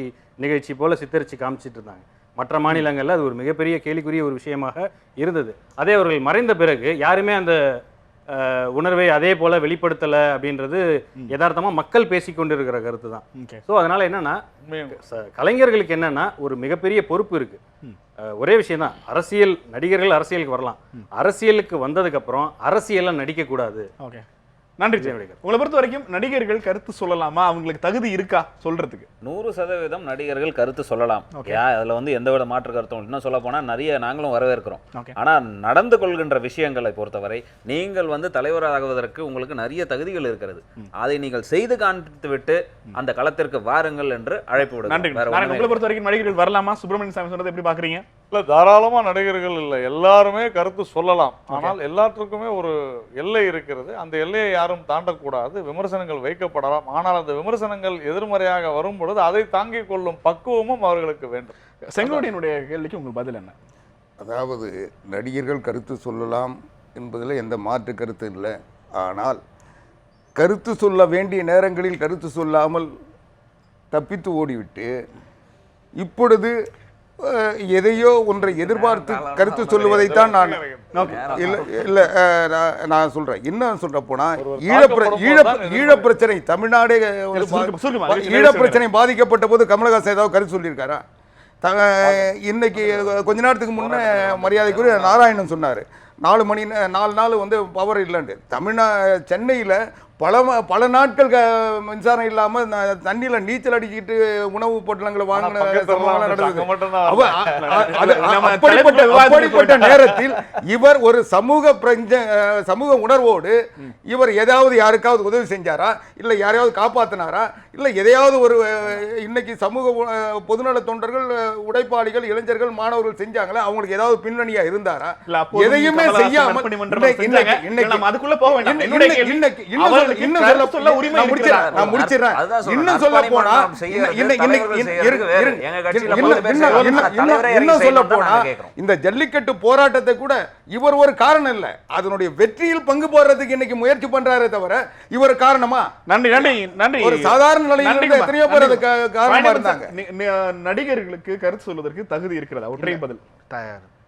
Speaker 2: நிகழ்ச்சி போல் சித்தரித்து காமிச்சிட்டு இருந்தாங்க. மற்ற மாநிலங்களில் அது ஒரு மிகப்பெரிய கேலிக்குரிய ஒரு விஷயமாக இருந்தது. அதே அவர்கள் மறைந்த பிறகு யாருமே அந்த உணர்வை அதே போல வெளிப்படுத்தலை அப்படின்றது யதார்த்தமாக மக்கள் பேசிக்கொண்டிருக்கிற கருத்து தான். ஸோ அதனால என்னன்னா, கலைஞர்களுக்கு என்னன்னா ஒரு மிகப்பெரிய பொறுப்பு இருக்கு. ஒரே விஷயம் தான், அரசியல் நடிகர்கள் அரசியலுக்கு வரலாம், அரசியலுக்கு வந்ததுக்கு அப்புறம் அரசியலை நடிக்க கூடாது.
Speaker 1: ஓகே, நன்றி ஜெயவடிகர். உங்களை பொறுத்த வரைக்கும் நடிகர்கள் கருத்து சொல்லலாமா, அவங்களுக்கு தகுதி இருக்கா சொல்றதுக்கு?
Speaker 4: 100% நடிகர்கள் கருத்து சொல்லலாம். அதுல வந்து எந்தவித மாற்று கருத்தும் இன்னும் சொல்ல போனா நிறைய நாங்களும் வரவேற்கிறோம். ஆனா நடந்து கொள்கின்ற விஷயங்களை பொறுத்தவரை நீங்கள் வந்து தலைவராகுவதற்கு உங்களுக்கு நிறைய தகுதிகள் இருக்கிறது. அதை நீங்கள் செய்து காண்பித்து விட்டு அந்த களத்திற்கு வாருங்கள் என்று அழைப்பு விடுங்க.
Speaker 1: நன்றி. உங்களை பொறுத்த வரைக்கும் நடிகர்கள் வரலாமா? சுப்பிரமணியன் சாமி சொன்னதை எப்படி பாக்குறீங்க?
Speaker 3: இல்ல, தாராளமா நடிகர்கள் இல்லை, எல்லாருமே கருத்து சொல்லலாம். ஆனால் எல்லாத்துக்குமே ஒரு எல்லை இருக்கிறது. அந்த எல்லையை யாரும் தாண்டக்கூடாது. விமர்சனங்கள் வைக்கப்படலாம். ஆனால் அந்த விமர்சனங்கள் எதிர்மறையாக வரும் பொழுது அதை தாங்கிக் கொள்ளும் பக்குவமும் அவர்களுக்கு வேண்டும்.
Speaker 1: செங்கோட்டையனுடைய கேள்விக்கு உங்கள் பதில் என்ன?
Speaker 6: அதாவது நடிகர்கள் கருத்து சொல்லலாம் என்பதில் எந்த மாற்று கருத்து இல்லை. ஆனால் கருத்து சொல்ல வேண்டிய நேரங்களில் கருத்து சொல்லாமல் தப்பித்து ஓடிவிட்டு இப்பொழுது எதையோ ஒன்றை எதிர்பார்த்து கருத்து சொல்லுவதைத்தான் நான் இல்லை நான் சொல்றேன். என்ன சொல்ற போனா, ஈழப் பிரச்சனை தமிழ்நாடே ஈழப் பிரச்சனை பாதிக்கப்பட்ட போது கமலஹாசன் ஏதாவது கருத்து சொல்லியிருக்காரா? இன்னைக்கு கொஞ்ச நேரத்துக்கு முன்னே மரியாதைக்குரிய நாராயணன் சொன்னார், 4 நாள் வந்து பவர் இல்லைன்ட்டு. சென்னையில் பல நாட்கள் மின்சாரம் இல்லாம தண்ணியில நீச்சல் அடிக்கிட்டு உணவு பொட்டலங்களை வாங்கின அப்படிப்பட்ட நேரத்தில் இவர் ஒரு சமூக உணர்வோடு இவர் ஏதாவது யாருக்காவது உதவி செஞ்சாரா, இல்ல யாரையாவது காப்பாத்தினாரா, இல்ல எதையாவது ஒரு இன்னைக்கு சமூக பொதுநல தொண்டர்கள், உடைப்பாளிகள், இளைஞர்கள், மாணவர்கள் செஞ்சாங்களா, அவங்களுக்கு ஏதாவது பின்னணியா இருந்தாரா? எதையுமே செய்யாமல்
Speaker 1: அதுக்குள்ள போக வேண்டாம்.
Speaker 6: இன்னும் சொல்ல போனா இந்த ஜல்லிக்கட்டு போராட்டத்தை கூட இவர் ஒரு காரணம் இல்ல, அதனுடைய வெற்றியில் பங்கு போடுறதுக்கு இன்னைக்கு முயற்சி பண்றாரே தவிர இவர் காரணமா?
Speaker 1: நன்றி நன்றி நன்றி.
Speaker 6: ஒரு சாதாரண நிலையில் எத்தனையோ பேர் அதுக்கு காரணமா இருந்தாங்க.
Speaker 1: நடிகர்களுக்கு கருத்து சொல்வதற்கு தகுதி இருக்கிறதா? ஒற்றை பதில்.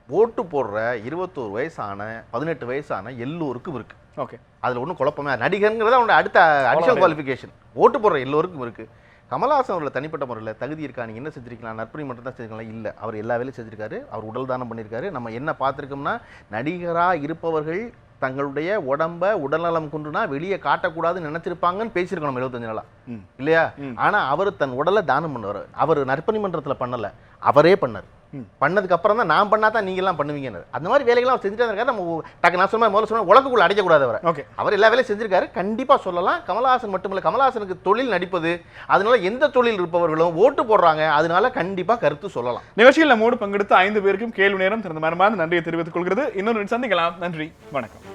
Speaker 5: ஓட்டு போடுற 21 வயசான 18 வயசான எல்லோருக்கும் இருக்கு.
Speaker 1: ஓகே,
Speaker 5: அதில் ஒன்றும் குழப்பமே. நடிகருங்கிறத அவனோட அடுத்த அடிஷனல் குவாலிஃபிகேஷன். ஓட்டு போடுற எல்லோருக்கும் இருக்கு. கமலஹாசன் அவர்கள் தனிப்பட்ட முறையில் தகுதி இருக்கா, நீங்கள் என்ன செஞ்சிருக்கலாம், நற்பணி மட்டும் தான் செஞ்சிருக்கலாம்? இல்லை, அவர் எல்லா வேலையும் செஞ்சிருக்காரு. அவர் உடல் தானம் பண்ணியிருக்காரு. நம்ம என்ன பார்த்துருக்கோம்னா, நடிகராக இருப்பவர்கள் தங்களுடைய உடல்நலம் குன்றுனா வெளியே காட்டக்கூடாதுன்னு நினைச்சிருப்பாங்கன்னு பேசியிருக்கணும் 75 நாளா இல்லையா? ஆனா அவர் தன் உடலை தானம் பண்ணவர். அவர் நற்பணி மன்றத்துல பண்ணல, அவரே பண்ணார். பண்ணதுக்கு அப்புறம் தான் நான் பண்ணாதான் நீங்க எல்லாம் பண்ணுவீங்க. அந்த மாதிரி வேலைகள்லாம் அவர் செஞ்சுட்டு இருக்காரு. நம்ம டக்கு நான் சொன்ன முதல்ல சொன்ன உலகக்குள்ள அடைக்கக்கூடாது அவரை.
Speaker 1: ஓகே,
Speaker 5: அவர் எல்லா வேலையும் செஞ்சிருக்காரு. கண்டிப்பா சொல்லலாம். கமலஹாசன் மட்டுமில்ல, கமலஹாசனுக்கு தொழில் நடிப்பது, அதனால எந்த தொழில் இருப்பவர்களும் ஓட்டு போடுறாங்க, அதனால கண்டிப்பா கருத்து சொல்லலாம்.
Speaker 1: நிகழ்ச்சியில் நம்மோடு பங்கெடுத்த 5 பேருக்கும் கேள்வி நேரம் திறந்த மனமார்ந்த நன்றியை தெரிவித்துக் கொள்கிறது. இன்னொரு சந்திக்கலாம். நன்றி, வணக்கம்.